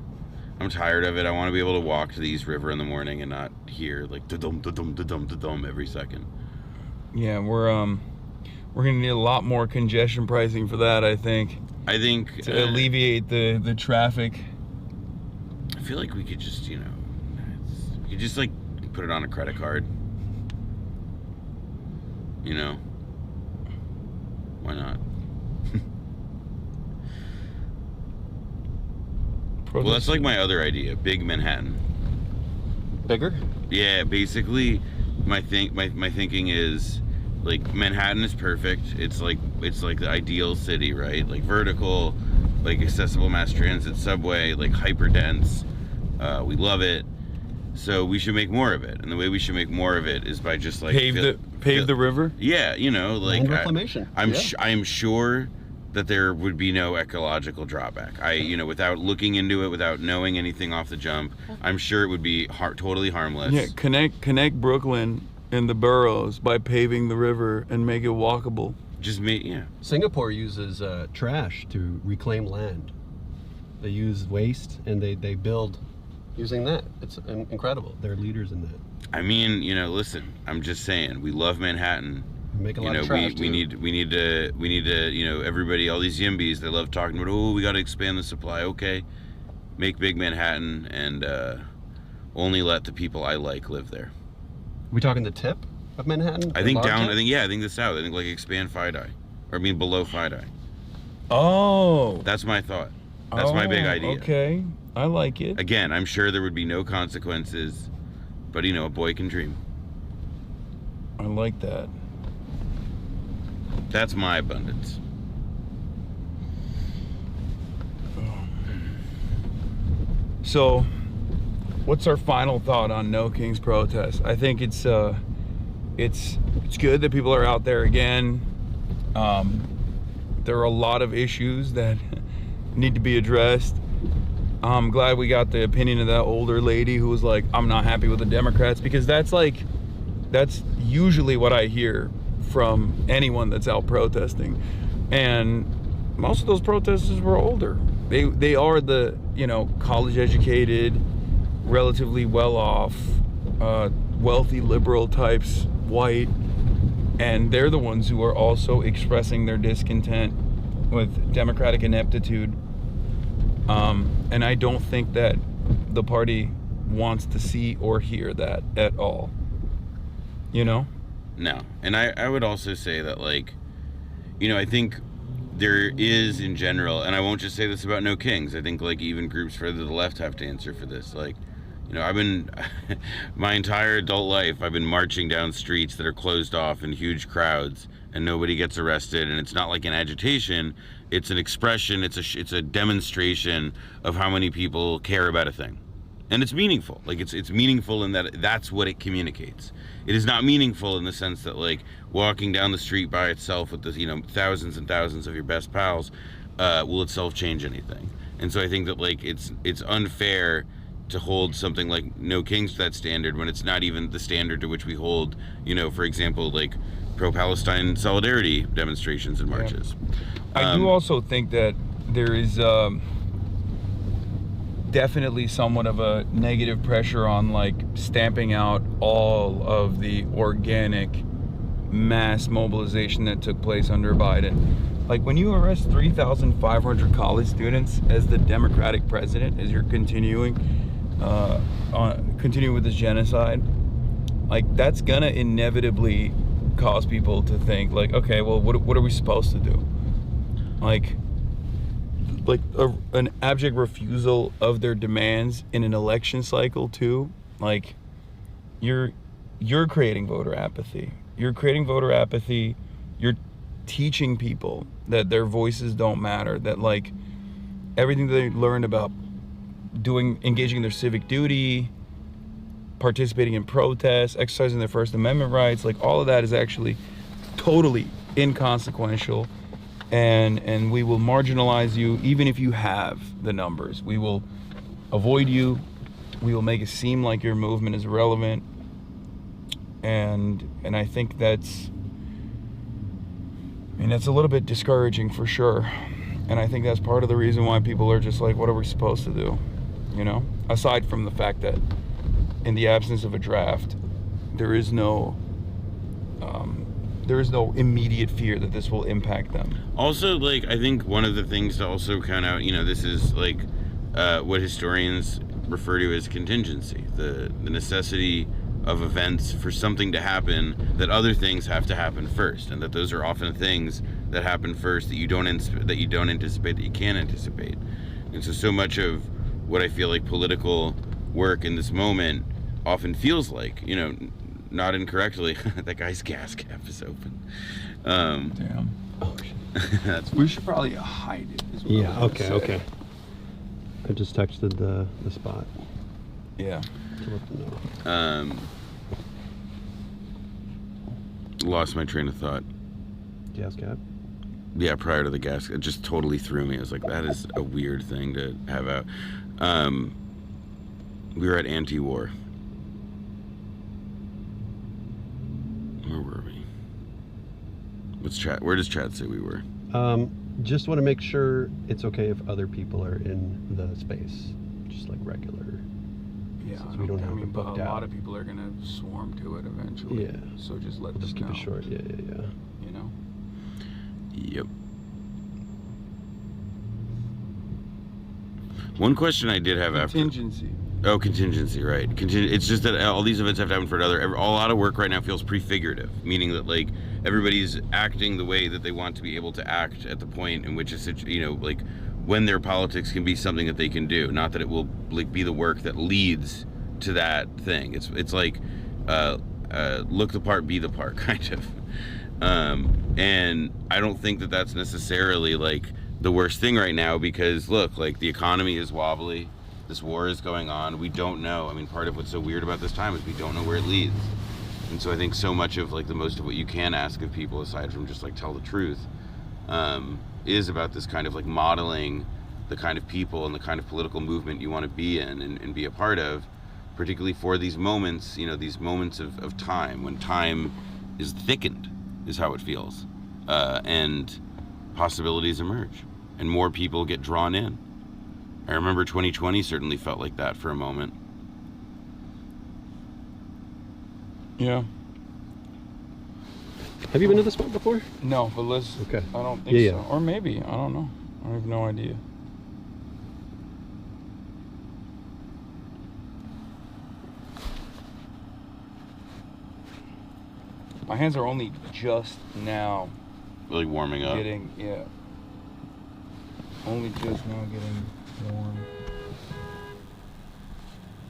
I'm tired of it. I want to be able to walk to the East River in the morning and not hear like da-dum, da-dum, da-dum, da-dum every second. Yeah, we're gonna need a lot more congestion pricing for that, I think. To alleviate the traffic. I feel like we could just, you could just like put it on a credit card. You know? Why not? Well, that's like my other idea, big Manhattan. Bigger? Yeah, basically my thinking is like Manhattan is perfect. It's like the ideal city, right? Like vertical, like accessible mass transit, subway, like hyper dense. We love it. So we should make more of it, and the way we should make more of it is by just like pave the river. Yeah, like land reclamation. I'm sure that there would be no ecological drawback. Without looking into it, without knowing anything off the jump, I'm sure it would be totally harmless. Yeah, connect Brooklyn and the boroughs by paving the river and make it walkable. Singapore uses trash to reclaim land. They use waste and they build using that. It's incredible. They're leaders in that. I mean, listen, I'm just saying, we love Manhattan. Make a lot of trash. We need to, everybody, all these yimbies, they love talking about, we got to expand the supply. Okay, make big Manhattan and only let the people I like live there. We talking the tip of Manhattan? I think down. I think the south. I think like expand Fidei, below Fidei. Oh, that's my thought. That's my big idea. Okay, I like it. Again, I'm sure there would be no consequences, but a boy can dream. I like that. That's my abundance. So, what's our final thought on No Kings protest? I think it's good that people are out there again. There are a lot of issues that need to be addressed. I'm glad we got the opinion of that older lady who was like, I'm not happy with the Democrats, because that's usually what I hear from anyone that's out protesting. And most of those protesters were older. They are the, college educated, relatively well off, wealthy liberal types, white, And they're the ones who are also expressing their discontent with democratic ineptitude. And I don't think that the party wants to see or hear that at all. You know? No. And I would also say that, like, you know, I think there is in general, and I won't just say this about No Kings, I think, like, even groups further to the left have to answer for this. Like, you know, I've been, my entire adult life, I've been marching down streets that are closed off in huge crowds, and nobody gets arrested, and it's not like an agitation, it's an expression, it's a demonstration of how many people care about a thing. And it's meaningful. Like, it's meaningful in that that's what it communicates. It is not meaningful in the sense that, like, walking down the street by itself with the, you know, thousands and thousands of your best pals will itself change anything. And so I think that, like, it's unfair to hold something like No Kings to that standard when it's not even the standard to which we hold, you know, for example, like pro-Palestine solidarity demonstrations and marches. I do also think that there is definitely somewhat of a negative pressure on, like, stamping out all of the organic mass mobilization that took place under Biden. Like, when you arrest 3,500 college students as the Democratic president, as you're continuing with this genocide, like, that's gonna inevitably cause people to think, like, okay, well, what are we supposed to do? Like an abject refusal of their demands in an election cycle too. Like, you're creating voter apathy. You're creating voter apathy. You're teaching people that their voices don't matter, that, like, everything they learned about engaging in their civic duty, participating in protests, exercising their First Amendment rights, like, all of that is actually totally inconsequential. And we will marginalize you even if you have the numbers. We will avoid you. We will make it seem like your movement is irrelevant. And I think that's a little bit discouraging for sure. And I think that's part of the reason why people are just like, what are we supposed to do? You know? Aside from the fact that in the absence of a draft, there is no immediate fear that this will impact them. Also, like, I think one of the things to also kind of, you know, this is like what historians refer to as contingency, the necessity of events for something to happen, that other things have to happen first, and that those are often things that happen first that you don't anticipate, that you can't anticipate. And so much of what I feel like political work in this moment often feels like, you know, not incorrectly, that guy's gas cap is open. Damn. Oh, we should probably hide it. Yeah, okay. I just texted the spot. Yeah. To let them know. Lost my train of thought. Gas cap? Yeah, prior to the gas, it just totally threw me. I was like, that is a weird thing to have out. We were at anti-war. Where were we? Where does chat say we were? Just want to make sure it's okay if other people are in the space, just like regular. Yeah, Since we don't have it booked a out. lot of people are gonna swarm to it eventually. Yeah. So just let them Just keep know. it short. Yeah. You know. Yep. One question I did have Contingency. Oh, contingency, right. It's just that all these events have to happen for another. A lot of work right now feels prefigurative, meaning that, like, everybody's acting the way that they want to be able to act at the point in which like, when their politics can be something that they can do, not that it will, like, be the work that leads to that thing. It's like look the part, be the part, kind of. And I don't think that that's necessarily, like, the worst thing right now, because look, like, the economy is wobbly. This war is going on. We don't know. I mean, part of what's so weird about this time is we don't know where it leads. And so I think so much of, like, the most of what you can ask of people, aside from just, like, tell the truth, is about this kind of, like, modeling the kind of people and the kind of political movement you want to be in and be a part of, particularly for these moments, you know, these moments of time, when time is thickened, is how it feels. And possibilities emerge and more people get drawn in. I remember 2020 certainly felt like that for a moment. Yeah. Have you been to this spot before? No, but let's. Okay. I don't think so. Or maybe. I don't know. I have no idea. My hands are only just now. Like warming up. Only just now getting warm.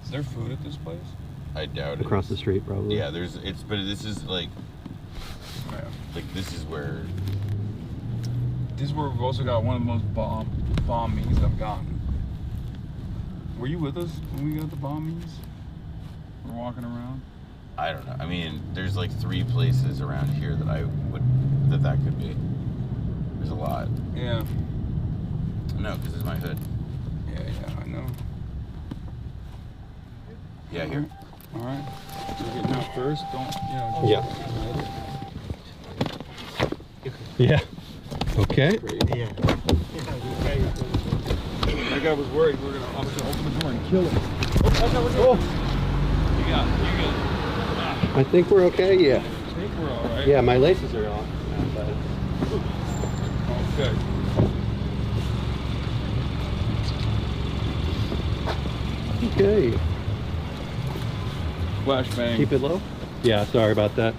Is there food at this place? I doubt it. Across the street, probably. Yeah, but this is like this is where we've also got one of the most bomb meats I've gotten. Were you with us when we got the bomb meats? We're walking around. I don't know. I mean, there's like 3 places around here that that could be. There's a lot. Yeah. No, because it's my hood. Yeah, I know. Yeah, here. All right. So we're getting out first. Don't, Yeah. Okay. Yeah. That guy was worried we were going to obviously open the door and kill him. Oh. You got it. I think we're okay, yeah. I think we're all right. Yeah, my laces are off. Okay. Okay. Flashbang. Keep it low? Yeah, sorry about that.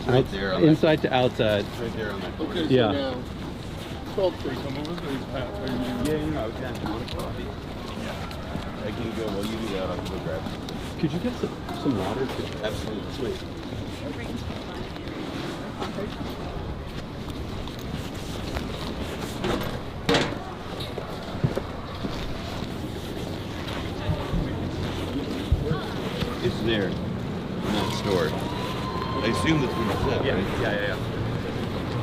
Right there on inside to outside. It's right there on that corner. Okay, Yeah. so now, 12:30. Yeah, I'll catch you. Yeah. I can go, while you do that, I'll go grab it. Could you get some water too? Absolutely. Sweet. It's there in that store. I assume that's what you said, right? Yeah.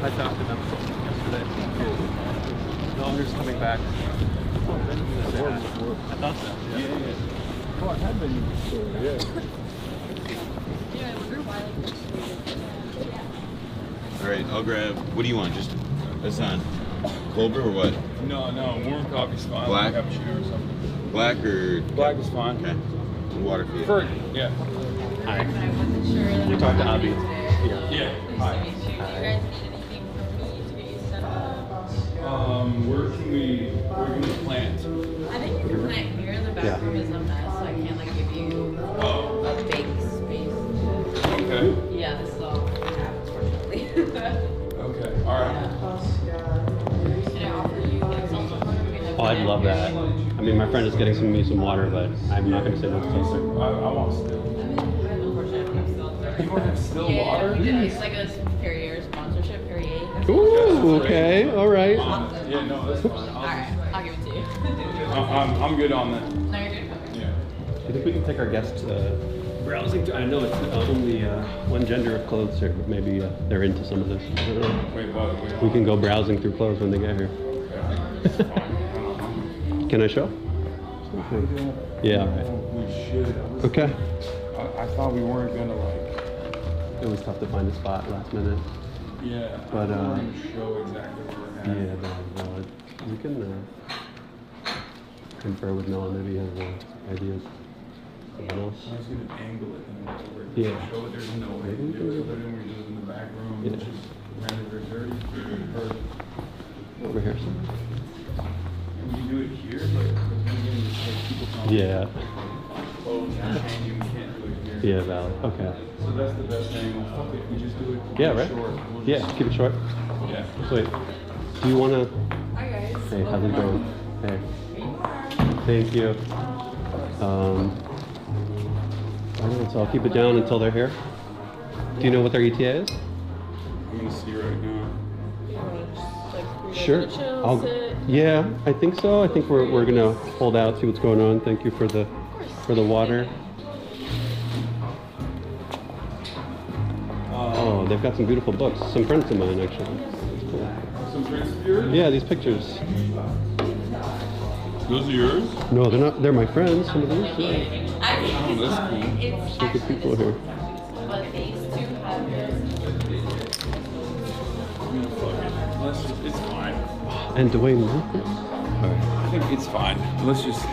I talked to them yesterday. The owner's coming back. I thought so. Yeah. Oh, I had been in the store, yeah. All right, I'll grab. What do you want? Just Hasan, cold brew or what? No, warm coffee's fine. Black? Like cappuccino or something. Black or? Black is fine. Okay. And water for you. Yeah. Hi. You talked to Abi. Yeah. Hi. Where can we plant? I think you can plant here. The bathroom is a mess, so I can't like give you a big space. Okay. Yeah, this is all we have, unfortunately. Okay. All right. Can I offer you like some? Oh, I'd love that. I mean, my friend is getting me some water, but I'm not going to say no to something. I want still. You want to have still water? Yeah, it's like a Perrier sponsorship, Perrier. Ooh, okay, all right. Yeah, no, that's fine. Alright, I'll give it to you. I'm good on that. No, you're good. Yeah. I think we can take our guests browsing. I know it's only one gender of clothes here, but maybe they're into some of this. I don't know. Wait. We can go browsing through clothes when they get here. Can I show? Okay. Yeah. We should. Okay. I thought we weren't gonna like. It was tough to find a spot last minute. Yeah. But we weren't gonna show exactly where we're at. yeah, no, we can confer with Noah. Maybe he has ideas. Someone else. I was gonna angle it and we're Yeah. show it. There's no way Maybe to we do can it. So then we do it in the back room, Yeah. which is rented or dirty. Over here somewhere. Can we do it here? But then again, it's like people come. Yeah. Clothes and changing. We can't do it here. Yeah, valid. Okay. So that's the best thing. Well, fuck it. We just do it. Yeah, right? Short. We'll Yeah, just- keep it short. Yeah. Sweet. Do you want to... Hi guys. Hey, how's it going? Hey. Thank you. I don't know, so I'll keep it down until they're here. Do you know what their ETA is? I'm gonna see right now. Sure. Yeah, I think so. I think we're gonna hold out, see what's going on. Thank you for the water. Oh, they've got some beautiful books. Some friends of mine, actually. That's cool. Some friends of yours? Yeah, these pictures. Those are yours? No, they're not. They're my friends. Some of these. Yeah. Oh, that's cool. Some good people here. But these two have It's fine. And Dwayne Lucas. All right. I think it's fine. Let's just.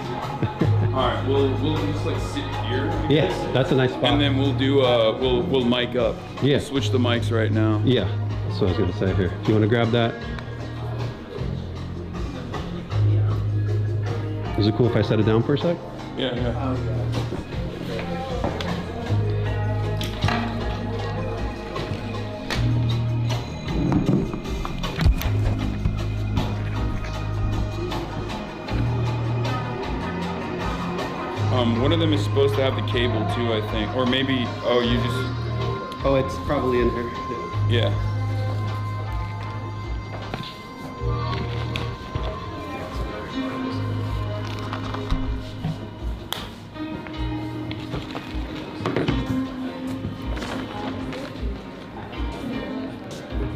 All right, we'll just like sit here. Yes, that's a nice spot. And then we'll do we'll mic up. Yeah. Switch the mics right now. Yeah, that's what I was gonna say here. Do you want to grab that? Is it cool if I set it down for a sec? Yeah, yeah. One of them is supposed to have the cable too, I think. Or maybe, oh, you just... Oh, it's probably in here. Yeah.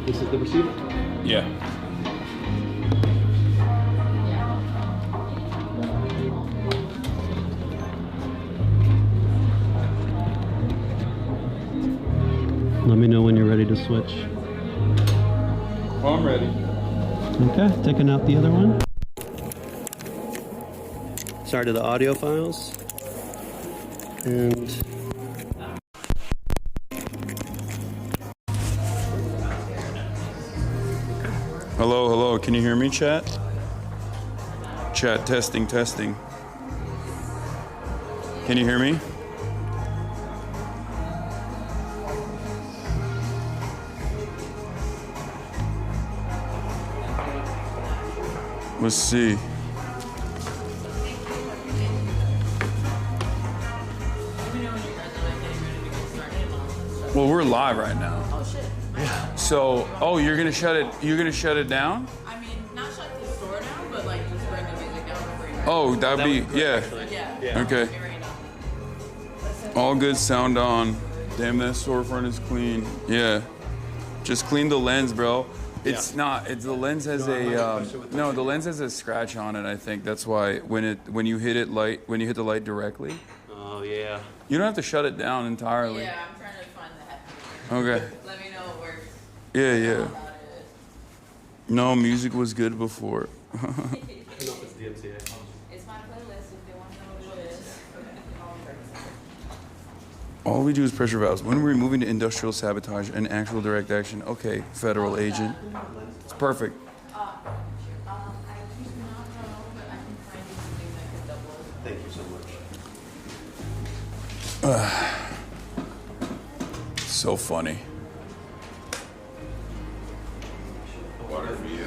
This is the receiver? Yeah. Let me know when you're ready to switch. Oh, I'm ready. Okay, taking out the other one. Sorry to the audio files. And Hello, hello. Can you hear me, chat? Chat, testing, testing. Can you hear me? Let's see. Well, we're live right now. Oh shit. Yeah. So, oh, you're gonna shut it. You're gonna shut it down? I mean, not shut the store down, but like just bring the music down and bring it. Oh, that'd be yeah. Yeah. Okay. All good, sound on. Damn, that storefront is clean. Yeah. Just clean the lens, bro. It's not. It's the lens has no. The lens has a scratch on it. I think that's why when you hit the light directly. oh yeah. You don't have to shut it down entirely. Yeah, I'm trying to find that. Okay. Let me know it works. Yeah, yeah. No, music was good before. It's my playlist if they want to know what it is. All we do is pressure valves. When we're moving to industrial sabotage and actual direct action, okay, federal agent. It's perfect. Thank you so much. So funny. Water for you.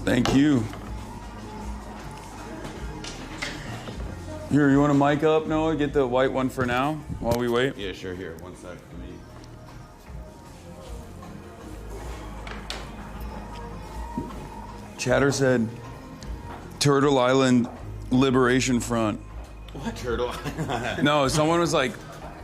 Thank you. Here, you want to mic up, Noah? Get the white one for now while we wait. Yeah, sure. Here, one sec for me. Chatter said, Turtle Island Liberation Front. What? Turtle Island? No, someone was like,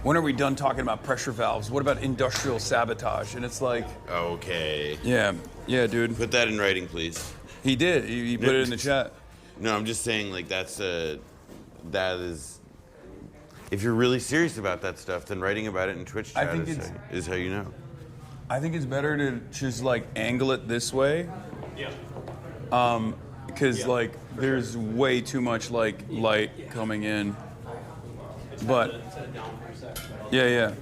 when are we done talking about pressure valves? What about industrial sabotage? And it's like... Okay. Yeah, dude. Put that in writing, please. He did. He put it in the chat. No, I'm just saying, like, that is... If you're really serious about that stuff, then writing about it in Twitch chat is how you know. I think it's better to just, like, angle it this way. Yeah. Because, like, there's way too much, like, light coming in. But... Yeah.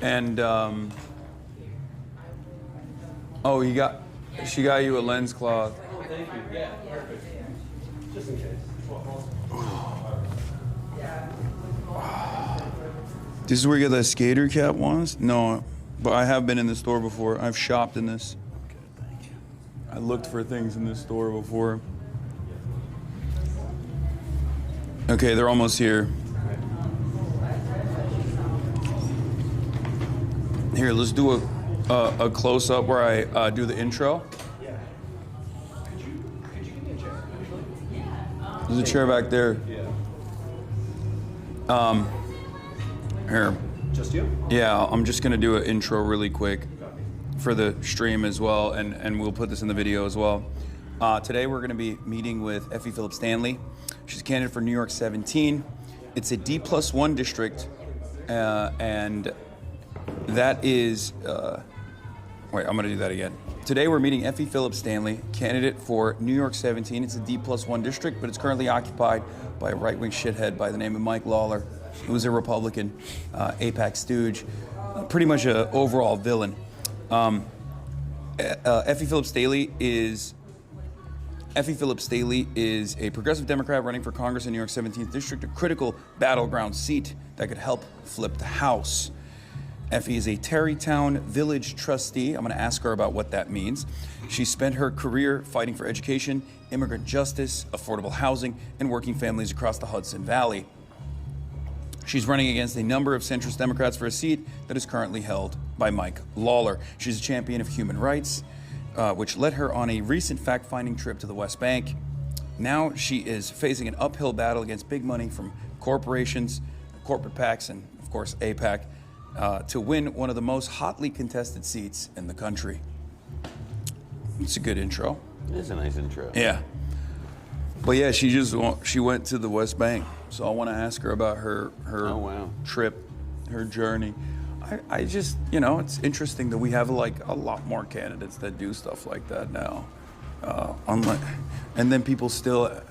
And, oh, she got you a lens cloth. Thank you. Yeah, perfect. Just in case. This is where you get that skater cap ones? No, but I have been in the store before. I've shopped in this. Okay, thank you. I looked for things in this store before. Okay, they're almost here. Here, let's do a close-up where I do the intro. Yeah. Could you give me a chair, actually? There's a chair back there. Yeah. Here. Just you? Yeah, I'm just gonna do an intro really quick for the stream as well, and we'll put this in the video as well. Today we're gonna be meeting with Effie Phillips-Staley. She's a candidate for New York 17. It's a D+1 district, and that is, wait, I'm gonna do that again. Today we're meeting Effie Phillips-Staley, candidate for New York 17. It's a D+1 district, but it's currently occupied by a right-wing shithead by the name of Mike Lawler, who is a Republican, AIPAC stooge, pretty much an overall villain. Effie Phillips-Staley is a progressive Democrat running for Congress in New York 17th District, a critical battleground seat that could help flip the House. Effie is a Tarrytown Village trustee. I'm going to ask her about what that means. She spent her career fighting for education, immigrant justice, affordable housing, and working families across the Hudson Valley. She's running against a number of centrist Democrats for a seat that is currently held by Mike Lawler. She's a champion of human rights, which led her on a recent fact-finding trip to the West Bank. Now she is facing an uphill battle against big money from corporations, corporate PACs, and of course AIPAC, to win one of the most hotly contested seats in the country. It's a good intro. It is a nice intro. Yeah. But yeah, she went to the West Bank, so I want to ask her about her trip, her journey. I just, it's interesting that we have like a lot more candidates that do stuff like that now. And then people still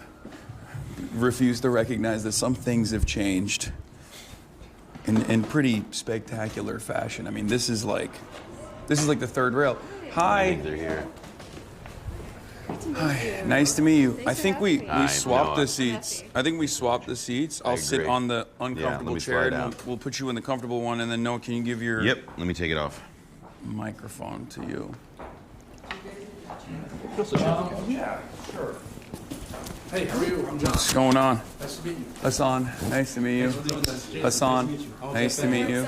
refuse to recognize that some things have changed in pretty spectacular fashion. I mean, this is like the third rail. Hi. They're here. Hi, nice to meet you. I think we swapped the seats. I'll sit on the uncomfortable chair and we'll put you in the comfortable one, and then Noah, can you give your let me take it off. Microphone to you. Yeah, sure. Hey, how are you? I'm John. What's going on? Nice to meet you. Hasan, nice to meet you. Hasan, nice to meet you.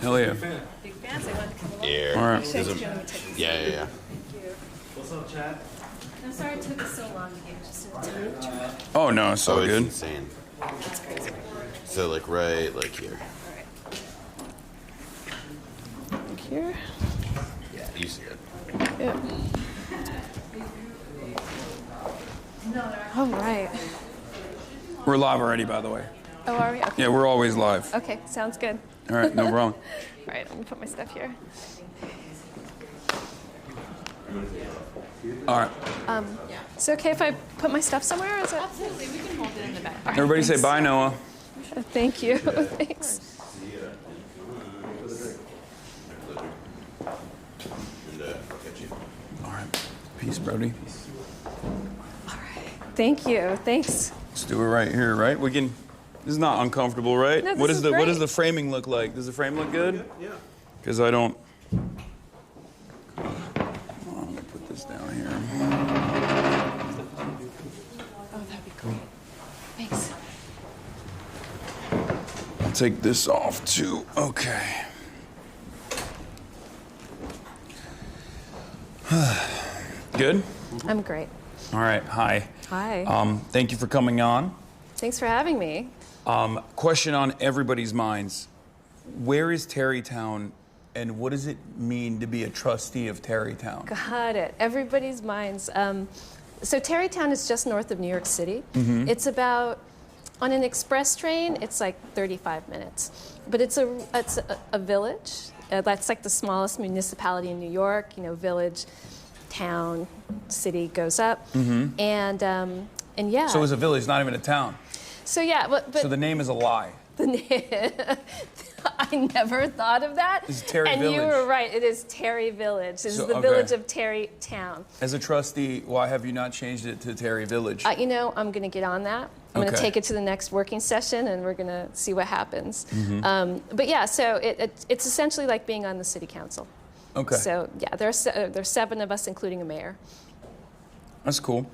Hell yeah. Big fan, so I wanted to come along. Yeah. All right. Yeah. What's up, Chad? I'm sorry it took us so long to get just in time. Oh no, it's so good. It's insane. That's crazy. So right here. Like here? Yeah, you see it. Yeah. All right. We're live already, by the way. Oh, are we? Okay. Yeah, we're always live. Okay, sounds good. All right, no problem. All right, let me put my stuff here. All right. Is it okay if I put my stuff somewhere? Is it? Absolutely, we can hold it in the back. Everybody say bye, Noah. Thank you. Thanks. All right. Peace, Brody. Thank you. Thanks. Let's do it right here, right? We can. This is not uncomfortable, right? No, this what is what great. does the framing look like? Does the frame look good? Yeah. Because I don't. I'm gonna put this down here. Oh, that'd be great. Thanks. I'll take this off too. Okay. Good? I'm great. All right. Hi. Hi. Thank you for coming on. Thanks for having me. Question on everybody's minds. Where is Tarrytown, and what does it mean to be a trustee of Tarrytown? Got it. Everybody's minds. So Tarrytown is just north of New York City. Mhm. It's about, on an express train, it's like 35 minutes. But it's a village. That's like the smallest municipality in New York. Village, town, city goes up. Mhm. And yeah. So it's a village, not even a town. So yeah, but So the name is a lie. I never thought of that. It's Terry and Village. you were right. It is Terry Village. This So- is the okay. village of Tarrytown. As a trustee, why have you not changed it to Terry Village? I'm going to get on that. I'm going to Okay. take it to the next working session, and we're going to see what happens. Mhm. But yeah, so it's essentially like being on the city council. Okay. So yeah, there's 7 of us, including a mayor. That's cool.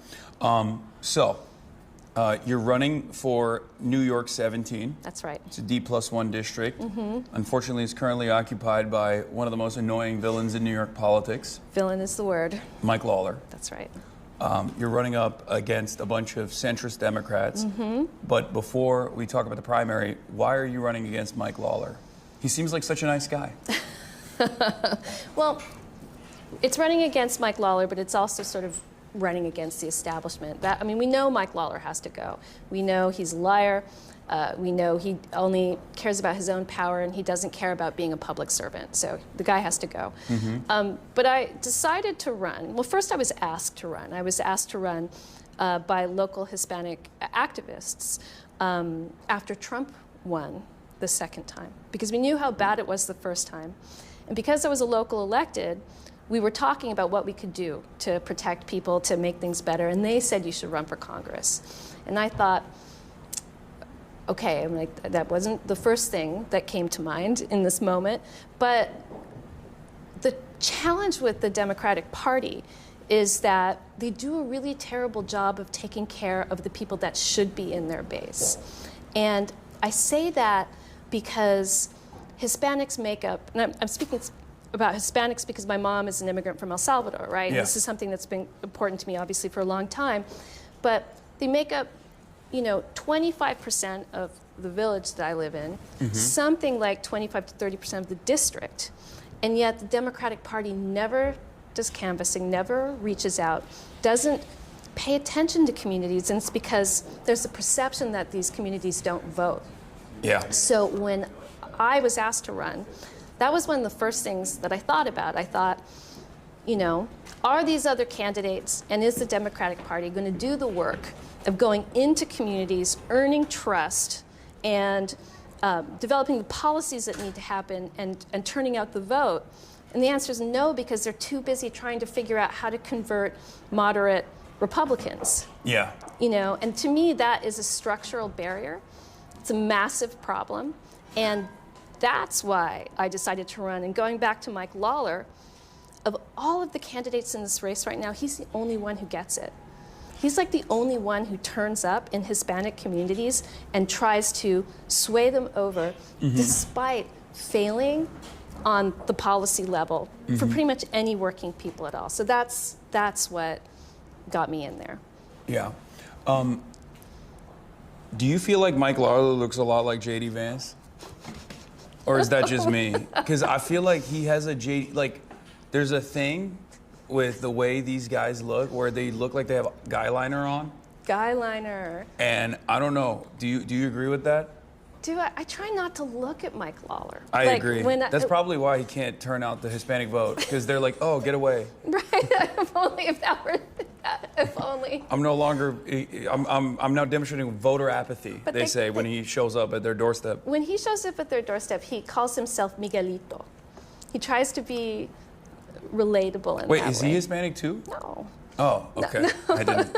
You're running for New York 17. That's right. It's a D+1 district. Mhm. Unfortunately, it's currently occupied by one of the most annoying villains in New York politics, Villain is the word. Mike Lawler. That's right. You're running up against a bunch of centrist Democrats. Mhm. But before we talk about the primary, why are you running against Mike Lawler? He seems like such a nice guy. Well, it's running against Mike Lawler, but it's also sort of running against the establishment. That, I mean, we know Mike Lawler has to go. We know he's a liar. We know he only cares about his own power and he doesn't care about being a public servant. So the guy has to go. But I decided to run. Well, first I was asked to run. I was asked to run by local Hispanic activists after Trump won the second time, because we knew how bad it was the first time. And because I was a local elected, we were talking about what we could do to protect people, to make things better, and they said you should run for Congress. And I thought, okay, I'm like, that wasn't the first thing that came to mind in this moment, but the challenge with the Democratic Party is that they do a really terrible job of taking care of the people that should be in their base. And I say that because Hispanics make up, and I'm speaking about Hispanics because my mom is an immigrant from El Salvador, right? Yeah. This is something that's been important to me, obviously, for a long time. But they make up, 25% of the village that I live in, something like 25 to 30% of the district. And yet the Democratic Party never does canvassing, never reaches out, doesn't pay attention to communities, and it's because there's a perception that these communities don't vote. Yeah. So when I was asked to run, that was one of the first things that I thought about. I thought, are these other candidates and is the Democratic Party going to do the work of going into communities, earning trust, and developing the policies that need to happen and turning out the vote? And the answer is no, because they're too busy trying to figure out how to convert moderate Republicans. Yeah. And to me, that is a structural barrier. It's a massive problem. And that's why I decided to run. And going back to Mike Lawler, of all of the candidates in this race right now, he's the only one who gets it. He's like the only one who turns up in Hispanic communities and tries to sway them over, despite failing on the policy level for pretty much any working people at all. So that's what got me in there. Yeah. Do you feel like Mike Lawler looks a lot like J.D. Vance? Or is that just me? Because I feel like he has a there's a thing with the way these guys look where they look like they have guy liner on. Guy liner. And I don't know, do you agree with that? I try not to look at Mike Lawler. I agree. That's probably why he can't turn out the Hispanic vote, because they're like, oh, get away. Right. If only. I'm no longer. I'm now demonstrating voter apathy. They say when he shows up at their doorstep. When he shows up at their doorstep, he calls himself Miguelito. He tries to be relatable in Wait, that is way. he Hispanic too? No. Oh, okay. No. I didn't.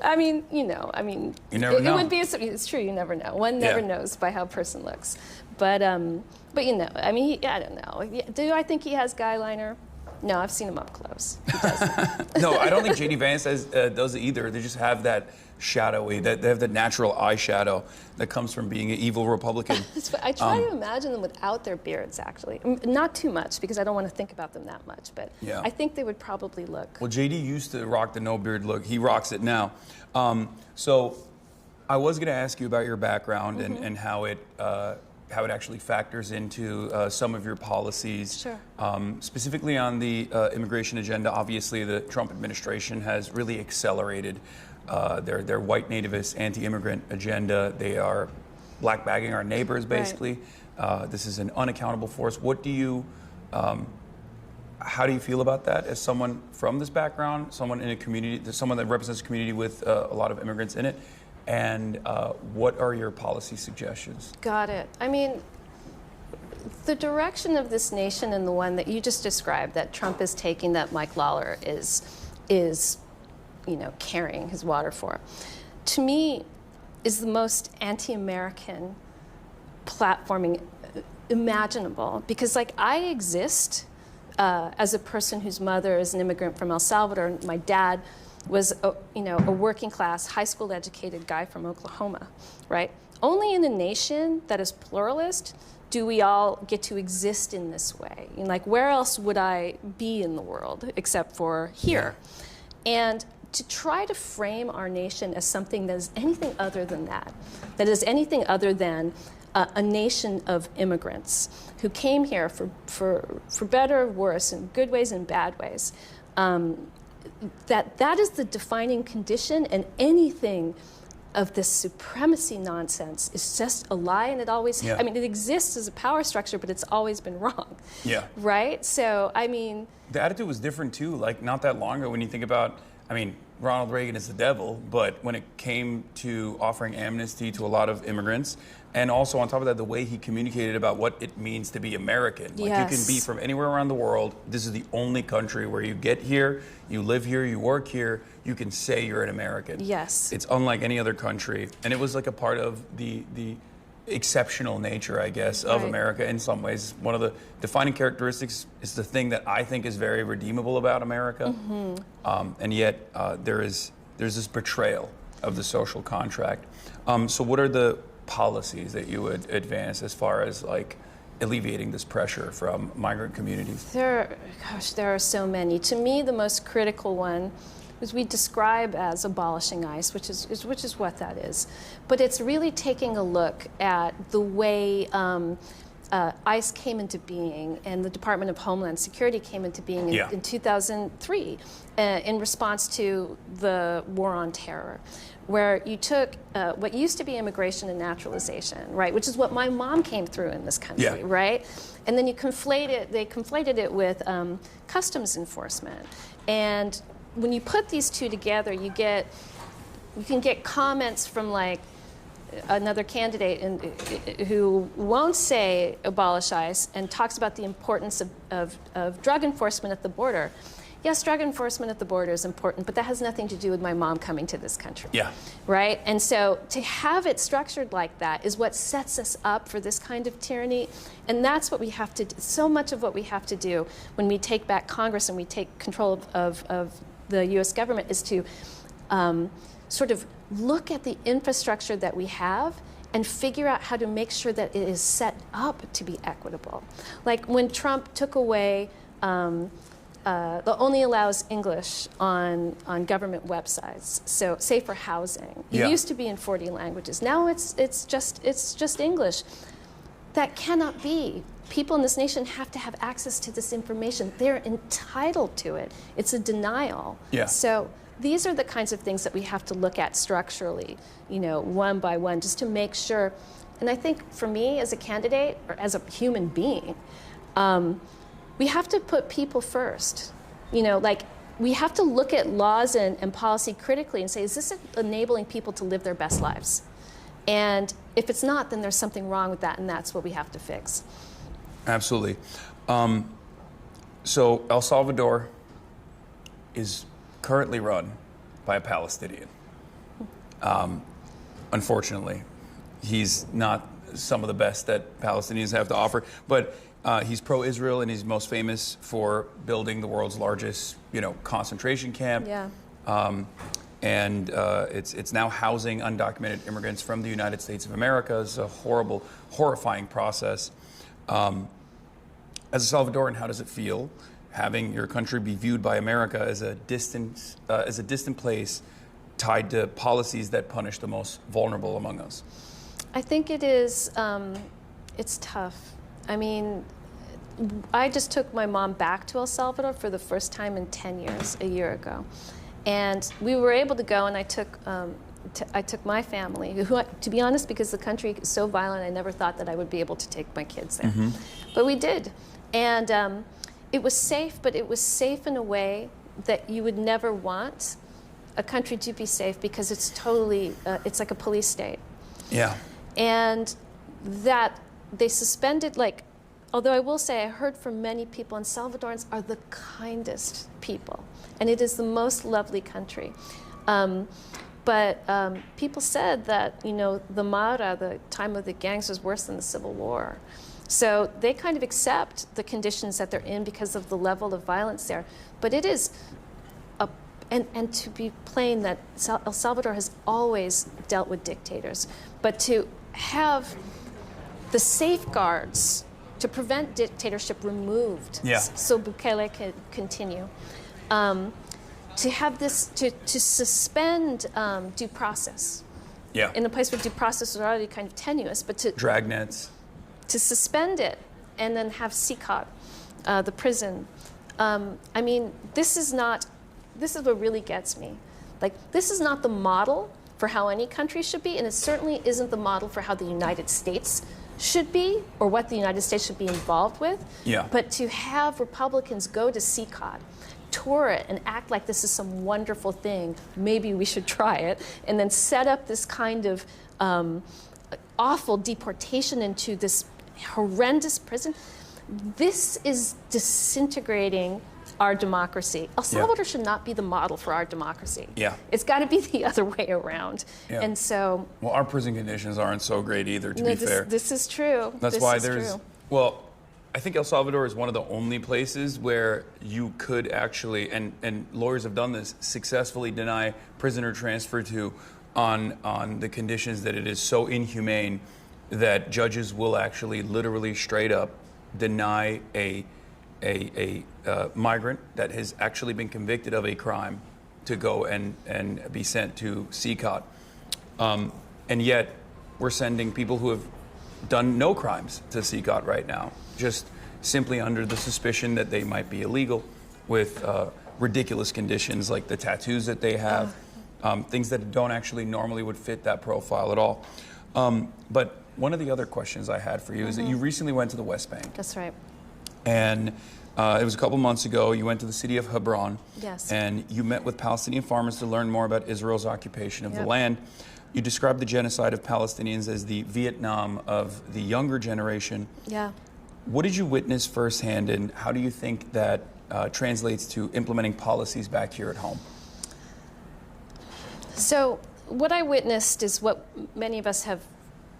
I mean, you never know. It would be. It's true. You never know. One never knows by how a person looks. But I don't know. Do I think he has guy liner? No, I've seen him up close. He doesn't. No, I don't think J.D. Vance does it either. They just have that shadowy, they have that natural eyeshadow that comes from being an evil Republican. I try to imagine them without their beards, actually. Not too much, because I don't want to think about them that much, but I think they would probably look. Well, J.D. used to rock the no beard look. He rocks it now. So I was going to ask you about your background and how it actually factors into some of your policies. Sure. Specifically on the immigration agenda. Obviously, the Trump administration has really accelerated their white nativist anti-immigrant agenda. They are black bagging our neighbors, basically. Right. This is an unaccountable force. What do you, how do you feel about that as someone from this background, someone in a community, someone that represents a community with a lot of immigrants in it? And what are your policy suggestions? Got it. I mean, the direction of this nation and the one that you just described, that Trump is taking, that Mike Lawler is carrying his water for, to me, is the most anti-American platforming imaginable. Because, I exist as a person whose mother is an immigrant from El Salvador, and my dad was a working class, high school educated guy from Oklahoma, right? Only in a nation that is pluralist do we all get to exist in this way. Where else would I be in the world except for here? And to try to frame our nation as something that is anything other than that is anything other than a nation of immigrants who came here for better or worse, in good ways and bad ways, that is the defining condition, and anything of this supremacy nonsense is just a lie, and it always, I mean, it exists as a power structure, but it's always been wrong. Yeah. Right? So, I mean... The attitude was different too, like not that long ago when you think about, I mean, Ronald Reagan is the devil, but when it came to offering amnesty to a lot of immigrants, and also on top of that, the way he communicated about what it means to be American. Like you can be from anywhere around the world. This is the only country where you get here, you live here, you work here, you can say you're an American. Yes. It's unlike any other country. And it was like a part of the exceptional nature, I guess, of America in some ways. One of the defining characteristics is the thing that I think is very redeemable about America. And yet there's this betrayal of the social contract. So what are the policies that you would advance as far as like alleviating this pressure from migrant communities? There are so many. To me, the most critical one is we describe as abolishing ICE, which is what that is. But it's really taking a look at the way ICE came into being and the Department of Homeland Security came into being in 2003 in response to the war on terror, where you took what used to be immigration and naturalization, right, which is what my mom came through in this country, right? And then they conflated it with customs enforcement. And when you put these two together, you can get comments from like another candidate who won't say abolish ICE and talks about the importance of drug enforcement at the border. Yes, drug enforcement at the border is important, but that has nothing to do with my mom coming to this country. Right? And so to have it structured like that is what sets us up for this kind of tyranny. And that's what we have to do. So much of what we have to do when we take back Congress and we take control of the U.S. government is to sort of look at the infrastructure that we have and figure out how to make sure that it is set up to be equitable. Like when Trump took away only allows English on government websites. So safer housing. It used to be in 40 languages. Now it's just English. That cannot be. People in this nation have to have access to this information. They're entitled to it. It's a denial. So these are the kinds of things that we have to look at structurally, you know, one by one, just to make sure. And I think for me as a candidate or as a human being, we have to put people first. You know, like we have to look at laws and policy critically and say, is this enabling people to live their best lives? And if it's not, then there's something wrong with that, and that's what we have to fix. Absolutely. So El Salvador is currently run by a Palestinian. Unfortunately, he's not some of the best that Palestinians have to offer, but he's pro-Israel, and he's most famous for building the world's largest, concentration camp. And it's now housing undocumented immigrants from the United States of America. It's a horrible, horrifying process. As a Salvadoran, how does it feel having your country be viewed by America as a distant place tied to policies that punish the most vulnerable among us? I think it is, it's tough. I mean, I just took my mom back to El Salvador for the first time in 10 years, a year ago. And we were able to go, and I took my family, who, to be honest, because the country is so violent, I never thought that I would be able to take my kids there. But we did. And it was safe, but it was safe in a way that you would never want a country to be safe, because it's totally, it's like a police state. And that they suspended, although I will say I heard from many people, and Salvadorans are the kindest people, and it is the most lovely country. But people said that, the Mara, the time of the gangs, was worse than the Civil War. So they kind of accept the conditions that they're in because of the level of violence there. But it is, and to be plain, that El Salvador has always dealt with dictators. But to have the safeguards to prevent dictatorship removed, so Bukele can continue. To have this, to suspend due process. In a place where due process is already kind of tenuous, but to dragnets. To suspend it and then have CICOT, the prison. I mean, this is not this is what really gets me. Like, this is not the model for how any country should be, and it certainly isn't the model for how the United States should be, or what the United States should be involved with. Yeah. But to have Republicans go to CCOT, tour it, and act like this is some wonderful thing, maybe we should try it, and then set up this kind of awful deportation into this horrendous prison, this is disintegrating our democracy. El Salvador should not be the model for our democracy. Yeah. It's got to be the other way around. Yeah. And so... Well, our prison conditions aren't so great either, to be fair. This is true. That's this why is there's... true. Well, I think El Salvador is one of the only places where you could actually, and lawyers have done this, successfully deny prisoner transfer to on the conditions that it is so inhumane that judges will actually literally straight up deny a migrant that has actually been convicted of a crime to go and be sent to CCOT. And yet we're sending people who have done no crimes to CCOT right now, just simply under the suspicion that they might be illegal, with ridiculous conditions like the tattoos that they have, things that don't actually normally would fit that profile at all. But one of the other questions I had for you is that you recently went to the West Bank. That's right. And it was a couple months ago. You went to the city of Hebron. Yes. And you met with Palestinian farmers to learn more about Israel's occupation of the Yep. land. You described the genocide of Palestinians as the Vietnam of the younger generation. Yeah. What did you witness firsthand, and how do you think that translates to implementing policies back here at home? So what I witnessed is what many of us have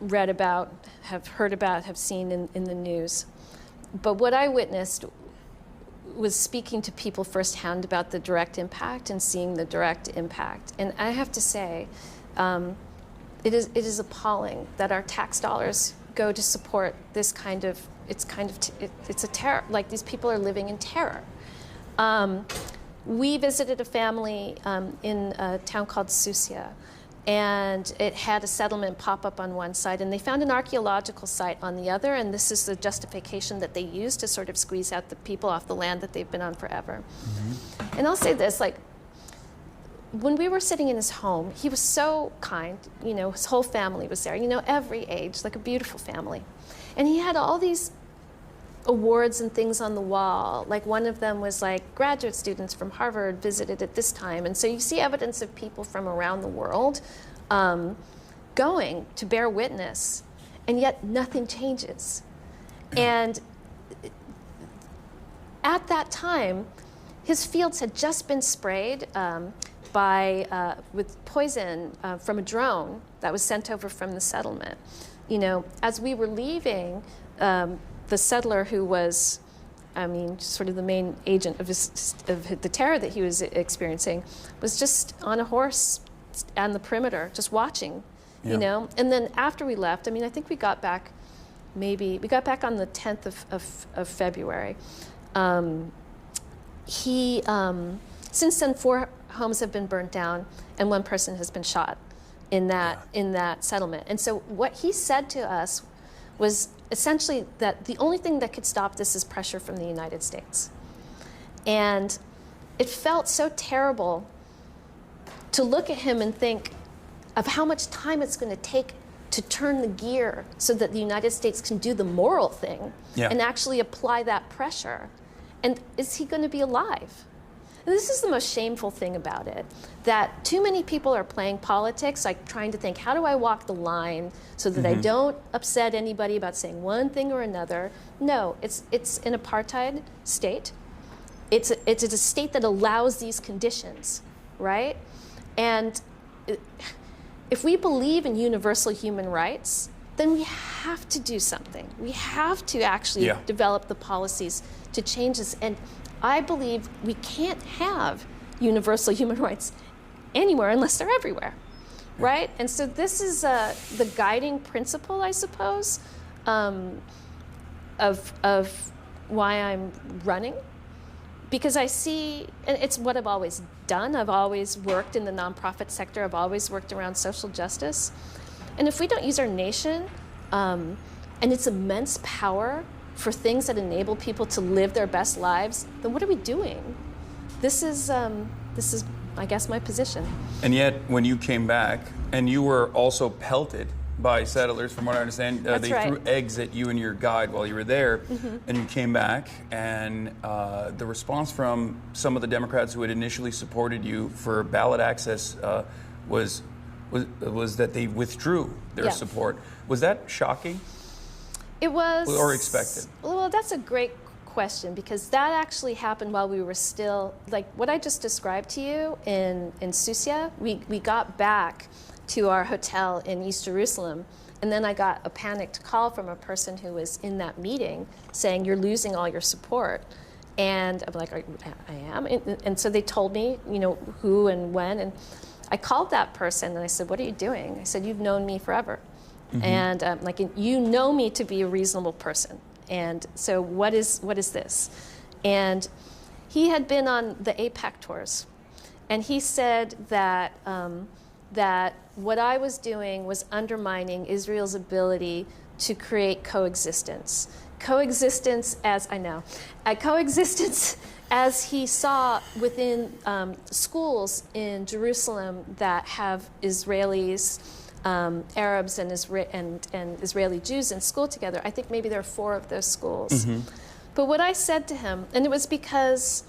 read about, have heard about, have seen in the news. But what I witnessed was speaking to people firsthand about the direct impact and seeing the direct impact. And I have to say, it is appalling that our tax dollars go to support this kind of, it's a terror, like these people are living in terror. We visited a family in a town called Susia, and it had a settlement pop up on one side, and they found an archaeological site on the other, and this is the justification that they used to sort of squeeze out the people off the land that they've been on forever. Mm-hmm. And I'll say this, like, when we were sitting in his home, he was so kind, you know, his whole family was there, you know, every age, like a beautiful family. And he had all these awards and things on the wall. Like, one of them was like, graduate students from Harvard visited at this time. And so you see evidence of people from around the world going to bear witness, and yet nothing changes. And at that time, his fields had just been sprayed with poison from a drone that was sent over from the settlement. You know, as we were leaving, the settler who was, I mean, sort of the main agent of the terror that he was experiencing, was just on a horse on the perimeter, just watching, you know? And then after we left, I mean, I think we got back on the 10th of February. Since then, 4 homes have been burnt down and 1 person has been shot in that settlement. And so what he said to us was essentially that the only thing that could stop this is pressure from the United States. And it felt so terrible to look at him and think of how much time it's going to take to turn the gear so that the United States can do the moral thing and actually apply that pressure. And is he going to be alive? And this is the most shameful thing about it, that too many people are playing politics, like trying to think, how do I walk the line so that I don't upset anybody about saying one thing or another? No, it's an apartheid state. It's a state that allows these conditions, right? And if we believe in universal human rights, then we have to do something. We have to actually develop the policies to change this. And I believe we can't have universal human rights anywhere unless they're everywhere, right? And so this is the guiding principle, I suppose, of why I'm running. Because I see, and it's what I've always done. I've always worked in the nonprofit sector. I've always worked around social justice. And if we don't use our nation and its immense power for things that enable people to live their best lives, then what are we doing? This is this is, I guess, my position. And yet, when you came back, and you were also pelted by settlers, from what I understand, That's they right. threw eggs at you and your guide while you were there, Mhm. and you came back, and the response from some of the Democrats who had initially supported you for ballot access was that they withdrew their Yeah. support. Was that shocking? It was. Or expected? Well, that's a great question, because that actually happened while we were still, like what I just described to you in Susia, we got back to our hotel in East Jerusalem, and then I got a panicked call from a person who was in that meeting saying, you're losing all your support. And I'm like, I am? And so they told me, you know, who and when, and I called that person and I said, what are you doing? I said, you've known me forever. Mhm. And like, you know me to be a reasonable person. And so what is this? And he had been on the AIPAC tours, and he said that that what I was doing was undermining Israel's ability to create coexistence. Coexistence as he saw within schools in Jerusalem that have Israelis, Arabs and Israeli Jews in school together. I think maybe there are 4 of those schools. Mhm. But what I said to him, and it was because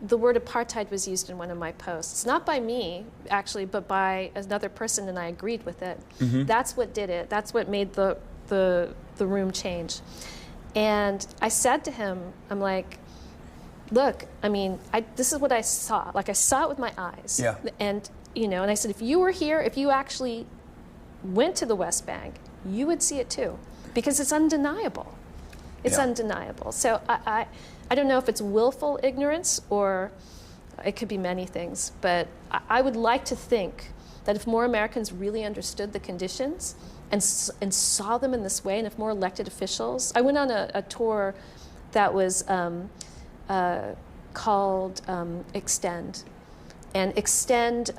the word apartheid was used in one of my posts, not by me actually, but by another person, and I agreed with it. Mhm. That's what did it. That's what made the room change. And I said to him, I'm like, look, I mean, this is what I saw. Like, I saw it with my eyes. Yeah. And, you know, and I said, if you were here, if you actually went to the West Bank, you would see it too, because it's undeniable. It's Yeah. undeniable. So I don't know if it's willful ignorance or it could be many things, but I would like to think that if more Americans really understood the conditions and saw them in this way, and if more elected officials, I went on a tour that was called Extend. And Extend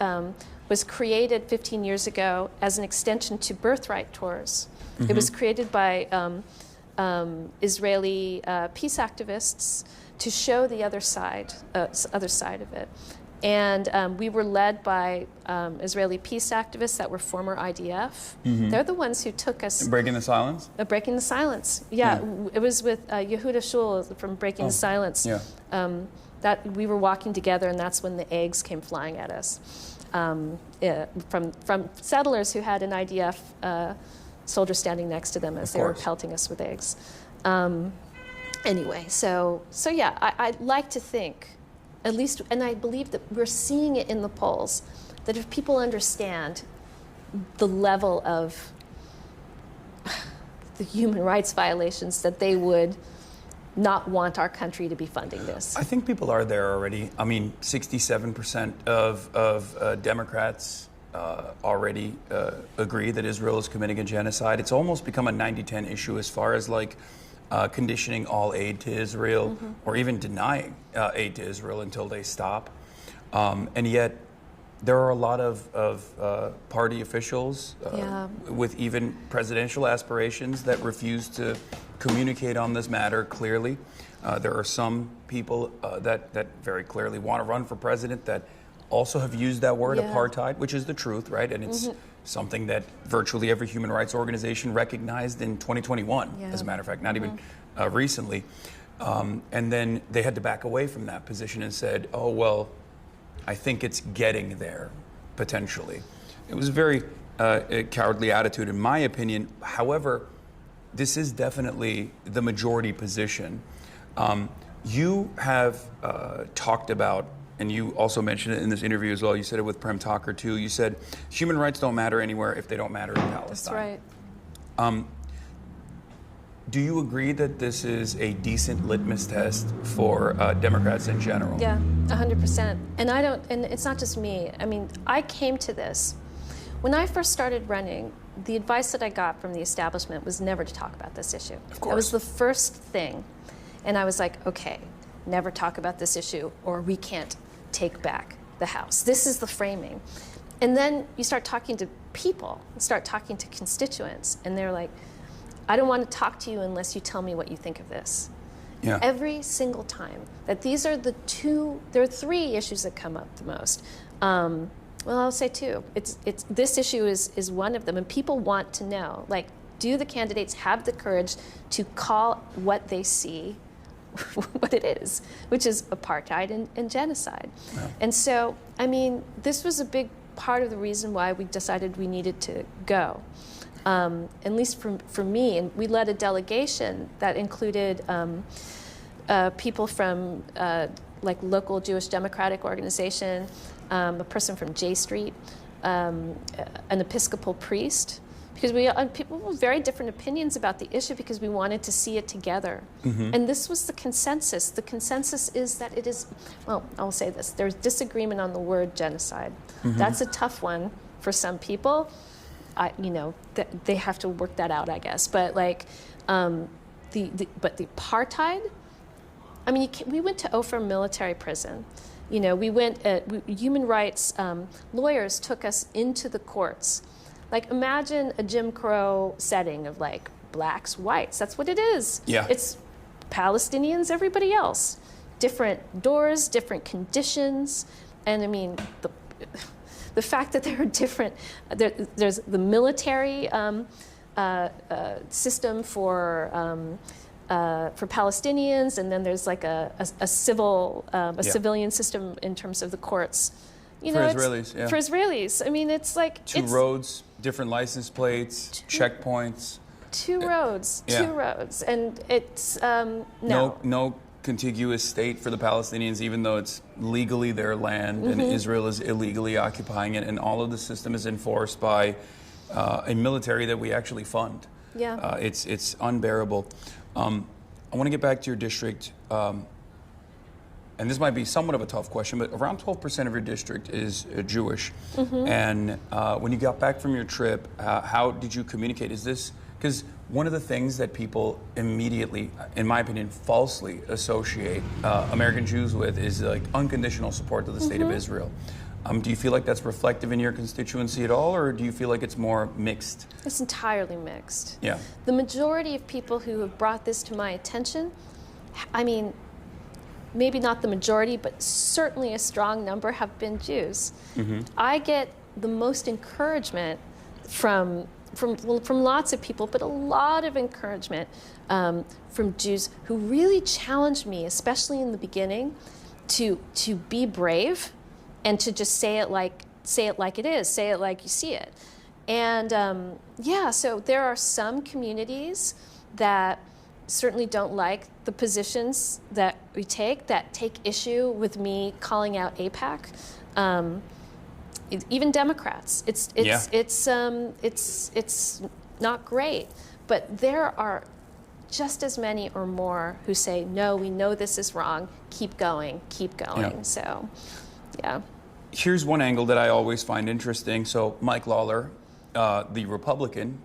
was created 15 years ago as an extension to Birthright tours. It was created by Israeli peace activists to show the other side of it. And we were led by Israeli peace activists that were former IDF. Mhm. They're the ones who took us. Breaking the silence? Breaking the Silence. Yeah, it was with Yehuda Shul from Breaking the Silence. Yeah. That we were walking together, and that's when the eggs came flying at us from settlers who had an IDF soldier standing next to them as they were pelting us with eggs. Anyway, so yeah, I'd like to think, at least, and I believe that we're seeing it in the polls, that if people understand the level of the human rights violations, that they would not want our country to be funding this. I think people are there already. I mean, 67% of Democrats already agree that Israel is committing a genocide. It's almost become a 90-10 issue as far as like conditioning all aid to Israel, or even denying aid to Israel until they stop. And yet, there are a lot of party officials with even presidential aspirations that refuse to communicate on this matter clearly. There are some people that very clearly want to run for president that also have used that word, apartheid, which is the truth, right? And it's something that virtually every human rights organization recognized in 2021, as a matter of fact, not even recently. And then they had to back away from that position and said, oh, well, I think it's getting there, potentially. It was a very cowardly attitude, in my opinion. However, this is definitely the majority position. You have talked about, and you also mentioned it in this interview as well, you said it with Prem Talker too, you said human rights don't matter anywhere if they don't matter in Palestine. That's right. Do you agree that this is a decent litmus test for Democrats in general? Yeah, 100%. And it's not just me. I mean, I came to this. When I first started running, the advice that I got from the establishment was never to talk about this issue. Of course. That was the first thing. And I was like, okay, never talk about this issue or we can't take back the House. This is the framing. And then you start talking to people, start talking to constituents, and they're like, I don't want to talk to you unless you tell me what you think of this. Yeah. Every single time. That these are there are three issues that come up the most. Well, I'll say two. This issue is one of them, and people want to know, like, do the candidates have the courage to call what they see what it is, which is apartheid and genocide. Yeah. And so, I mean, this was a big part of the reason why we decided we needed to go. At least for me, and we led a delegation that included people from like local Jewish Democratic organization, a person from J Street, an Episcopal priest, because people with very different opinions about the issue because we wanted to see it together. Mm-hmm. And this was the consensus. The consensus is that it is, well, I'll say this, there's disagreement on the word genocide. Mm-hmm. That's a tough one for some people. They have to work that out, I guess. But like, but the apartheid, I mean, we went to Ophir military prison. You know, we went, human rights lawyers took us into the courts. Like, imagine a Jim Crow setting of like blacks, whites. That's what it is. Yeah. It's Palestinians, everybody else. Different doors, different conditions. And I mean, the fact that there are different, there's the military system for Palestinians, and then there's like a civilian system in terms of the courts. You know, for Israelis, yeah. For Israelis, I mean, it's like two roads, different license plates, checkpoints. Two roads, and it's no contiguous state for the Palestinians, even though it's legally their land, mm-hmm. and Israel is illegally occupying it, and all of the system is enforced by a military that we actually fund. Yeah, it's unbearable. I want to get back to your district. And this might be somewhat of a tough question, but around 12% of your district is Jewish. Mm-hmm. And when you got back from your trip, how did you communicate? Is this, because one of the things that people immediately, in my opinion, falsely associate American Jews with is like unconditional support to the state mm-hmm. of Israel. Do you feel like that's reflective in your constituency at all, or do you feel like it's more mixed? It's entirely mixed. Yeah. The majority of people who have brought this to my attention, I mean, maybe not the majority, but certainly a strong number have been Jews. Mm-hmm. I get the most encouragement from lots of people, but a lot of encouragement from Jews who really challenged me, especially in the beginning, to be brave and to just say it like it is, say it like you see it. And so there are some communities that certainly don't like the positions that we take, that take issue with me calling out AIPAC. Even Democrats, it's not great, but there are just as many or more who say, no, we know this is wrong, keep going. Yeah. So, yeah. Here's one angle that I always find interesting. So Mike Lawler, the Republican,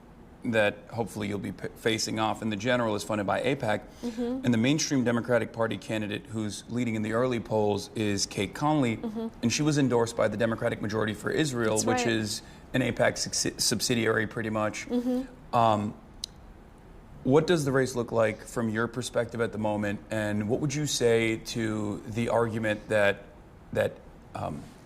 that hopefully you'll be facing off, and the general is funded by AIPAC. Mm-hmm. And the mainstream Democratic Party candidate who's leading in the early polls is Kate Conley, mm-hmm. and she was endorsed by the Democratic Majority for Israel, That's which right. is an AIPAC subsidiary pretty much. Mm-hmm. What does the race look like from your perspective at the moment, and what would you say to the argument that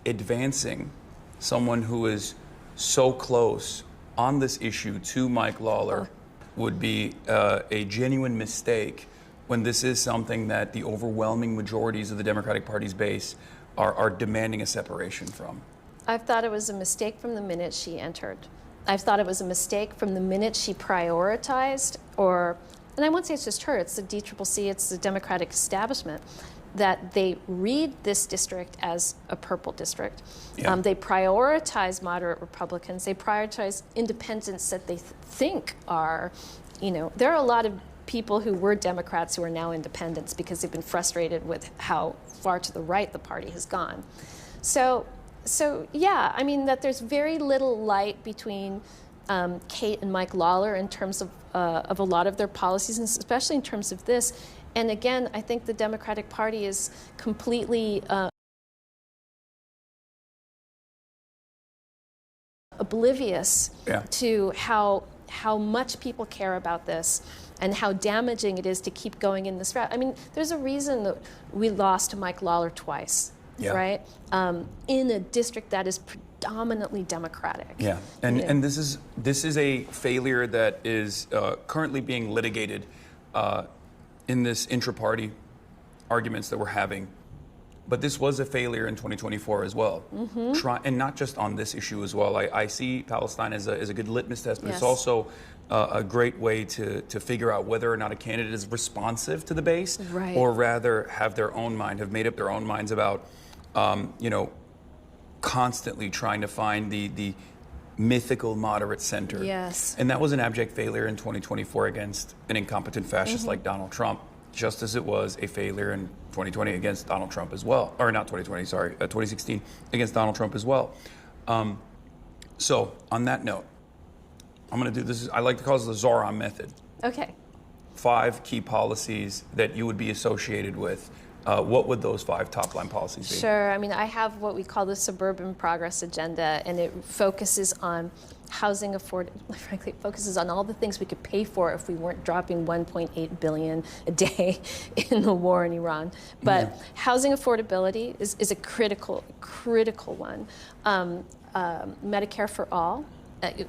advancing someone who is so close on this issue to Mike Lawler would be a genuine mistake when this is something that the overwhelming majorities of the Democratic Party's base are demanding a separation from? I've thought it was a mistake from the minute she entered. I've thought it was a mistake from the minute she prioritized, and I won't say it's just her, it's the DCCC, it's the Democratic establishment, that they read this district as a purple district. Yeah. They prioritize moderate Republicans. They prioritize independents that they think are, there are a lot of people who were Democrats who are now independents because they've been frustrated with how far to the right the party has gone. So yeah, I mean that there's very little light between Kate and Mike Lawler in terms of a lot of their policies, and especially in terms of this. And again, I think the Democratic Party is completely oblivious to how much people care about this. and how damaging it is to keep going in this route. I mean, there's a reason that we lost Mike Lawler twice, right? In a district that is predominantly Democratic. Yeah, and this is a failure that is currently being litigated in this intra-party arguments that we're having. But this was a failure in 2024 as well. And not just on this issue as well. I see Palestine as a good litmus test, but it's also a great way to figure out whether or not a candidate is responsive to the base, or rather have their own mind, have made up their own minds about, constantly trying to find the mythical moderate center. Yes. And that was an abject failure in 2024 against an incompetent fascist like Donald Trump, just as it was a failure in 2020 against Donald Trump as well. Or not 2020, sorry, 2016 against Donald Trump as well. So on that note, I'm gonna do this, I like to call this the Zoran method. Okay. 5 key policies that you would be associated with. What would those 5 top line policies be? Sure. I mean, I have what we call the Suburban Progress Agenda, and it focuses on housing frankly, it focuses on all the things we could pay for if we weren't dropping $1.8 billion a day in the war in Iran. But housing affordability is a critical one. Medicare for all.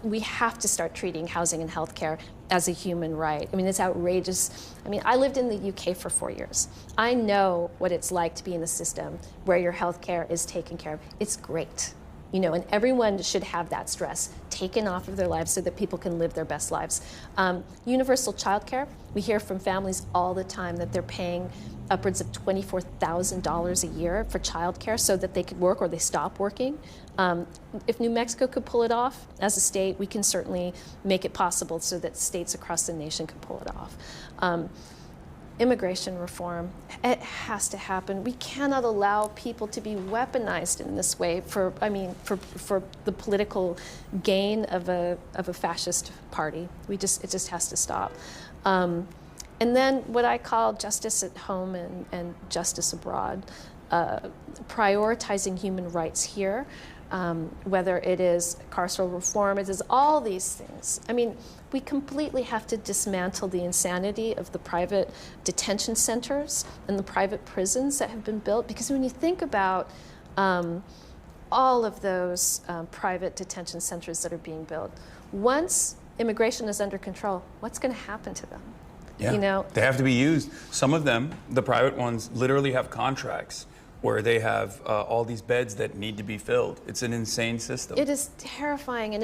We have to start treating housing and healthcare as a human right. I mean, it's outrageous. I mean, I lived in the UK for 4 years. I know what it's like to be in a system where your healthcare is taken care of. It's great, and everyone should have that stress taken off of their lives so that people can live their best lives. Universal childcare. We hear from families all the time that they're paying upwards of $24,000 a year for childcare so that they could work or they stop working. If New Mexico could pull it off as a state, we can certainly make it possible so that states across the nation can pull it off. Immigration reform, it has to happen. We cannot allow people to be weaponized in this way for the political gain of a fascist party. It just has to stop. And then what I call justice at home and justice abroad, prioritizing human rights here, whether it is carceral reform, it is all these things. I mean, we completely have to dismantle the insanity of the private detention centers and the private prisons that have been built, because when you think about all of those private detention centers that are being built, once immigration is under control, what's going to happen to them? Yeah, they have to be used. Some of them, the private ones, literally have contracts where they have all these beds that need to be filled. It's an insane system. It is terrifying, and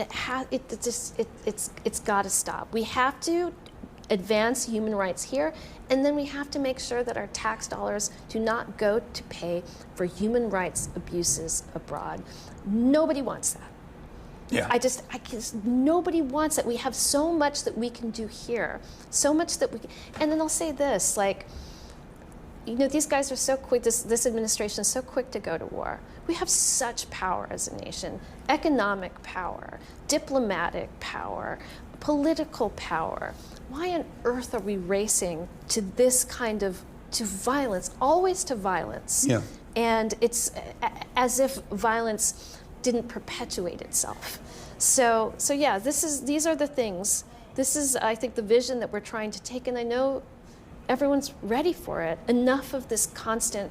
it's got to stop. We have to advance human rights here, and then we have to make sure that our tax dollars do not go to pay for human rights abuses abroad. Nobody wants that. Yeah. Nobody wants it. We have so much that we can do here, so much that we can, and then I'll say this, these guys are so quick, this administration is so quick to go to war. We have such power as a nation, economic power, diplomatic power, political power. Why on earth are we racing to this kind of, to violence, always to violence? Yeah. And it's as if violence didn't perpetuate itself. So yeah, these are the things. This is, I think, the vision that we're trying to take, and I know everyone's ready for it. Enough of this constant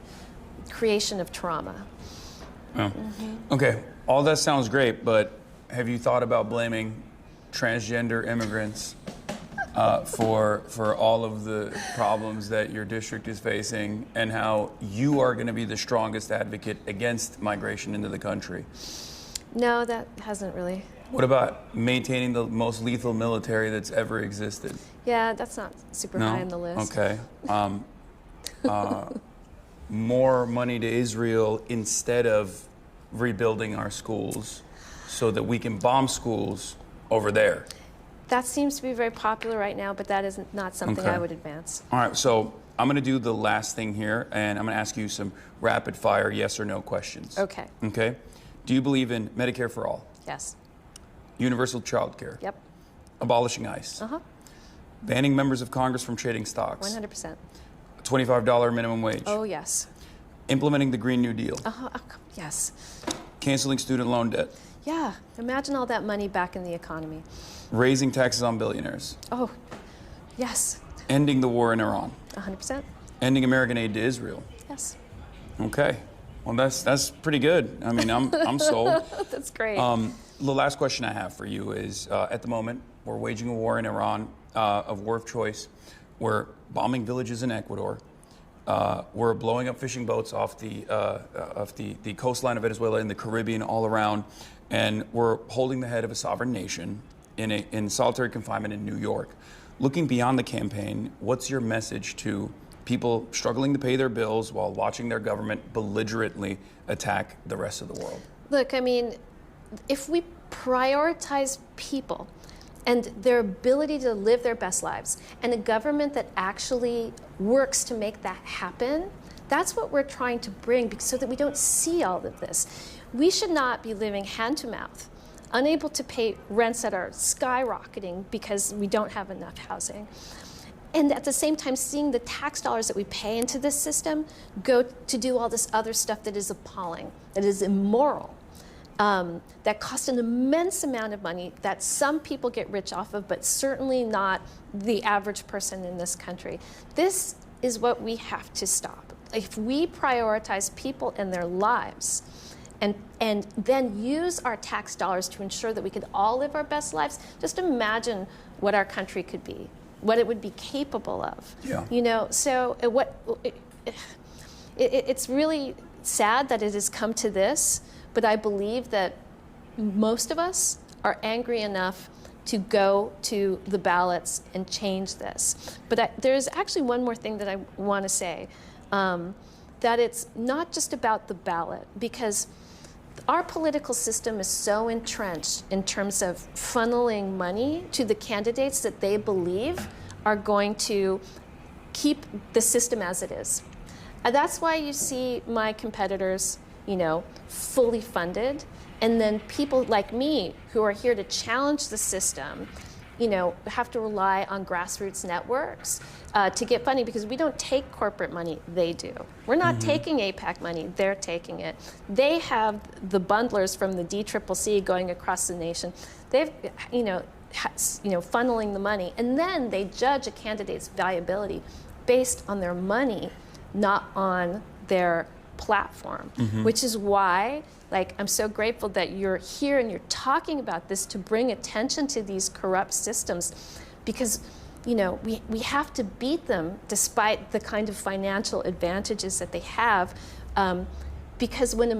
creation of trauma. Oh. Okay, all that sounds great, but have you thought about blaming transgender immigrants for all of the problems that your district is facing, and how you are going to be the strongest advocate against migration into the country? No, that hasn't really. What about maintaining the most lethal military that's ever existed? Yeah, that's not super high on the list. Okay. More money to Israel instead of rebuilding our schools so that we can bomb schools over there. That seems to be very popular right now, but that is not something I would advance. All right, so I'm going to do the last thing here, and I'm going to ask you some rapid fire yes or no questions. Okay. Okay. Do you believe in Medicare for all? Yes. Universal child care? Yep. Abolishing ICE? Uh-huh. Banning members of Congress from trading stocks? 100%. $25 minimum wage? Oh, yes. Implementing the Green New Deal? Uh-huh. Yes. Canceling student loan debt? Yeah. Imagine all that money back in the economy. Raising taxes on billionaires? Oh, Yes. Ending the war in Iran. 100%. Ending American aid to Israel. Yes. Okay. Well, that's pretty good. I mean, I'm sold. That's great. The last question I have for you is, at the moment, we're waging a war in Iran, a war of choice. We're bombing villages in Ecuador. We're blowing up fishing boats off the coastline of Venezuela in the Caribbean all around, and we're holding the head of a sovereign nation in solitary confinement in New York. Looking beyond the campaign, what's your message to people struggling to pay their bills while watching their government belligerently attack the rest of the world? Look, I mean, if we prioritize people and their ability to live their best lives, and a government that actually works to make that happen, that's what we're trying to bring so that we don't see all of this. We should not be living hand to mouth, unable to pay rents that are skyrocketing because we don't have enough housing. And at the same time, seeing the tax dollars that we pay into this system go to do all this other stuff that is appalling, that is immoral, that costs an immense amount of money that some people get rich off of, but certainly not the average person in this country. This is what we have to stop. If we prioritize people and their lives, and then use our tax dollars to ensure that we could all live our best lives, just imagine what our country could be, what it would be capable of. Yeah. You know, so it's really sad that it has come to this, but I believe that most of us are angry enough to go to the ballots and change this. But there's actually one more thing that I want to say, that it's not just about the ballot, because our political system is so entrenched in terms of funneling money to the candidates that they believe are going to keep the system as it is. And that's why you see my competitors, you know, fully funded, and then people like me who are here to challenge the system, you know, have to rely on grassroots networks to get funding, because we don't take corporate money, they do. We're not taking APAC money, they're taking it. They have the bundlers from the DCCC going across the nation. They've, funneling the money, and then they judge a candidate's viability based on their money, not on their platform, which is why, like, I'm so grateful that you're here and you're talking about this to bring attention to these corrupt systems, because, you know, we have to beat them despite the kind of financial advantages that they have, because when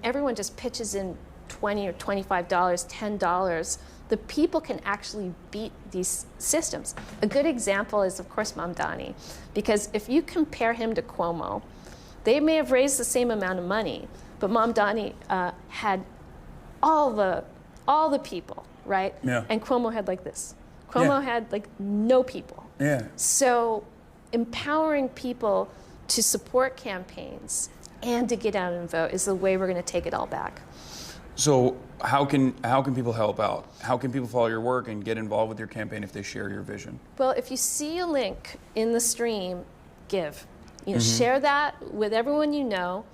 everyone just pitches in $20 or $25, $10, the people can actually beat these systems. A good example is, of course, Mamdani, because if you compare him to Cuomo, they may have raised the same amount of money, but Mamdani had all the people, right? Yeah. And Cuomo had like this. Cuomo had like no people. Yeah. So empowering people to support campaigns and to get out and vote is the way we're going to take it all back. So how can people help out? How can people follow your work and get involved with your campaign if they share your vision? Well, if you see a link in the stream, give. You know, share that with everyone you know.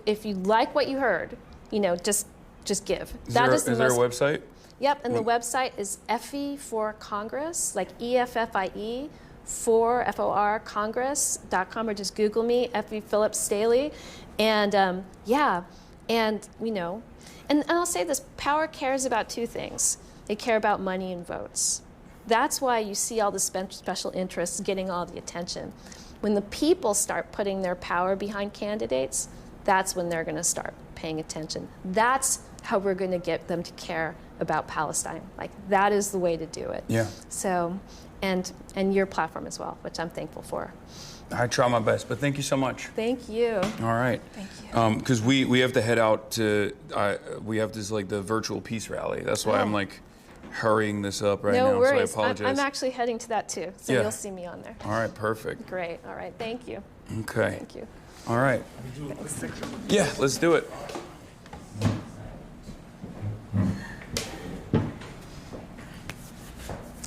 If you like what you heard, you know, just give. Is there a website? Yep, and the website is Effie for Congress, like EFFIE for FOR Congress.com, or just Google me, Effie Phillips-Staley, and and you know, and I'll say this: power cares about two things. They care about money and votes. That's why you see all the special interests getting all the attention. When the people start putting their power behind candidates, that's when they're going to start paying attention. That's how we're going to get them to care about Palestine. Like, that is the way to do it. Yeah. So, and your platform as well, which I'm thankful for. I try my best, but thank you so much. Thank you. All right. Thank you. Because we have to head out to, we have this, like, the virtual peace rally. That's why I'm, like, hurrying this up right now. No worries. So I apologize. I'm actually heading to that too, so you'll see me on there. All right, perfect. Great. All right. Thank you. Okay. Thank you. All right. Yeah, let's do it.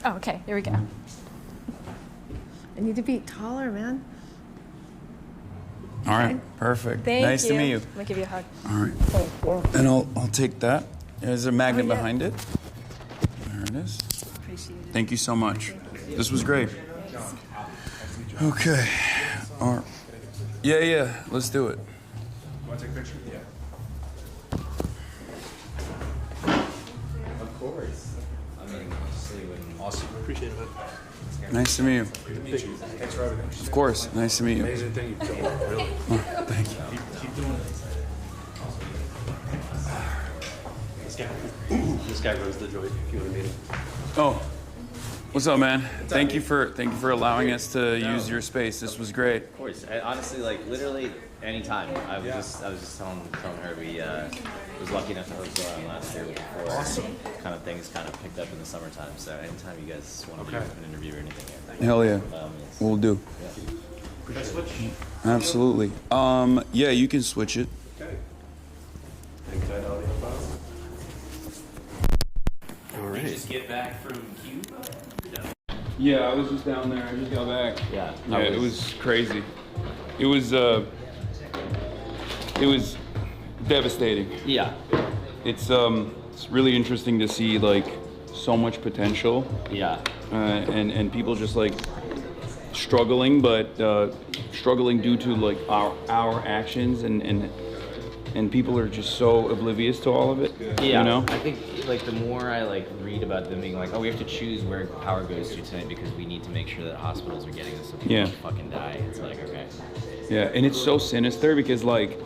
Oh, okay. Here we go. I need to be taller, man. All right, perfect. Thank you. Nice to meet you. I'm gonna give you a hug. All right. And I'll take that. There's a magnet behind it. There it is. appreciate it. Thank you so much. This was great. Okay. All right. Yeah. Let's do it. Want to take a picture? Yeah. Of course. I mean, honestly, awesome. Appreciate it. Nice to meet you. Good to meet you. Thanks for everything. Of course. Nice to meet you. Amazing thing you've done. Really. Thank you. Keep doing it. This guy runs the joint, if you want to meet him. Oh, what's up, man? Thank you for allowing us to use your space. This was great. Of course. Honestly, like literally anytime. I was just telling her we was lucky enough to host Zoran last year before kind of things kind of picked up in the summertime. So anytime you guys want to do an interview or anything. Hell yeah. We'll do. Could I switch? Absolutely. Yeah, you can switch it. Okay. Inside audio file. All right. Did you just get back from Cuba? Yeah, I was just down there. I just got back. Yeah. It was crazy. It was devastating. Yeah. It's really interesting to see like so much potential. Yeah. And people just like struggling, but struggling due to like our actions and people are just so oblivious to all of it. Yeah, You know? I think like the more I like read about them being like, oh, we have to choose where power goes to tonight because we need to make sure that hospitals are getting this so people don't fucking die. It's like, okay. Yeah, and it's so sinister because like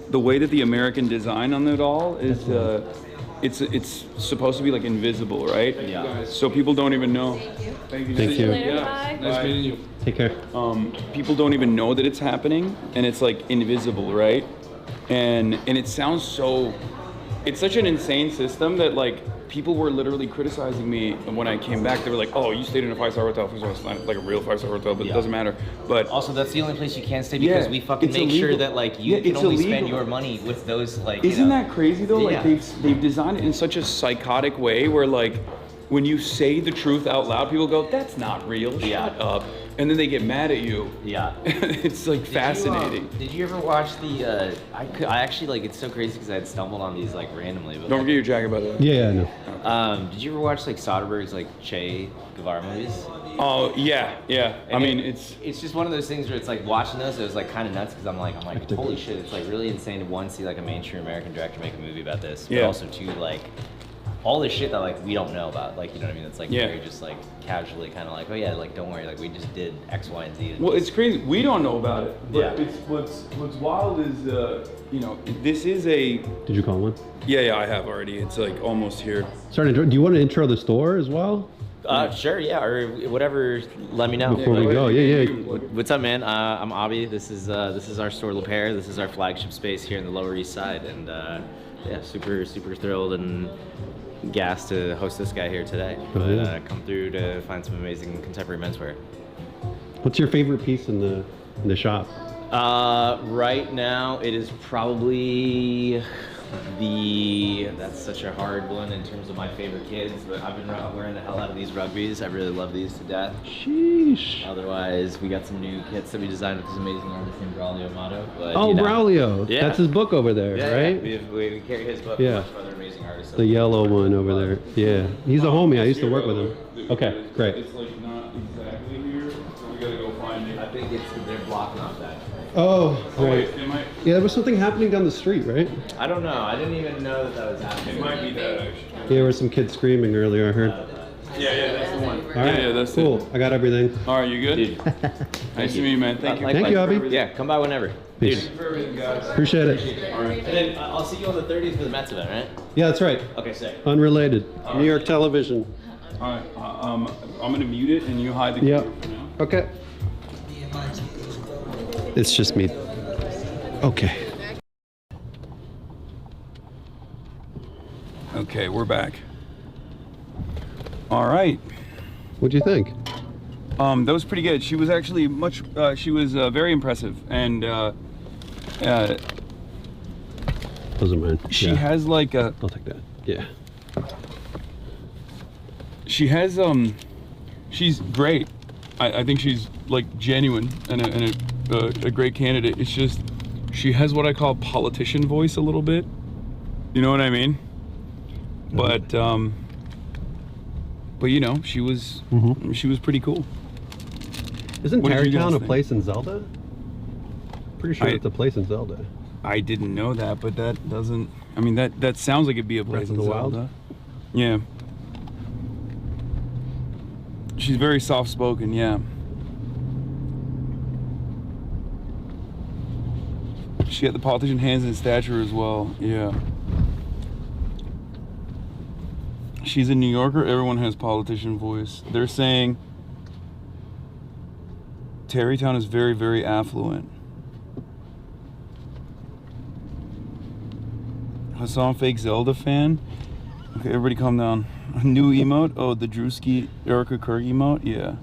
the way that the American design on it all is it's supposed to be like invisible, right? Yeah. So people don't even know. Thank you. Thank you. Yeah. Nice meeting you. Take care. People don't even know that it's happening, and it's like invisible, right? And it sounds so. It's such an insane system that like people were literally criticizing me when I came back. They were like, "Oh, you stayed in a 5-star hotel." First of all, it's not like a real 5-star hotel, but it doesn't matter. But also, that's the only place you can't stay because we fucking it's make illegal. sure that like you can it's only illegal. spend your money with those like. Isn't that crazy though? Like Yeah. they've designed it in such a psychotic way where like when you say the truth out loud, people go, "That's not real. Shut up," and then they get mad at you. Yeah. It's like fascinating. Did you ever watch the? I actually like it's so crazy because I had stumbled on these like randomly. But, Don't forget your jacket, by the way. Yeah, I know. Did you ever watch like Soderbergh's like Che Guevara movies? Oh yeah. I mean, it's just one of those things where it's like watching those. It was like kind of nuts because I'm like holy shit! It's like really insane to one see like a mainstream American director make a movie about this, but also two like all this shit that like we don't know about, like you know what I mean? It's like very just like casually kind of like oh yeah, like don't worry, like we just did X, Y, and Z. Well, it's crazy. We don't know about it. But it's what's wild is you know this is a. Did you call one? Yeah, I have already. It's like almost here. Sorry, do you want to intro the store as well? Sure, yeah, or whatever. Let me know. Before we go, yeah. What's up, man? I'm Abi. This is our store, Le Pere. This is our flagship space here in the Lower East Side, and yeah, super thrilled and gassed to host this guy here today. Come through to find some amazing contemporary menswear. What's your favorite piece in the shop? Right now, it is probably that's such a hard one in terms of my favorite kids, but I've been wearing the hell out of these rugbies. I really love these to death. Sheesh. Otherwise, we got some new kits that we designed with this amazing artist named Braulio Amato. But, Oh, Braulio. Yeah. That's his book over there, right? Yeah. We carry his book Yeah. with a bunch of other amazing artists. The yellow one over there. Yeah. He's a homie. I used to work with him. Okay, great. It's like not exactly here, so we gotta go find it. I think they're blocking off that. Oh, right. It might. Yeah, there was something happening down the street, right? I don't know. I didn't even know that was happening. It might be that actually. Yeah, there was some kids screaming earlier, I heard. Yeah, that's the one. All right, Yeah, that's cool. it. I got everything. All right, you good? Nice to meet you, man. Thank you. Thank you, Abby. Yeah, come by whenever. Peace. Thank you for everything, guys. Appreciate it. All right. And then I'll see you on the 30th for the Mets event, right? Yeah, that's right. Okay, sick. Unrelated. New York television. All right. I'm gonna mute it and you hide the Yep. camera for now. Okay. It's just me. Okay. Okay, we're back. All right. What'd you think? That was pretty good. She was actually she was very impressive, and Those are mine. she Yeah. has like a. I'll take that. Yeah. She has she's great. I think she's like genuine and a great candidate. It's just she has what I call politician voice a little bit. You know what I mean? But But you know, she was pretty cool. Isn't What did you guys Tarrytown a think? place in Zelda? Pretty sure it's a place in Zelda. I didn't know that, but that doesn't. I mean, that sounds like it'd be a place in the Wild? Zelda. Yeah. She's very soft-spoken. Yeah. She had the politician hands and stature as well. Yeah. She's a New Yorker. Everyone has politician voice. They're saying Tarrytown is very, very affluent. Hasan, fake Zelda fan. Okay, everybody calm down. A new emote? Oh, the Drewski Erica Kirk emote? Yeah.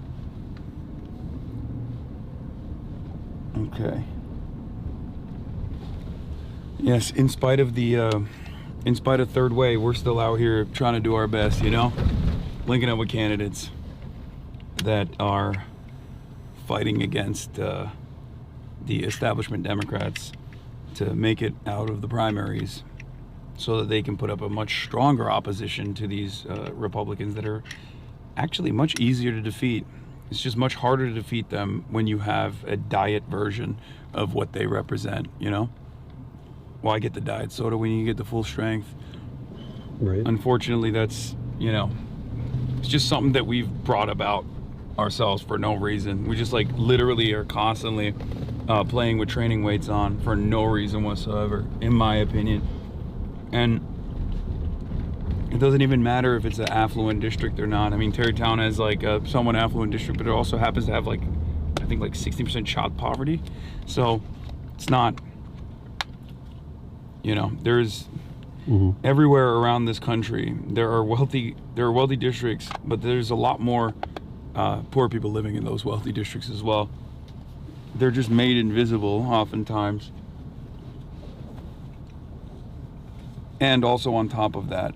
Okay. Yes, in spite of Third Way, we're still out here trying to do our best, you know? Linking up with candidates that are fighting against the establishment Democrats to make it out of the primaries so that they can put up a much stronger opposition to these Republicans that are actually much easier to defeat. It's just much harder to defeat them when you have a diet version of what they represent, you know? Why get the diet soda when you get the full strength? Right. Unfortunately, that's, you know, it's just something that we've brought about ourselves for no reason. We just like literally are constantly playing with training weights on for no reason whatsoever, in my opinion. And it doesn't even matter if it's an affluent district or not. I mean, Tarrytown has like a somewhat affluent district, but it also happens to have like, I think like 60% child poverty. So it's not, you know, there's everywhere around this country, there are wealthy districts, but there's a lot more poor people living in those wealthy districts as well. They're just made invisible oftentimes. And also on top of that,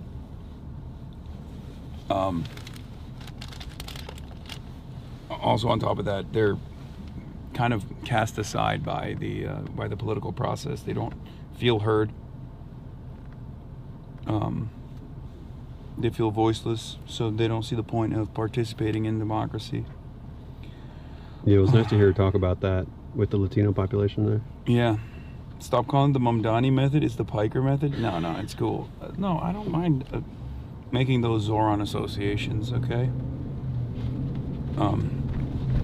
they're kind of cast aside by the political process. They don't feel heard. They feel voiceless, so they don't see the point of participating in democracy. Yeah, it was nice to hear her talk about that with the Latino population there. Yeah. Stop calling the Mamdani method. It's the Piker method. No, it's cool. No, I don't mind making those Zoran associations, okay?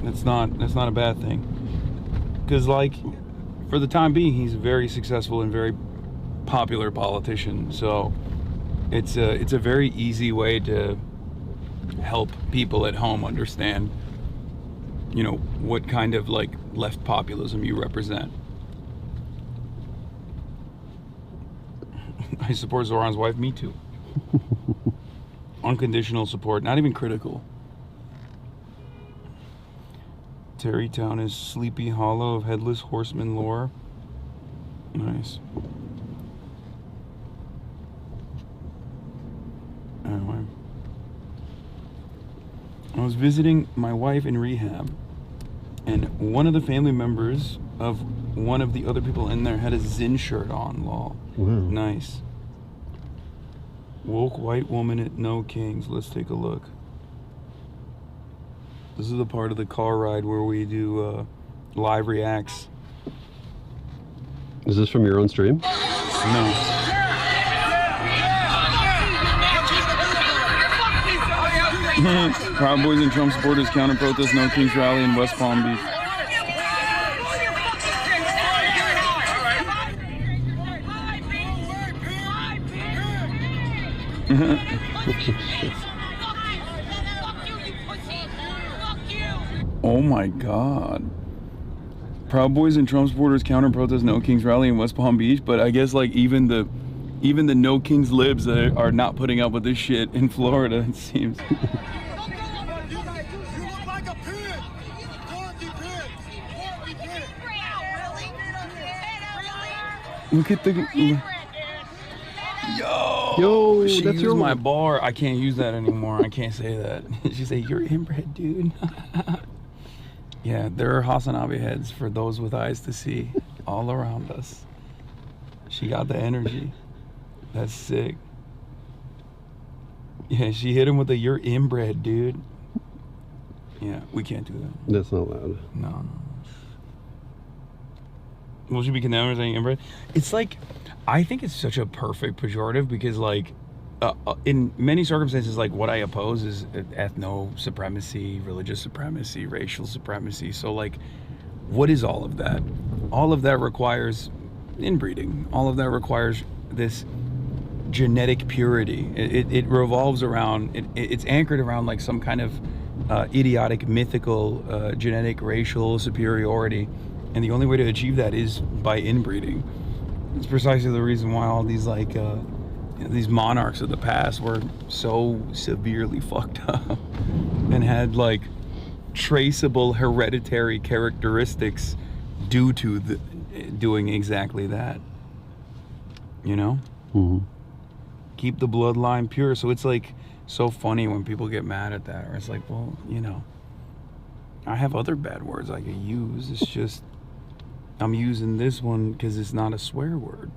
That's not a bad thing. Because, like, for the time being, he's a very successful and very popular politician. So it's a very easy way to help people at home understand, you know, what kind of like left populism you represent. I support Zoran's wife. Me too. Unconditional support, not even critical. Tarrytown is Sleepy Hollow of Headless Horseman lore. Nice. Anyway, I was visiting my wife in rehab, and one of the family members of one of the other people in there had a Zin shirt on. Lol. Wow. Nice. Woke white woman at No Kings. Let's take a look. This is the part of the car ride where we do live reacts. Is this from your own stream? No. Proud Boys and Trump supporters counter protest No Kings rally in West Palm Beach. Oh my God. Proud Boys and Trump supporters counter protest No Kings rally in West Palm Beach, but I guess like even the No Kings libs that are not putting up with this shit in Florida, it seems. Look at the... Yo, she that's used your my bar. I can't use that anymore. I can't say that. She said, "You're inbred, dude." Yeah, there are HasanAbi heads for those with eyes to see all around us. She got the energy. That's sick. Yeah, she hit him with a "you're inbred, dude." Yeah, we can't do that. That's not allowed. No. Will she be condemned for saying inbred? It's like, I think it's such a perfect pejorative because, like, in many circumstances, like, what I oppose is ethno supremacy, religious supremacy, racial supremacy. So, like, what is all of that? All of that requires inbreeding. All of that requires this genetic purity. It revolves around, it's anchored around, like, some kind of idiotic, mythical, genetic, racial superiority. And the only way to achieve that is by inbreeding. It's precisely the reason why all these, like, these monarchs of the past were so severely fucked up and had, like, traceable hereditary characteristics due to doing exactly that. You know? Mm-hmm. Keep the bloodline pure. So it's, like, so funny when people get mad at that. Or it's like, well, you know, I have other bad words I can use. It's just, I'm using this one because it's not a swear word.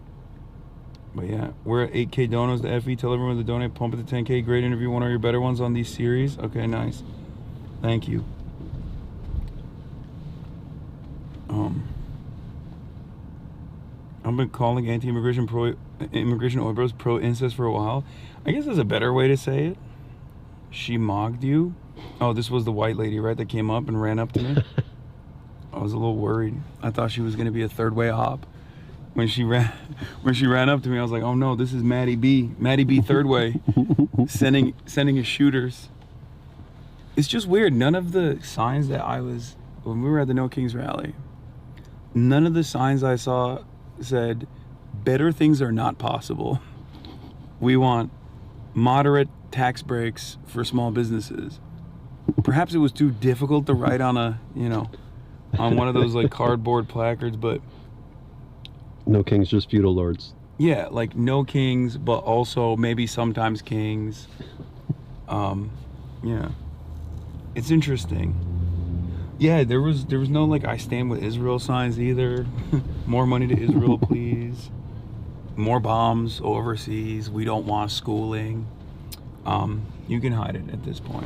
But yeah, we're at 8K donos to Effie. Tell everyone to donate. Pump it to 10K. Great interview. One of your better ones on these series. Okay, nice. Thank you. I've been calling anti-immigration immigration oil bros pro-incest for a while. I guess there's a better way to say it. She mogged you. Oh, this was the white lady, right, that came up and ran up to me? I was a little worried. I thought she was going to be a third way hop. When she ran up to me, I was like, oh no, this is Maddie B. Maddie B third way, sending his shooters. It's just weird. None of the signs that when we were at the No Kings rally, none of the signs I saw said, better things are not possible. We want moderate tax breaks for small businesses. Perhaps it was too difficult to write on on one of those, like, cardboard placards, but no kings, just feudal lords. Yeah, like no kings, but also maybe sometimes kings. Yeah, it's interesting. Yeah, there was no, like, I stand with Israel signs either. More money to Israel, please. More bombs overseas. We don't want schooling. You can hide it at this point.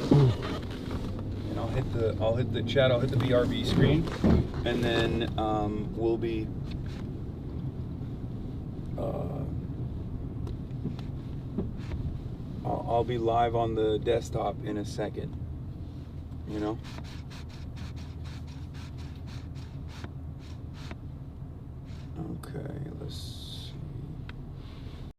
And I'll hit the chat. I'll hit the BRB screen, and then we'll be. I'll be live on the desktop in a second. You know. Okay, let's